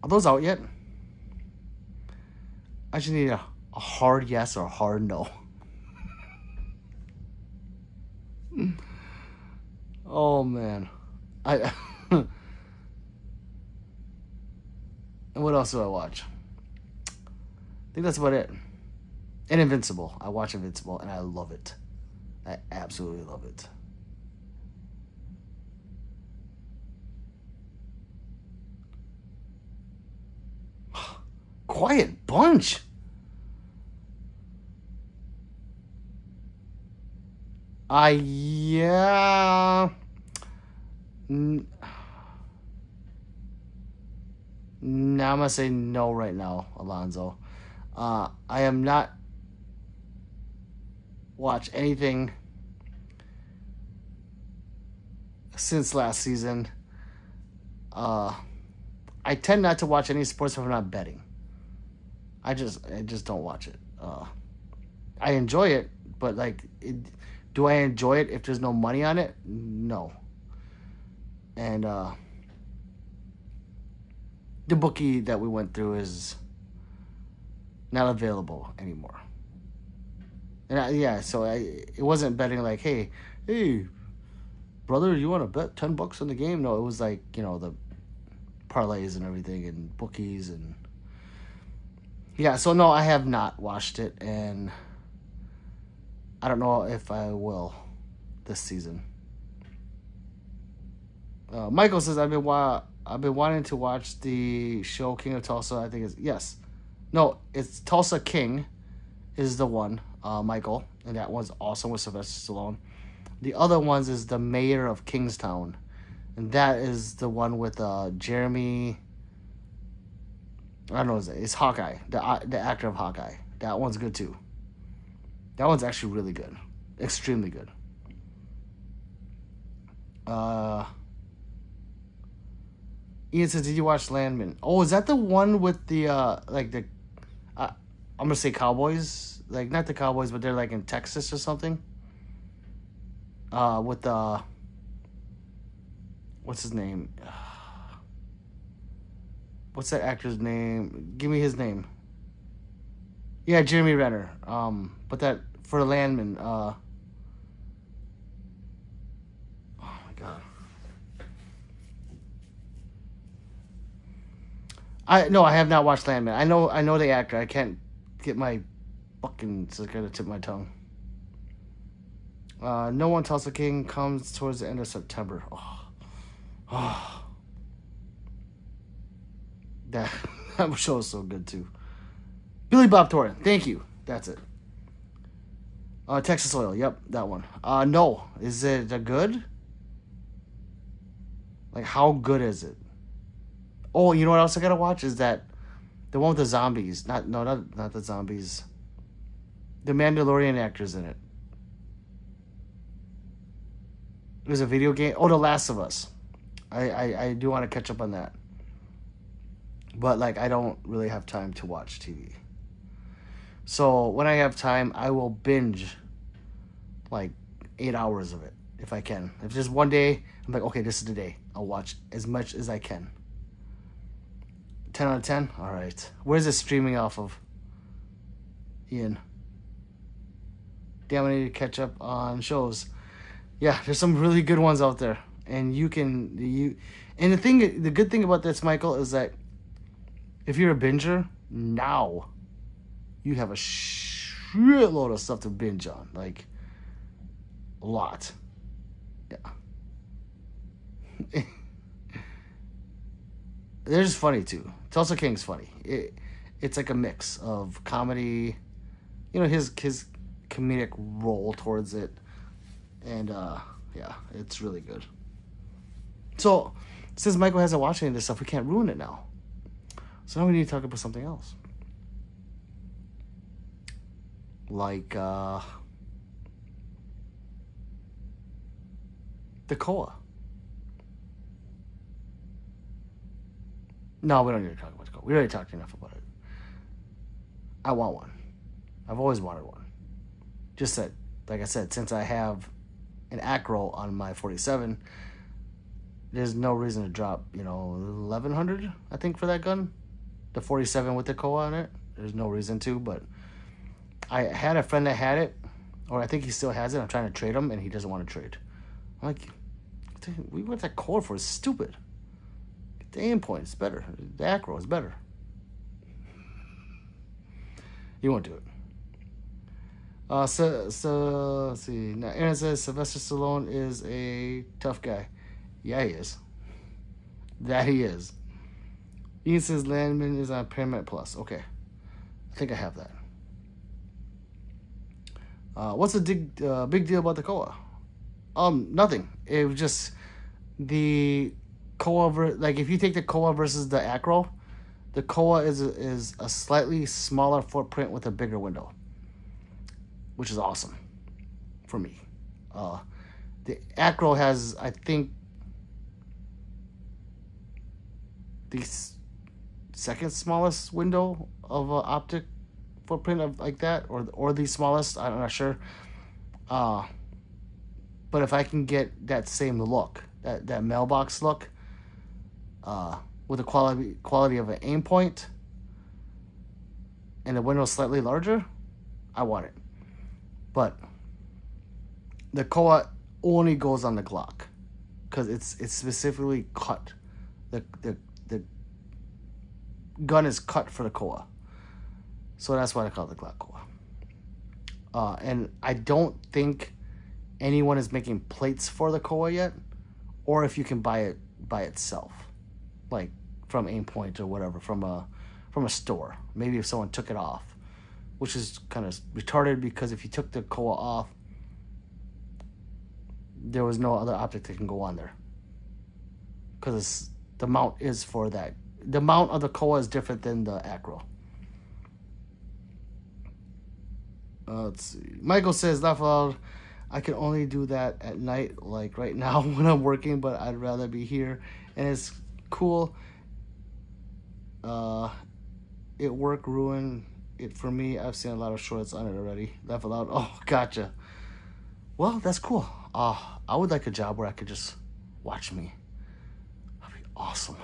Are those out yet? I just need a hard yes or a hard no. Oh, man. And what else do I watch? I think that's about it. And Invincible. I watch Invincible, and I love it. I absolutely love it. Quiet bunch. Yeah. No, I'm gonna say no right now, Alonzo. I am not watch anything since last season. I tend not to watch any sports if I'm not betting. I just don't watch it. I enjoy it, but like, do I enjoy it if there's no money on it? No. And the bookie that we went through is not available anymore. And so it wasn't betting like, hey, brother, you want to bet $10 on the game? No, it was like, the parlays and everything and bookies and so no, I have not watched it, and I don't know if I will this season. Michael says I've been wanting to watch the show King of Tulsa. I think it's Tulsa King is the one, Michael, and that one's awesome with Sylvester Stallone. The other ones is the Mayor of Kingstown, and that is the one with Jeremy. I don't know his name. It's Hawkeye, the actor of Hawkeye. That one's good too. That one's actually really good, extremely good. Ian says, "Did you watch Landman?" Oh, is that the one with the I'm gonna say Cowboys, like not the Cowboys, but they're like in Texas or something. With what's his name? What's that actor's name? Give me his name. Yeah, Jeremy Renner. But that for Landman. Oh my god. I have not watched Landman. I know the actor. I can't get my fucking. It's gonna tip my tongue. No One Tulsa King comes towards the end of September. Oh. That show is so good too. Billy Bob Thornton, thank you. That's it. Texas Oil, yep, that one. No, is it good? Like, how good is it? Oh, you know what else I gotta watch is that the one with the zombies. Not the zombies. The Mandalorian actors in it. There's a video game. Oh, The Last of Us. I do want to catch up on that. But, like, I don't really have time to watch TV. So, when I have time, I will binge, like, 8 hours of it, if I can. If just one day, I'm like, okay, this is the day. I'll watch as much as I can. 10 out of 10? All right. Where's it streaming off of? Ian. Damn, I need to catch up on shows. Yeah, there's some really good ones out there. And and the good thing about this, Michael, is that if you're a binger, now you have a shitload of stuff to binge on. Like, a lot. Yeah. They're just funny, too. Tulsa King's funny. It's like a mix of comedy, his comedic role towards it. And, it's really good. So, since Michael hasn't watched any of this stuff, we can't ruin it now. So now we need to talk about something else. Like, the COA. No, we don't need to talk about the COA. We already talked enough about it. I want one. I've always wanted one. Just that, like I said, since I have an acro on my 47, there's no reason to drop, $1,100, I think, for that gun. The 47 with the COA on it. There's no reason to, but I had a friend that had it, or I think he still has it. I'm trying to trade him, and he doesn't want to trade. I'm like, we went that COA for? It's stupid. Get the aim point. It's better. The acro is better. You won't do it. So let's see. Now, Aaron says Sylvester Stallone is a tough guy. Yeah, he is. That he is. Ian says Landman is on Paramount Plus. Okay. I think I have that. What's the big deal about the COA? Nothing. It was just the Koa, like if you take the Koa versus the Acro, the Koa is a slightly smaller footprint with a bigger window, which is awesome for me. The Acro has, I think, the second smallest window of optic footprint of like that, or the smallest. I'm not sure. But if I can get that same look, that mailbox look, with the quality of an aim point, and the window slightly larger, I want it. But the Koa only goes on the Glock because it's specifically cut. The gun is cut for the Koa, so that's why I call it the Glock Koa. And I don't think anyone is making plates for the Koa yet, or if you can buy it by itself, like from Aimpoint or whatever, from a store. Maybe if someone took it off, which is kind of retarded because if you took the Koa off, there was no other optic that can go on there, because the mount is for that. The mount of the Koa is different than the Acro. Let's see. Michael says, laugh aloud, I can only do that at night, like right now when I'm working, but I'd rather be here. And it's cool. It work ruined it for me. I've seen a lot of shorts on it already. Laugh aloud. Oh, gotcha. Well, that's cool. I would like a job where I could just watch me. That'd be awesome.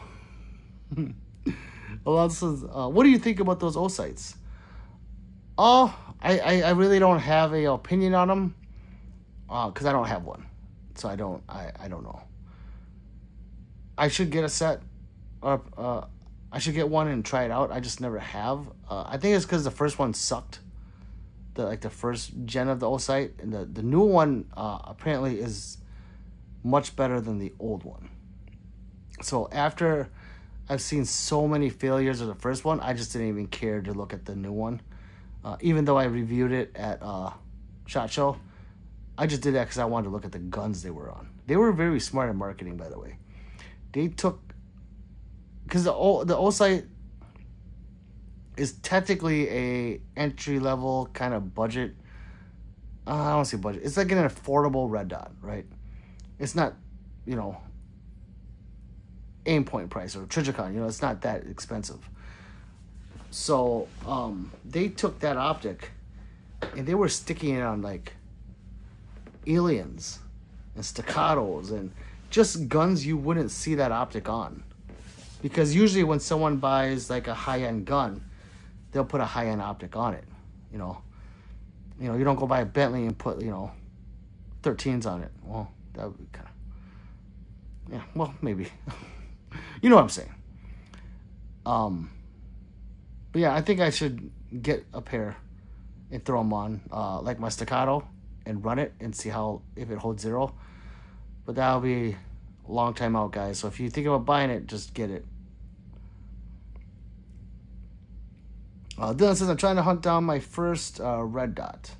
Alonso says, what do you think about those O sights? I really don't have a opinion on them, because I don't have one, so I don't know. I should get a set, or I should get one and try it out. I just never have. I think it's because the first one sucked, the first gen of the O sight, and the new one apparently is much better than the old one. So after I've seen so many failures of the first one, I just didn't even care to look at the new one. Even though I reviewed it at SHOT Show, I just did that because I wanted to look at the guns they were on. They were very smart in marketing, by the way. They took, because the O sight is technically a entry level kind of budget. I don't say budget. It's like an affordable red dot, right? It's not, aim point price or Trijicon. It's not that expensive. So they took that optic and they were sticking it on like aliens and staccatos and just guns you wouldn't see that optic on. Because usually when someone buys like a high-end gun, they'll put a high-end optic on it. You don't go buy a Bentley and put 13s on it. Well, that would be kind of, yeah, well, maybe. You know what I'm saying. But yeah, I think I should get a pair and throw them on, like my staccato, and run it and see if it holds zero. But that'll be a long time out, guys. So if you think about buying it, just get it. Dylan says, I'm trying to hunt down my first red dot.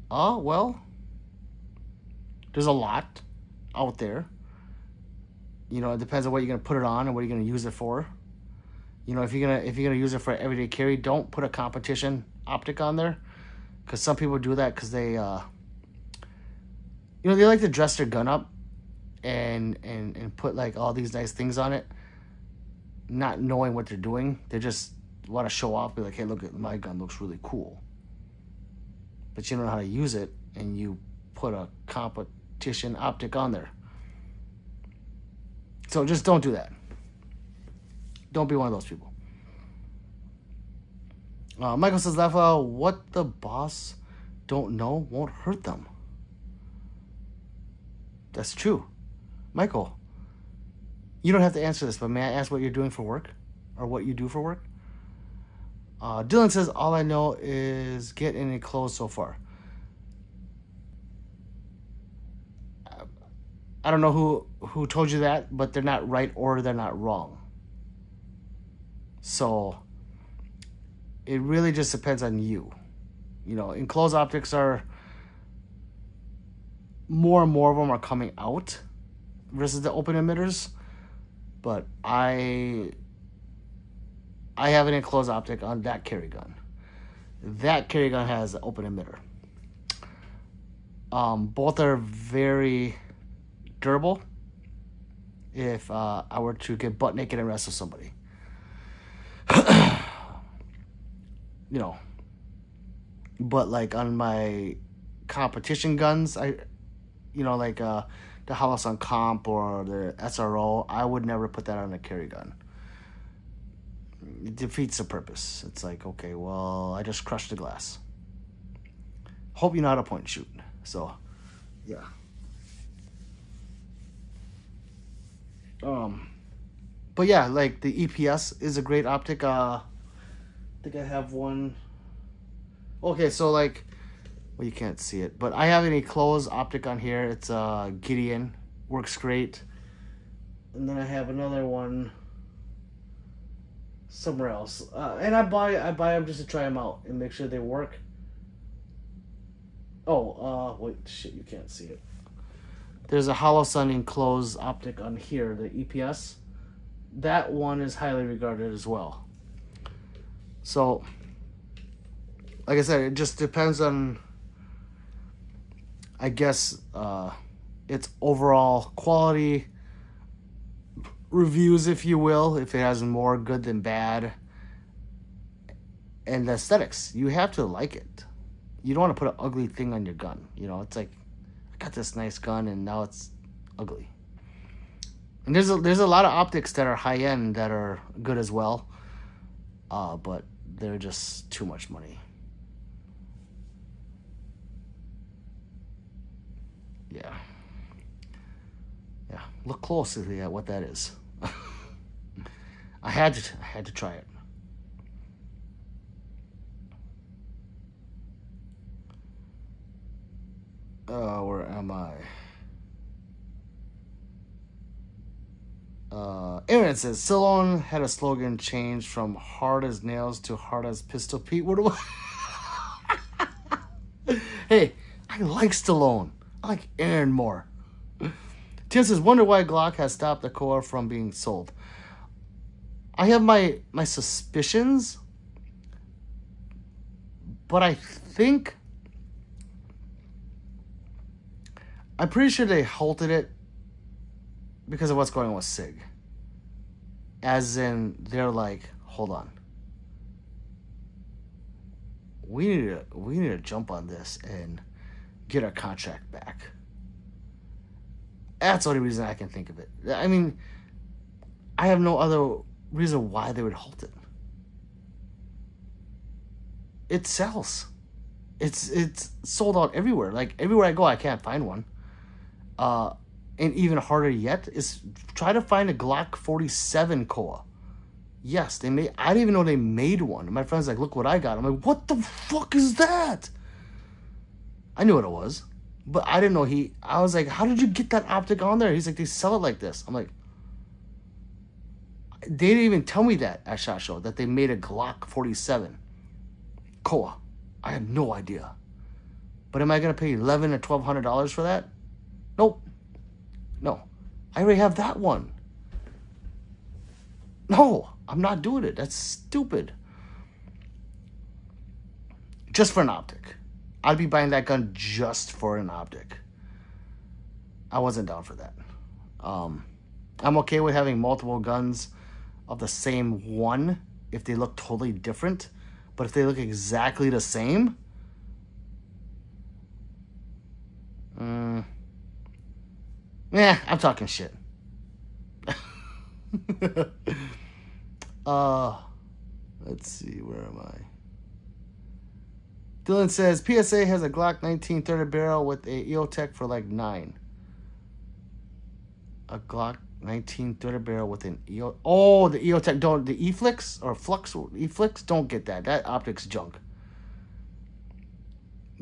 Well, there's a lot out there. It depends on what you're gonna put it on and what you're gonna use it for. If you're gonna use it for everyday carry, don't put a competition optic on there, because some people do that because they they like to dress their gun up and put like all these nice things on it, not knowing what they're doing. They just want to show off, be like, hey, look at my gun, looks really cool. But you don't know how to use it, and you put a competition optic on there. So just don't do that. Don't be one of those people. Michael says, what the boss don't know won't hurt them. That's true. Michael, you don't have to answer this, but may I ask what you're doing for work? Or what you do for work? Dylan says, all I know is get any clothes so far. I don't know who told you that, but they're not right or they're not wrong. So it really just depends on you. Enclosed optics are more and more of them are coming out versus the open emitters. But I have an enclosed optic on that carry gun. That carry gun has an open emitter. Both are very durable if I were to get butt naked and wrestle somebody. You know. But like on my competition guns, like the House on Comp or the SRO, I would never put that on a carry gun. It defeats the purpose. It's like, okay, well, I just crushed the glass. Hope you know how to point and shoot. So, yeah. But yeah, like the EPS is a great optic. I think I have one. Okay, so like, well, you can't see it, but I have an enclosed optic on here. It's Gideon, works great. And then I have another one somewhere else, and I buy them just to try them out and make sure they work. Oh, wait, shit, you can't see it. There's a Hollow Sun enclosed optic on here, the EPS. That one is highly regarded as well. So, like I said, it just depends on, I guess, its overall quality, reviews, if you will, if it has more good than bad, and the aesthetics. You have to like it. You don't want to put an ugly thing on your gun. It's like, I got this nice gun and now it's ugly. And there's a lot of optics that are high end that are good as well, but they're just too much money. Yeah. Look closely at what that is. I had to try it. Where am I? Aaron says Stallone had a slogan change from hard as nails to hard as Pistol Pete. What do I? Hey, I like Stallone. I like Aaron more. Tim says, wonder why Glock has stopped the core from being sold. I have my suspicions, but I'm pretty sure they halted it because of what's going on with SIG. As in, they're like, hold on. We need to jump on this and get our contract back. That's the only reason I can think of it. I mean, I have no other reason why they would halt it. It sells. It's sold out everywhere. Like, everywhere I go, I can't find one. And even harder yet is try to find a Glock 47 Koa. Yes, I didn't even know they made one. My friend's like, look what I got. I'm like, what the fuck is that? I knew what it was, but I didn't know I was like, how did you get that optic on there? He's like, they sell it like this. I'm like, they didn't even tell me that at SHOT Show, that they made a Glock 47 Koa. I had no idea. But am I going to pay $1,100 or $1,200 for that? Nope. No. I already have that one. No, I'm not doing it. That's stupid. Just for an optic. I'd be buying that gun just for an optic. I wasn't down for that. I'm okay with having multiple guns of the same one if they look totally different. But if they look exactly the same, I'm talking shit. Let's see, where am I? Dylan says PSA has a Glock 19 30 barrel with a EOTech for like $9. A Glock 19 30 barrel with an EO. Oh, the EOTech, don't, the E-Flix or Flux E-Flix, don't get that. That optic's junk.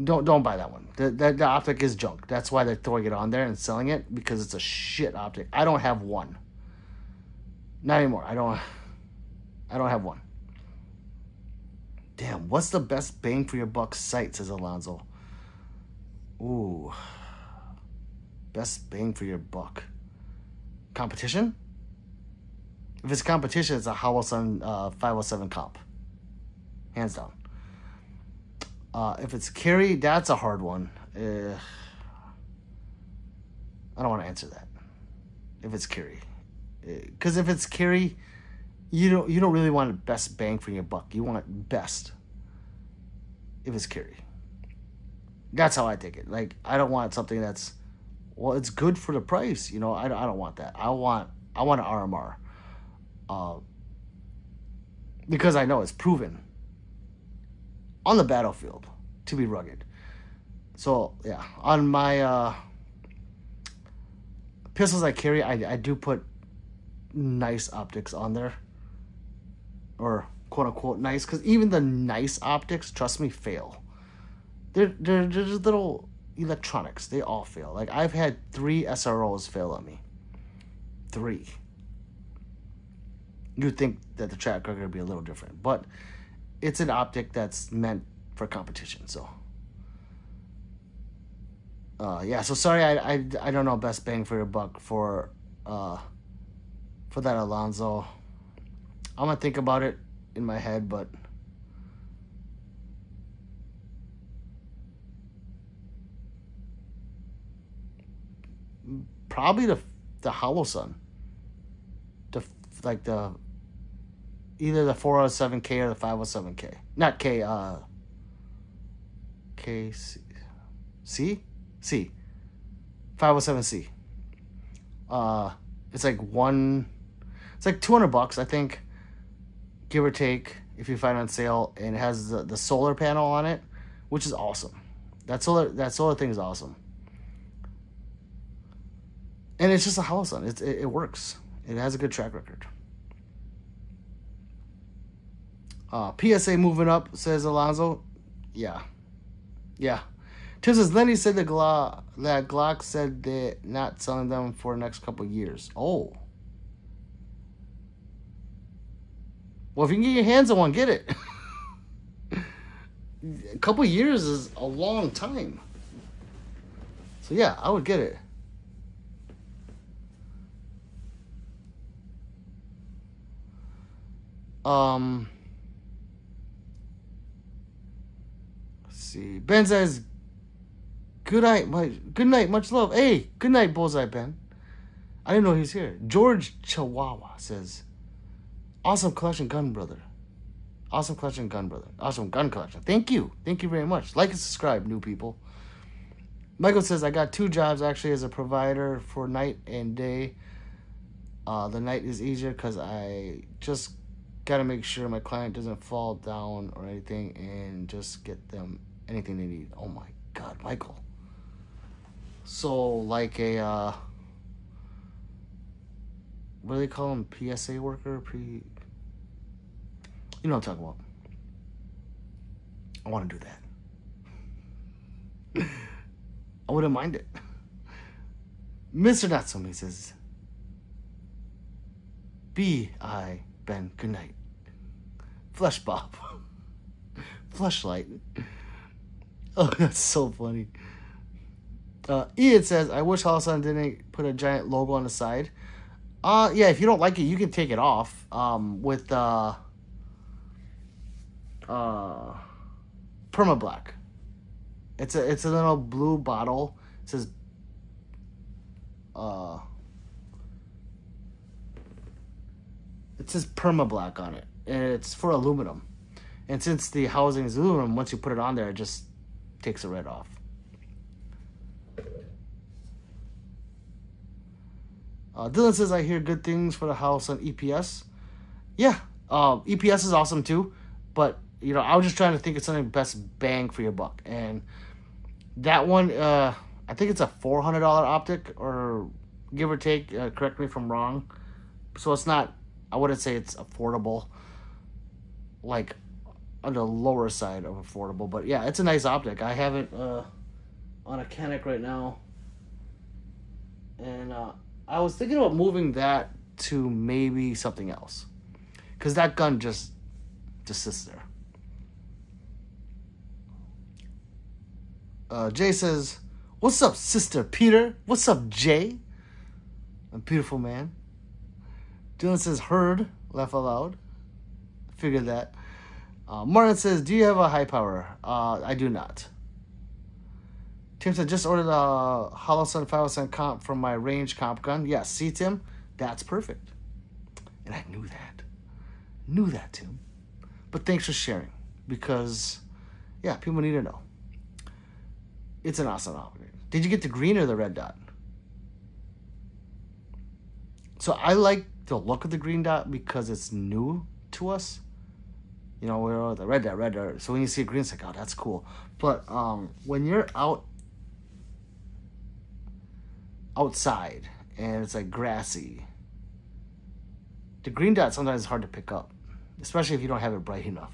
Don't buy that one. The optic is junk. That's why they're throwing it on there and selling it, because it's a shit optic. I don't have one. Not anymore. I don't have one. Damn, what's the best bang for your buck sight, says Alonzo. Ooh. best bang for your buck. Competition? If it's competition, it's a Wesson 507 comp. Hands down. If it's carry, that's a hard one. I don't want to answer that. If it's carry. Because if it's carry, you don't really want best bang for your buck. You want best if it's carry. That's how I take it. Like, I don't want something that's, well, it's good for the price. You know, I don't want that. I want an RMR. Because I know it's proven on the battlefield to be rugged. So, yeah, on my pistols I carry, I do put nice optics on there. Or quote-unquote nice, because even the nice optics, trust me, fail. They're just little electronics. They all fail. Like, I've had 3 SROs fail on me. 3. You'd think that the track record would be a little different. But it's an optic that's meant for competition, so... yeah, so sorry, I don't know best bang for your buck for that Alonzo. I'm gonna think about it in my head, but probably the Wesson, either the 407K or the 507K, not K, C 507C. It's like $200, I think, give or take, if you find it on sale, and it has the solar panel on it, which is awesome. That solar thing is awesome, and it's just a Wesson. It works. It has a good track record. PSA moving up, says Alonzo. Yeah. Tim says Lenny said that Glock said they're not selling them for the next couple of years. Oh. Well, if you can get your hands on one, get it. A couple of years is a long time. So yeah, I would get it. Let's see. Ben says, good night, much love. Hey, good night, Bullseye Ben. I didn't know he's here. George Chihuahua says, awesome collection, gun brother. Awesome collection, gun brother. Awesome gun collection. Thank you very much. Like and subscribe, new people. Michael says, I got 2 jobs actually as a provider for night and day. The night is easier because I just got to make sure my client doesn't fall down or anything and just get them anything they need. Oh my God, Michael. So like a, what do they call them? PSA worker? You know what I'm talking about. I want to do that. I wouldn't mind it. Mr. Natsumi says, B.I. Ben, good night. Flesh Bob. Fleshlight. Oh, that's so funny. Ian says, I wish Wesson didn't put a giant logo on the side. Yeah, if you don't like it, you can take it off. With Permablack. It's a little blue bottle. It says Permablack on it, and it's for aluminum. And since the housing is aluminum, once you put it on there, it just takes the red off. Dylan says, I hear good things for the house on EPS. Yeah, EPS is awesome too, but you know, I was just trying to think of something best bang for your buck, and that one, I think it's a $400 optic, or give or take. Correct me if I'm wrong. So it's not. I wouldn't say it's affordable, like on the lower side of affordable, but yeah, it's a nice optic. I have it on a Canik right now, and I was thinking about moving that to maybe something else, because that gun just sits there. Jay says, What's up, Sister Peter? What's up, Jay? A beautiful man. Dylan says, heard. Laugh aloud. Figured that. Martin says, do you have a high power? I do not. Tim said, just ordered a Hollow Sun 507 comp from my range comp gun. Yeah, see, Tim? That's perfect. And I knew that. Knew that, Tim. But thanks for sharing. Because, yeah, people need to know. It's an awesome operator. Did you get the green or the red dot? So I like the look of the green dot because it's new to us. You know, we're the red dot. So when you see a green, it's like, oh, that's cool. But when you're outside and it's like grassy, the green dot sometimes is hard to pick up, especially if you don't have it bright enough.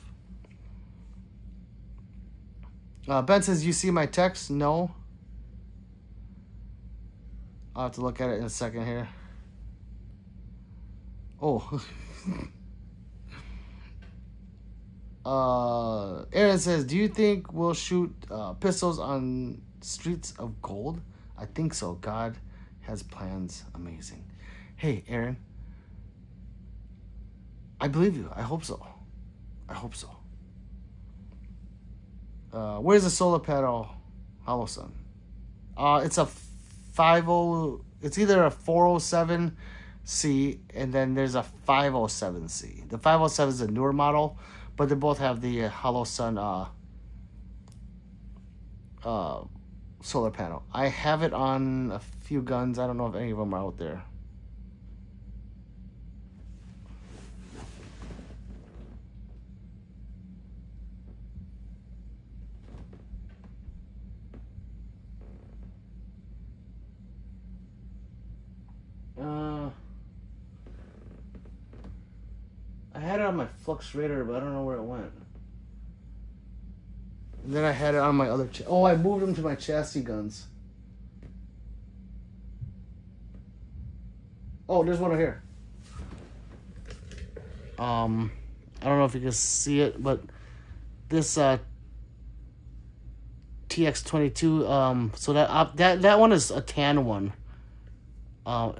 Ben says, you see my text? No. I'll have to look at it in a second here. Oh. Aaron says, do you think we'll shoot pistols on streets of gold? I think so. God has plans. Amazing. Hey, Aaron. I believe you. I hope so. I hope so. Where's the solar panel, Hollow Sun? It's a 50. It's either a 407C and then there's a 507C. The 507 is a newer model, but they both have the Hollow Sun solar panel. I have it on a few guns. I don't know if any of them are out there. I had it on my Flux Raider, but I don't know where it went. And then I had it on my other... I moved them to my chassis guns. Oh, there's one right here. I don't know if you can see it, but this TX22, so that one is a tan one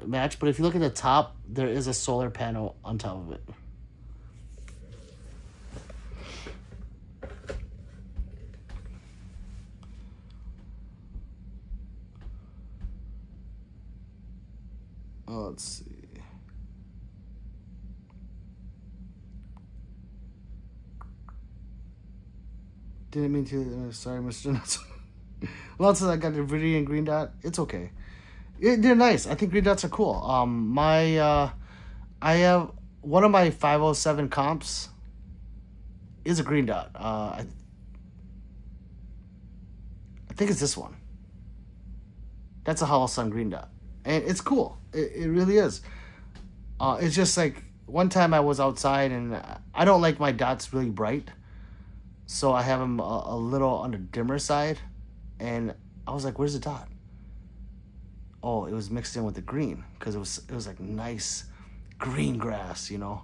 match, but if you look at the top, there is a solar panel on top of it. Let's see. Didn't mean to. Sorry, Mr. Nuts. Lots of I got the Viridian green dot. It's okay. They're nice. I think green dots are cool. I have one of my 507 comps is a green dot. I think it's this one. That's a Hollow Sun green dot. And it's cool. It really is. It's just like one time I was outside and I don't like my dots really bright. So I have them a little on the dimmer side. And I was like, where's the dot? Oh, it was mixed in with the green. Because it was like nice green grass, you know.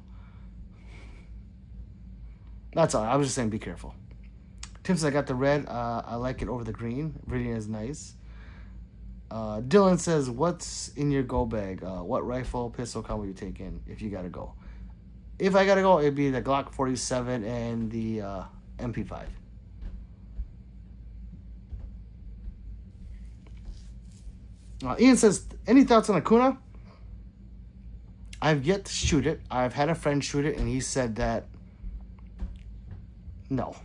That's all. I was just saying be careful. Tim says I got the red. I like it over the green. Viridian is nice. Dylan says, what's in your go bag? What rifle, pistol combo you taking if you gotta go? If I gotta go, it'd be the Glock 47 and the MP5. Ian says, any thoughts on a Kuna? I've yet to shoot it. I've had a friend shoot it, and he said that no.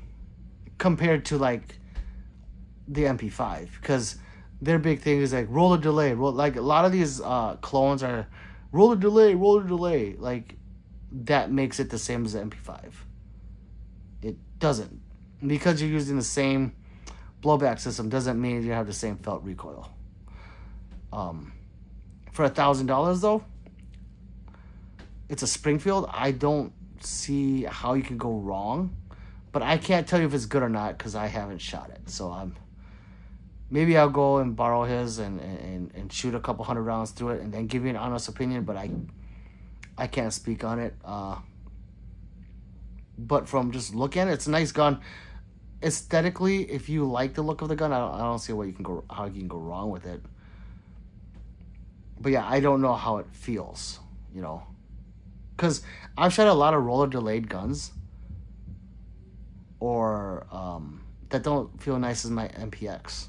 Compared to, like, the MP5. Because their big thing is, like, roller delay. Like, a lot of these clones are roller delay. Like, that makes it the same as the MP5. It doesn't. Because you're using the same blowback system doesn't mean you have the same felt recoil. For $1,000 though, it's a Springfield. I don't see how you can go wrong, but I can't tell you if it's good or not because I haven't shot it. So maybe I'll go and borrow his and shoot a couple hundred rounds through it and then give you an honest opinion. But I can't speak on it. But from just looking at it, it's a nice gun. aesthetically, if you like the look of the gun, I don't see how you can go wrong with it. But yeah, I don't know how it feels, you know, because I've shot a lot of roller delayed guns, or that don't feel nice as my MPX.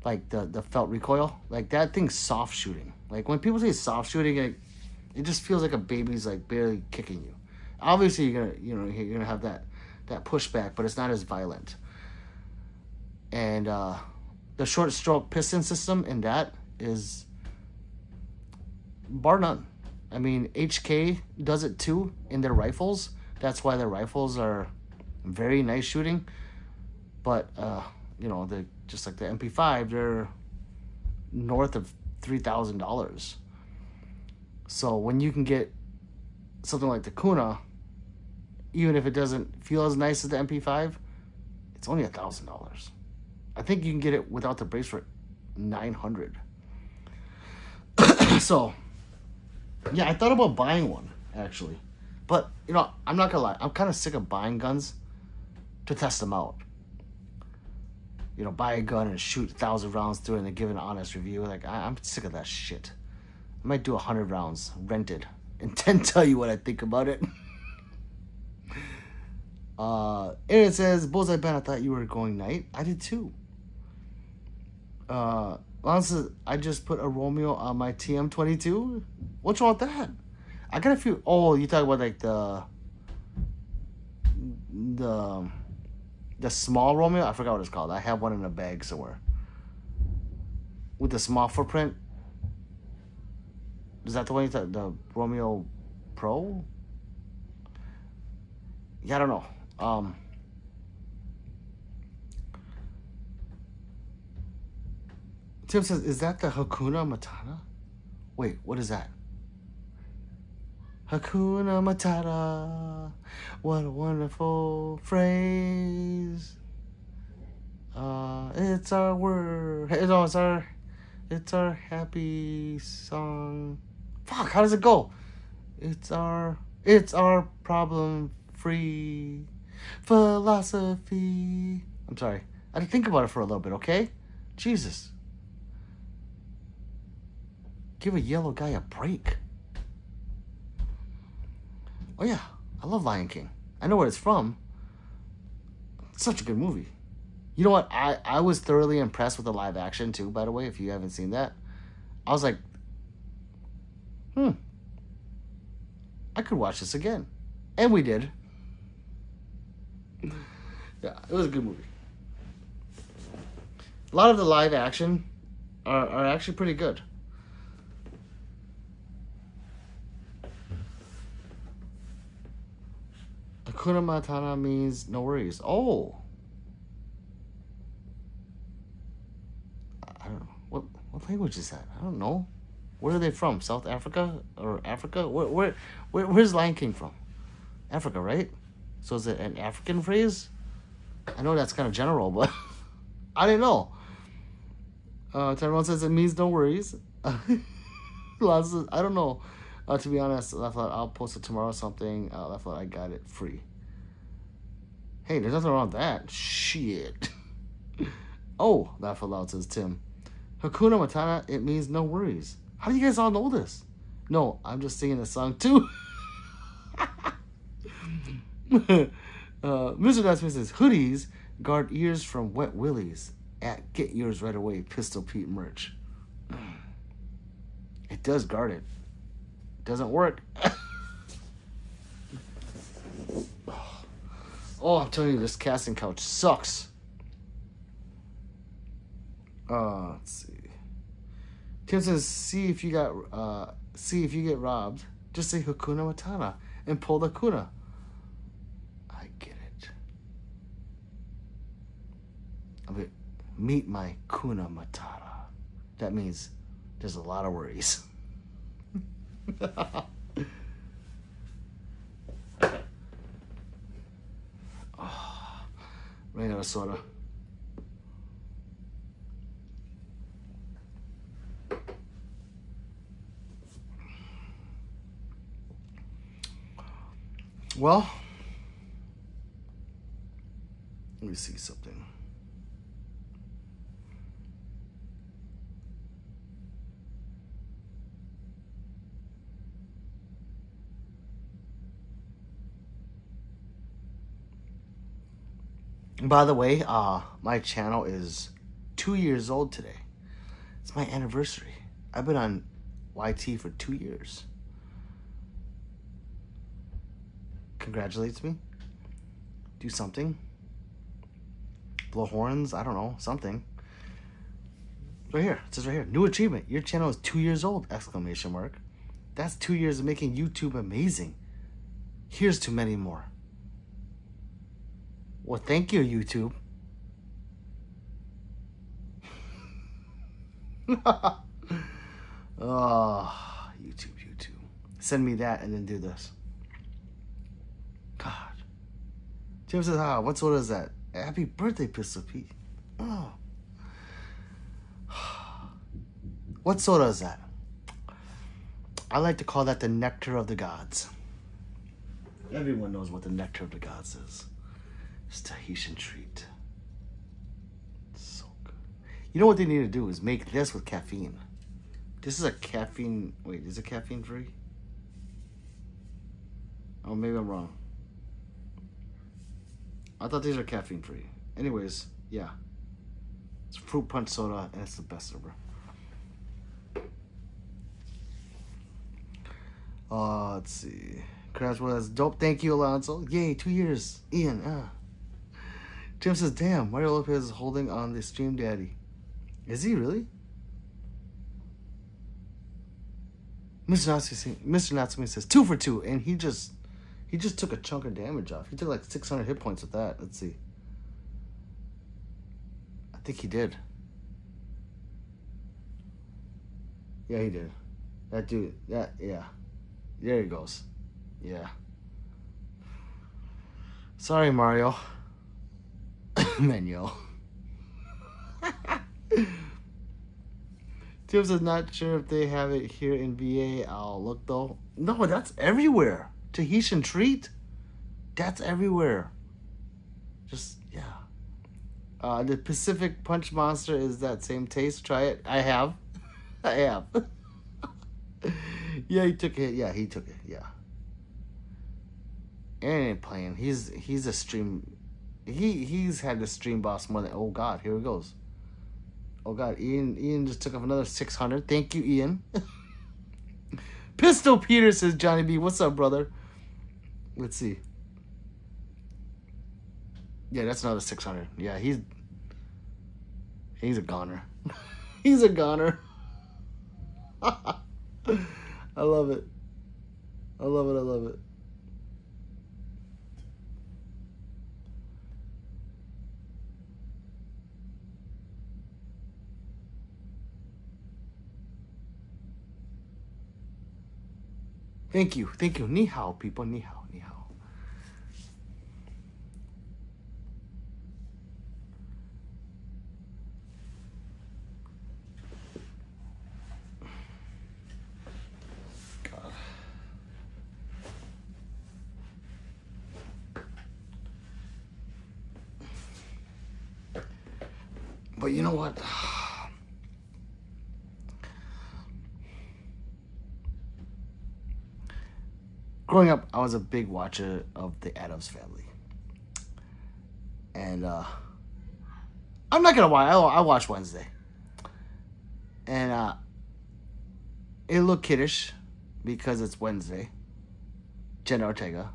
Like the felt recoil, like that thing's soft shooting. Like when people say soft shooting, it just feels like a baby's like barely kicking you. Obviously, you're gonna have that pushback, but it's not as violent. And the short stroke piston system in that is bar none. I mean, HK does it too in their rifles. That's why their rifles are very nice shooting. But they just like the MP5, they're north of $3,000. So when you can get something like the Kuna, even if it doesn't feel as nice as the MP5, it's only $1,000. I think you can get it without the brace for $900. So, yeah, I thought about buying one, actually. But, I'm not gonna lie. I'm kind of sick of buying guns to test them out. Buy a gun and shoot 1,000 rounds through it and then give an honest review. Like, I'm sick of that shit. I might do 100 rounds, rented, and then tell you what I think about it. And it says, Bullseye Ben, I thought you were going night. I did too. Honestly, I just put a Romeo on my TM22. What's wrong with that? I got a few. Oh, you talk about like the small Romeo? I forgot what it's called. I have one in a bag somewhere. With the small footprint. Is that the one you thought? The Romeo Pro? Yeah, I don't know. Tim says, is that the Hakuna Matata? Wait, what is that? Hakuna Matata. What a wonderful phrase. It's our word. It's our happy song. Fuck, how does it go? It's our problem-free philosophy. I'm sorry. I had to think about it for a little bit, okay? Jesus. Give a yellow guy a break. Oh yeah, I love Lion King. I know where it's from. It's such a good movie. You know what? I was thoroughly impressed with the live action too, by the way, if you haven't seen that. I was like, I could watch this again. And we did. Yeah, it was a good movie. A lot of the live action are actually pretty good. Hakuna Matata means no worries. Oh. I don't know. What language is that? I don't know. Where are they from? South Africa or Africa? Where's Lion King from? Africa, right? So is it an African phrase? I know that's kind of general, but I didn't know. Tyrone says it means no worries. Laz says, I don't know. To be honest, I'll post it tomorrow or something. I got it free. Hey, there's nothing wrong with that. Shit. Oh, Laugh Out Loud says Tim. Hakuna Matata, it means no worries. How do you guys all know this? No, I'm just singing the song too. Mr. Dustman says, hoodies guard ears from wet willies at Get Yours Right Away Pistol Pete merch. It does guard it. Doesn't work. Oh, I'm telling you, this casting couch sucks. Let's see. Tim says, see if you get robbed. Just say Hakuna Matata and pull the Kuna. I get it. I mean, meet my Kuna Matata. That means there's a lot of worries. Ran out of soda. Well, me see something. By the way, my channel is 2 years old today. It's my anniversary. I've been on YT for 2 years. Congratulates me. Do something. Blow horns. I don't know. Something. Right here. It says right here. New achievement. Your channel is 2 years old! Exclamation mark. That's 2 years of making YouTube amazing. Here's to many more. Well, thank you, YouTube. Oh, YouTube. Send me that and then do this. God. Jim says, what soda is that? Happy birthday, Pistol Pete. Oh. What soda is that? I like to call that the nectar of the gods. Everyone knows what the nectar of the gods is. It's Tahitian treat. It's so good. You know what they need to do is make this with caffeine. This is a caffeine... Wait, is it caffeine free? Oh, maybe I'm wrong. I thought these are caffeine free. Anyways, yeah. It's fruit punch soda and it's the best ever. Let's see. Crash was dope. Thank you, Alonso. Yay, 2 years. Ian, Jim says, damn, Mario Lopez is holding on the stream daddy. Is he really? Mr. Natsumi says 2 for 2, and he just took a chunk of damage off. He took like 600 hit points with that. Let's see. I think he did. Yeah, he did. That dude, yeah. There he goes. Yeah. Sorry, Mario. Manuel. Tibbs is not sure if they have it here in VA. I'll look though. No, that's everywhere. Tahitian treat. That's everywhere. Just, yeah. The Pacific Punch Monster is that same taste. Try it. I have. Yeah, he took it. Yeah, he took it. Yeah. Aaron ain't playing. He's a stream. He's had the stream boss more than. Oh God, here it goes. Oh God, Ian just took off another 600. Thank you, Ian. Pistol Peter says, Johnny B, what's up, brother? Let's see. Yeah, that's another 600. Yeah, he's a goner. He's a goner. I love it. I love it. Thank you. Ni hao, people. Ni hao. God. But you know what? Growing up, I was a big watcher of the Addams Family. And I'm not going to lie, I watched Wednesday. And it looked kiddish because it's Wednesday. Jenna Ortega.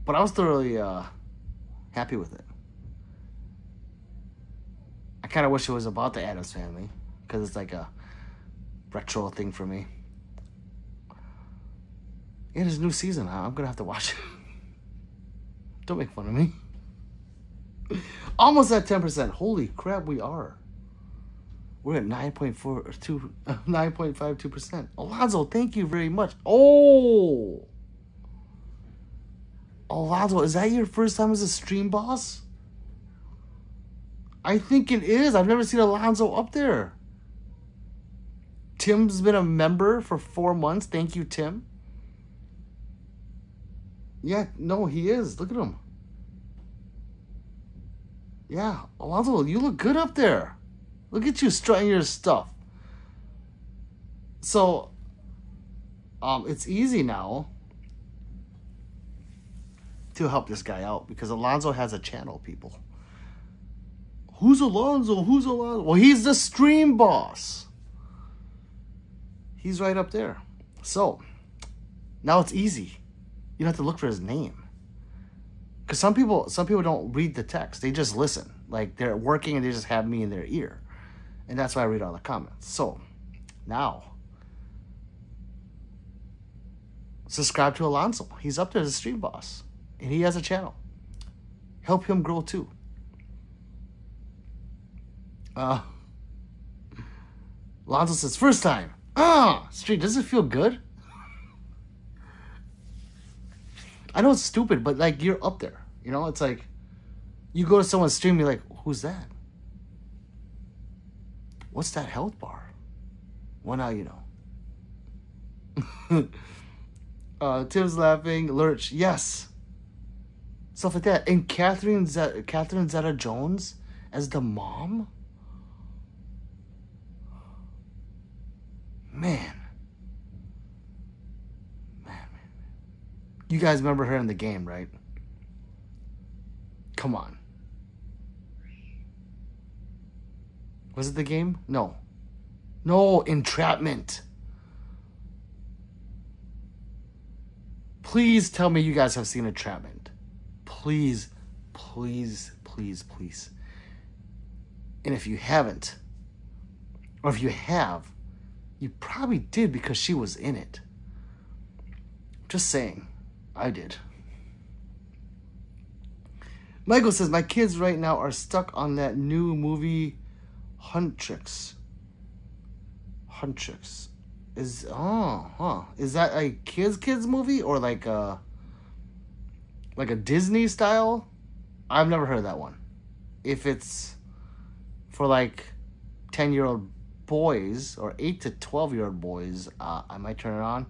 But I was thoroughly happy with it. I kind of wish it was about the Addams Family because it's like a retro thing for me. Yeah, there's a new season. I'm gonna have to watch it. Don't make fun of me. Almost at 10%. Holy crap, we are. We're at 9.52%. Alonzo, thank you very much. Oh, Alonzo, is that your first time as a stream boss? I think it is. I've never seen Alonzo up there. Tim's been a member for 4 months. Thank you, Tim. Yeah, no, he is. Look at him. Yeah, Alonzo, you look good up there. Look at you strutting your stuff. So, it's easy now to help this guy out because Alonzo has a channel, people. Who's Alonzo? Who's Alonzo? Well, he's the stream boss. He's right up there. So, now it's easy. You don't have to look for his name. Because some people don't read the text. They just listen. Like, they're working and they just have me in their ear. And that's why I read all the comments. So, now, subscribe to Alonzo. He's up there as a stream boss. And he has a channel. Help him grow too. Alonzo says, first time. Street, does it feel good? I know it's stupid, but like you're up there. You know, it's like you go to someone's stream, you're like, who's that? What's that health bar? Well, now you know. Tim's laughing. Lurch, yes. Stuff like that. And Catherine Zeta-Jones as the mom? Man. You guys remember her in the game, right? Come on. Was it the game? No. No, Entrapment. Please tell me you guys have seen Entrapment. Please, please, please, please. And if you haven't, or if you have, you probably did because she was in it. Just saying. I did. Michael says, my kids right now are stuck on that new movie, Huntrix. Is that a kids movie or like a Disney style? I've never heard of that one. If it's for like 10-year-old boys or 8 to 12-year-old boys, I might turn it on,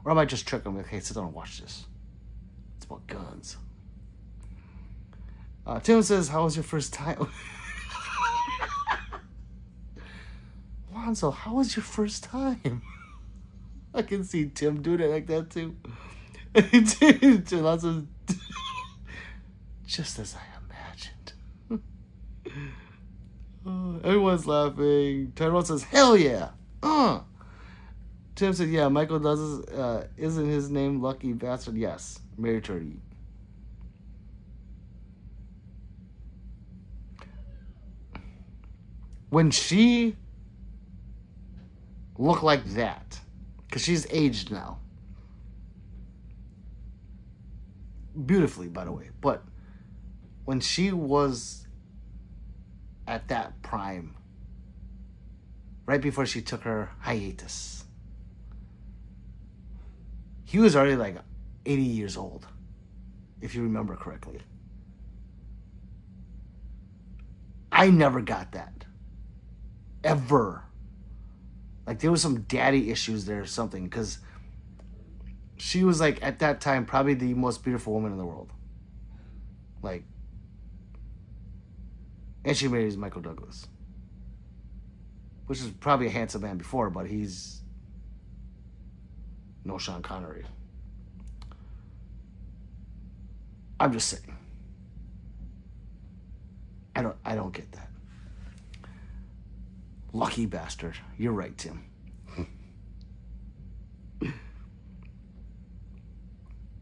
or I might just trick them. Okay, sit down and watch this. It's about guns. Tim says, how was your first time? Lonzo, how was your first time? I can see Tim doing it like that too. Lonzo, just as I imagined. Everyone's laughing. Tyrone says, hell yeah. Tim said, yeah, Michael does this. Isn't his name Lucky Bastard? Yes. Married to her. When she looked like that, because she's aged now. Beautifully, by the way. But when she was at that prime, right before she took her hiatus, he was already like 80 years old, if you remember correctly. I never got that. Ever. Like, there was some daddy issues there or something, because she was, like, at that time, probably the most beautiful woman in the world. Like, and she marries Michael Douglas, which is probably a handsome man before, but he's no Sean Connery. I'm just saying. I don't get that. Lucky bastard. You're right, Tim.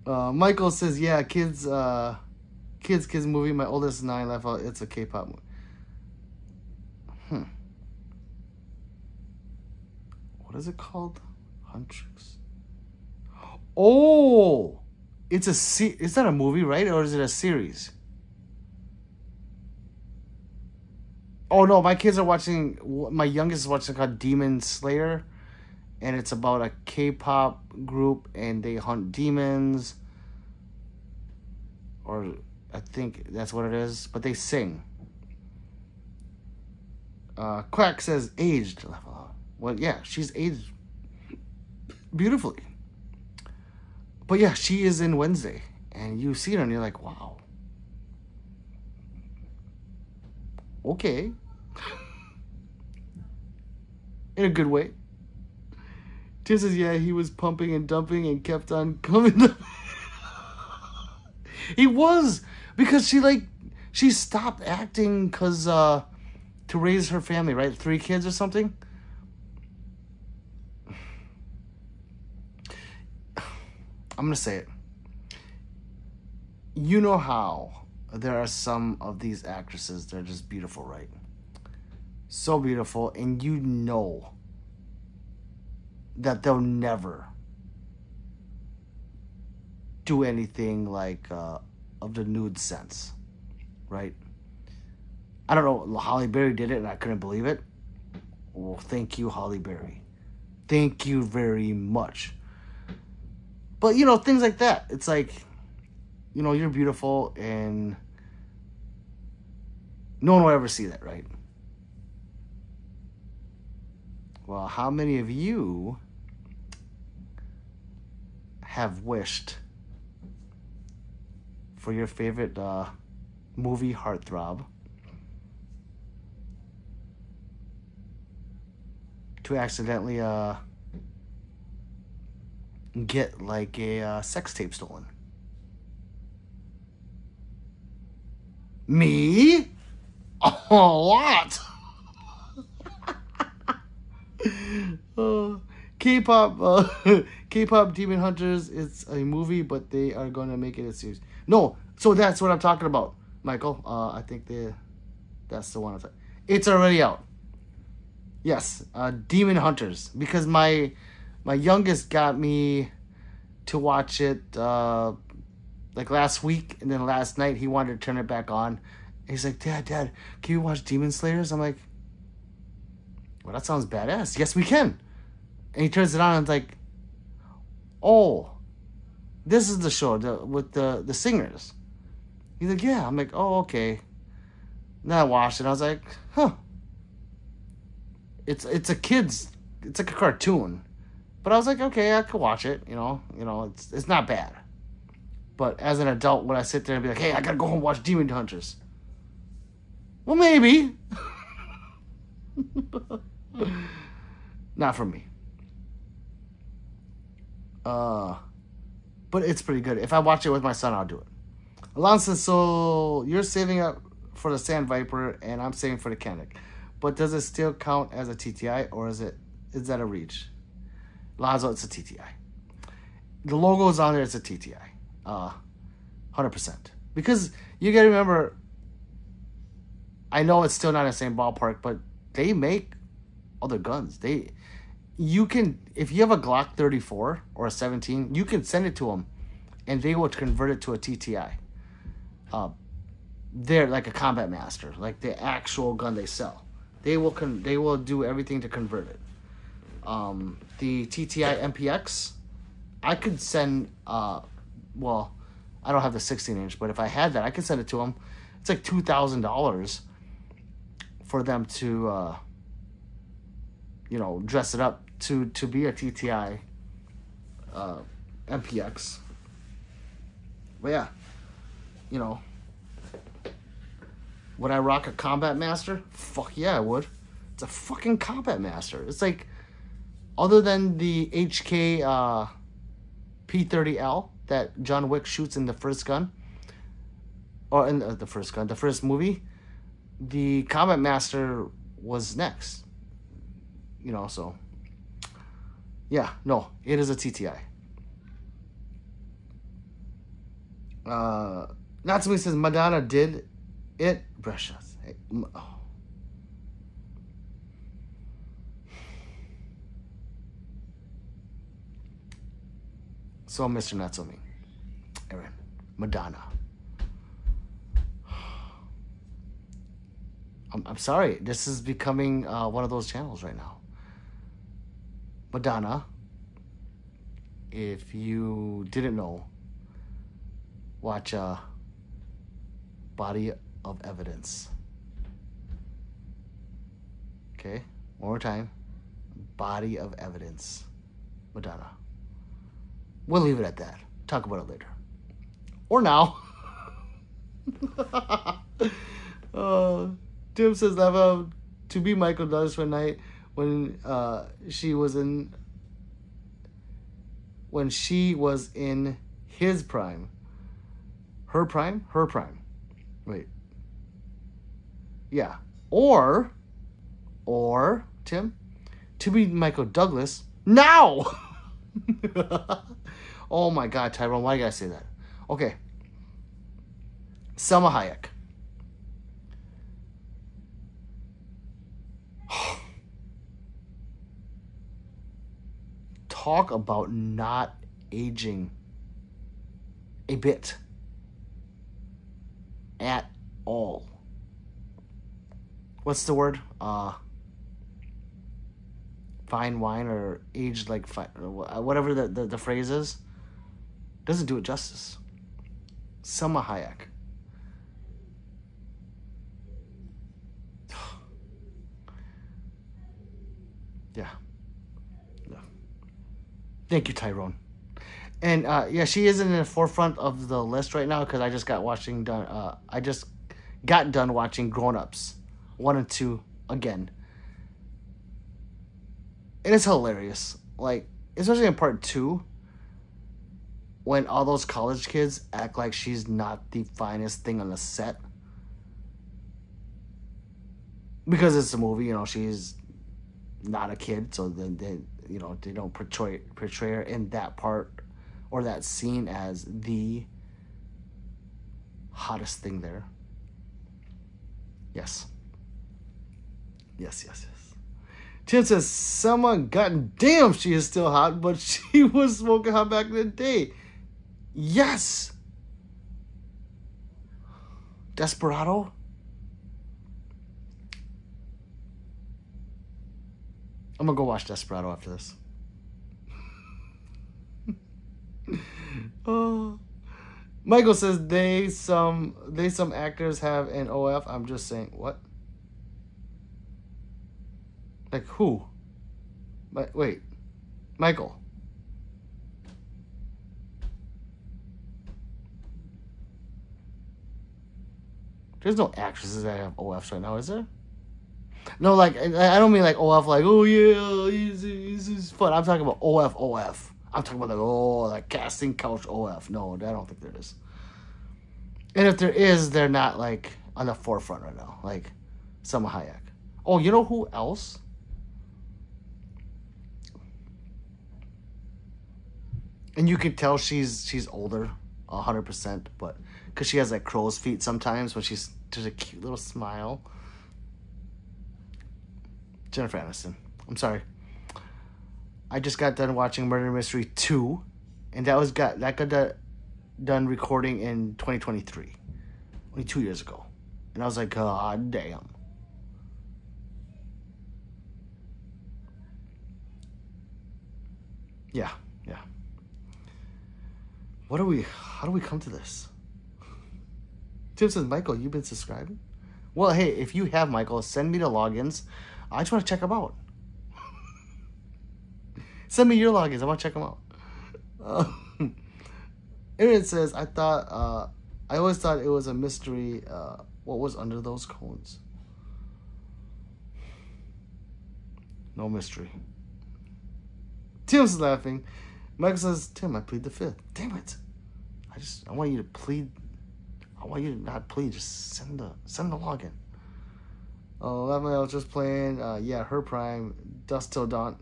Michael says, yeah, kids movie. My oldest 9 left out. It's a K-pop movie. What is it called? Huntrix. Oh, it's is that a movie, right? Or is it a series? Oh no, my kids are watching. My youngest is watching called Demon Slayer, and it's about a K-pop group and they hunt demons, or I think that's what it is. But they sing. Quack says aged. Well, yeah, she's aged beautifully. But yeah, she is in Wednesday, And you see her and you're like, wow. Okay. In a good way. Tim says, yeah, he was pumping and dumping and kept on coming. He was, because she stopped acting because to raise her family, right? 3 kids or something. I'm gonna say it. You know how there are some of these actresses that are just beautiful, right? So beautiful, and you know that they'll never do anything like of the nude sense, right? I don't know. Holly Berry did it, and I couldn't believe it. Well, thank you, Holly Berry. Thank you very much. But you know, things like that. It's like, you know, you're beautiful, and no one will ever see that, right? Well, how many of you have wished for your favorite movie heartthrob to accidentally get like a sex tape stolen? Me? A lot. K-pop K-pop Demon Hunters, it's a movie, but they are going to make it a series. No, so that's what I'm talking about, Michael. I think that's the one. It's already out. Yes, Demon Hunters, because my youngest got me to watch it like last week, and then last night he wanted to turn it back on. And he's like, Dad, can you watch Demon Slayers? I'm like, well, that sounds badass. Yes, we can. And he turns it on and it's like, oh, this is the show with the singers. He's like, yeah. I'm like, oh, okay. Then I watched it. I was like, huh. It's a kid's. It's like a cartoon. But I was like, okay, I could watch it. You know, it's not bad. But as an adult, would I sit there and be like, hey, I gotta go home and watch Demon Hunters? Well, maybe. Not for me. But it's pretty good. If I watch it with my son, I'll do it. Alon says, so you're saving up for the Sand Viper, and I'm saving for the Kenneck. But does it still count as a TTI, or is that a reach? Lazo, it's a TTI. The logo's on there, it's a TTI. 100%. Because you gotta remember, I know it's still not in the same ballpark, but they make other guns. You can, if you have a Glock 34 or a 17, you can send it to them, and they will convert it to a TTI. They're like a Combat Master, like the actual gun they sell. They will do everything to convert it. The TTI MPX, I could send. Well, I don't have the 16-inch, but if I had that, I could send it to them. It's like $2,000 for them to, dress it up to be a TTI MPX. But yeah, would I rock a Combat Master? Fuck yeah, I would. It's a fucking Combat Master. It's like, other than the HK P30L that John Wick shoots in the first gun, or in the first movie, the Combat Master was next. So yeah, no, it is a TTI. Natsumi says Madonna did it. Precious. Oh. So, Mr. Natsumi, Aaron, Madonna. I'm sorry. This is becoming one of those channels right now. Madonna, if you didn't know, watch Body of Evidence. Okay? One more time. Body of Evidence. Madonna. We'll leave it at that. Talk about it later. Or now. Tim says Leva to be Michael Douglas one night when she was in his prime. Her prime? Her prime. Wait. Yeah. Or Tim, to be Michael Douglas now. Oh my God, Tyrone, why you gotta say that? Okay. Selma Hayek. Talk about not aging a bit at all. What's the word? Fine wine or aged like fine, whatever the phrase is. Doesn't do it justice. Selma Hayek. Yeah. Thank you, Tyrone. And yeah, she isn't in the forefront of the list right now because I just got done watching Grown Ups 1 and 2 again. And it's hilarious. Like, especially in part 2, when all those college kids act like she's not the finest thing on the set. Because it's a movie, you know, she's not a kid, so then they don't portray her in that part or that scene as the hottest thing there. Yes. Tim says, Selma, goddamn, she is still hot, but she was smoking hot back in the day. Yes. Desperado. I'm gonna go watch Desperado after this. Michael says they some actors have an OF. I'm just saying, what? Like who? Wait, Michael. There's no actresses that have OFs right now, is there? No, like, I don't mean like OF, like, oh yeah, he's fun. I'm talking about OF. I'm talking about like casting couch OF. No, I don't think there is. And if there is, they're not like on the forefront right now, like Selma Hayek. Oh, you know who else? And you can tell she's older, 100%, but because she has like crow's feet sometimes when she's just a cute little smile. Jennifer Aniston. I'm sorry. I just got done watching Murder Mystery 2, and that got done recording in 2023, only 2 years ago, and I was like, God damn. Yeah. How do we come to this? Tim says, Michael, you've been subscribing? Well, hey, if you have, Michael, send me the logins. I just want to check them out. Send me your logins. I want to check them out. Aaron says, I always thought it was a mystery. What was under those cones? No mystery. Tim's laughing. Michael says, Tim, I plead the fifth. Damn it. I want you to plead. I want you to not plead. Just send the login. Oh, that I was just playing. Yeah, her prime. Dusk Till Dawn.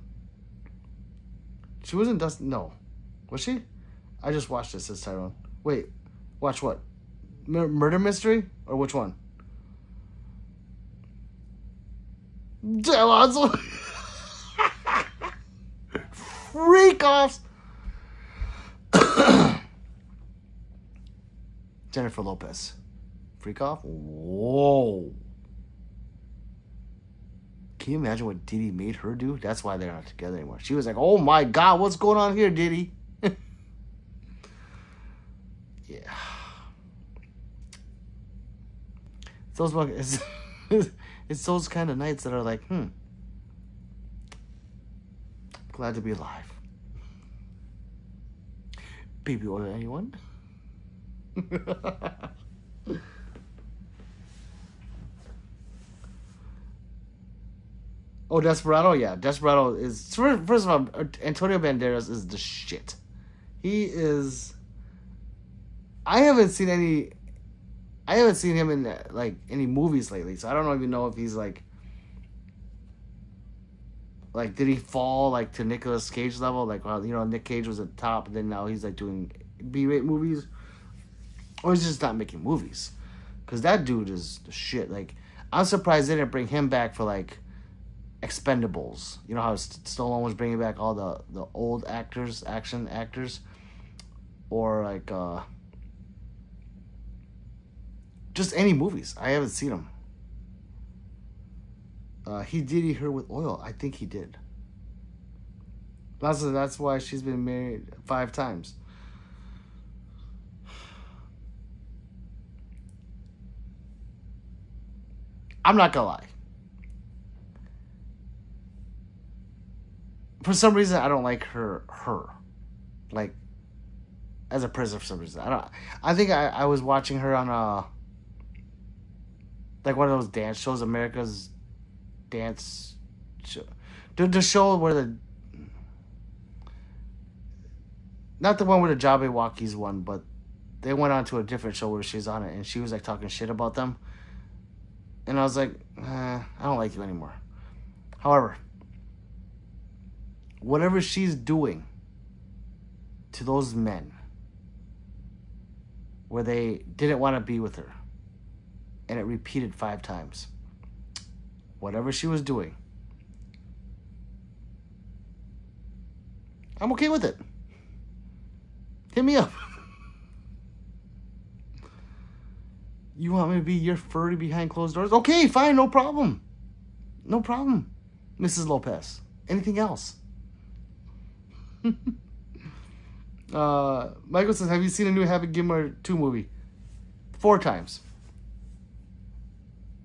She wasn't Dust. No. Was she? I just watched it, says Tyrone. Wait. Watch what? Murder Mystery? Or which one? Damn, freak offs. Jennifer Lopez. Freak off? Whoa. Can you imagine what Diddy made her do? That's why they're not together anymore. She was like, oh my God, what's going on here, Diddy? Yeah. It's those kind of nights that are like, glad to be alive. Baby oil, anyone? Oh, Desperado? Yeah, Desperado is... First of all, Antonio Banderas is the shit. He is... I haven't seen him in, like, any movies lately, so I don't even know if he's, like, did he fall, like, to Nicolas Cage level? Like, well, you know, Nick Cage was at the top, and then now he's, like, doing B-rate movies? Or he's just not making movies? Because that dude is the shit. Like, I'm surprised they didn't bring him back for, like, Expendables. You know how Stallone was bringing back all the old actors, action actors? Or, like, just any movies. I haven't seen them. He did eat her with oil. I think he did. That's why she's been married 5 times. I'm not gonna lie. For some reason, I don't like her. Like, as a person for some reason. I think I was watching her on like one of those dance shows, America's Dance show. The show where not the one where the Jabberwockies won, but they went on to a different show where she's on it, and she was like talking shit about them. And I was like, I don't like you anymore. However, whatever she's doing to those men where they didn't want to be with her, and it repeated 5 times, whatever she was doing, I'm okay with it. Hit me up. You want me to be your furry behind closed doors? Okay, fine, no problem. No problem, Mrs. Lopez. Anything else? Michael says, have you seen a new Happy Gilmore 2 movie? 4 times.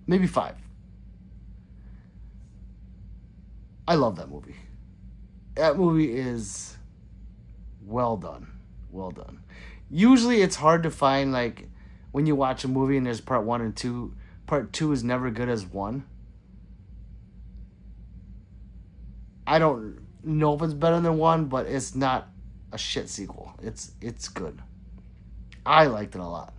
Maybe 5. I love that movie. That movie is well done. Well done. Usually it's hard to find, like, when you watch a movie and there's part 1 and 2, part 2 is never good as 1. I don't know if it's better than 1, but it's not a shit sequel. It's good. I liked it a lot.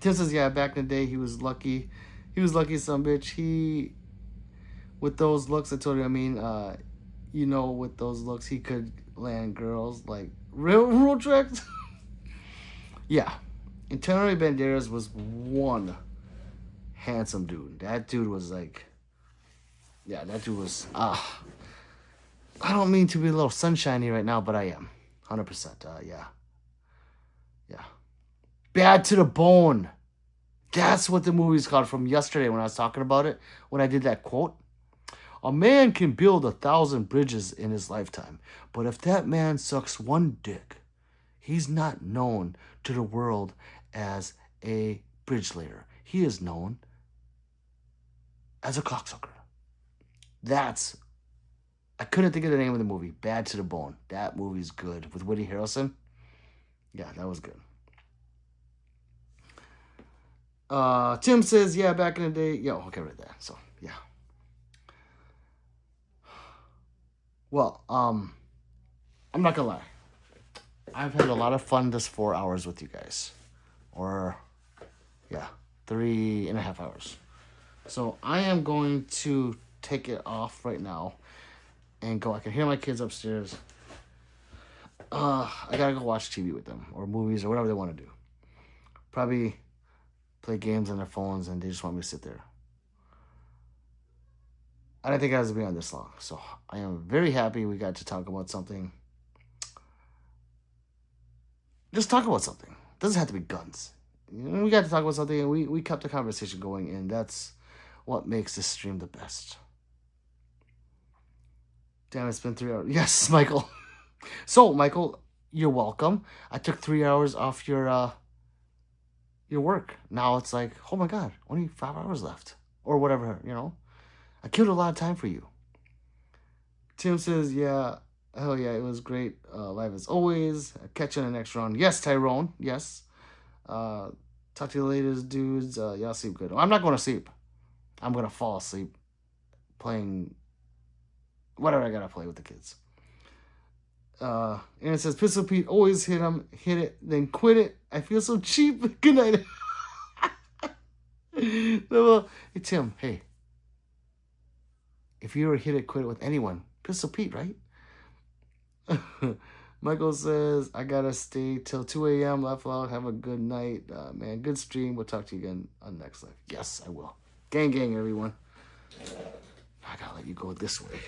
Tim says, yeah, back in the day, he was lucky. He was lucky, some bitch. He, with those looks, I told you, I mean, you know, with those looks, he could land girls like railroad tracks. Yeah. Antonio Banderas was one handsome dude. That dude was like, yeah, that dude was, I don't mean to be a little sunshiny right now, but I am. 100%, yeah. Yeah. Bad to the Bone. That's what the movie's called from yesterday when I was talking about it, when I did that quote. A man can build 1,000 bridges in his lifetime, but if that man sucks one dick, he's not known to the world as a bridge layer. He is known as a cocksucker. I couldn't think of the name of the movie. Bad to the Bone. That movie's good. With Woody Harrelson. Yeah, that was good. Tim says, yeah, back in the day. Yo, okay, right there. So, yeah. Well, I'm not gonna lie. I've had a lot of fun this 4 hours with you guys. Or, yeah, 3.5 hours. So, I am going to take it off right now and go. I can hear my kids upstairs. I gotta go watch TV with them, or movies, or whatever they want to do. Probably play games on their phones, and they just want me to sit there. I didn't think I was going to be on this long, so I am very happy we got to talk about something. Just talk about something. It doesn't have to be guns. You know, we got to talk about something, and we kept the conversation going, and that's what makes this stream the best. Damn, it's been 3 hours. Yes, Michael. So, Michael, you're welcome. I took 3 hours off your work. Now it's like, oh my God, only 5 hours left. Or whatever, you know. I killed a lot of time for you. Tim says, yeah, hell yeah, it was great. Live as always. Catch you in the next round. Yes, Tyrone, yes. Talk to you later, dudes. Y'all sleep good. I'm not going to sleep. I'm going to fall asleep playing whatever I got to play with the kids. And it says, Pistol Pete, always hit it, then quit it. I feel so cheap. Good night. Hey, Tim, hey. If you ever hit it, quit it with anyone, Pistol Pete, right? Michael says, I gotta stay till 2 a.m. Laugh out. Have a good night. Man, good stream. We'll talk to you again on next live. Yes, I will. Gang, gang, everyone. I gotta let you go this way.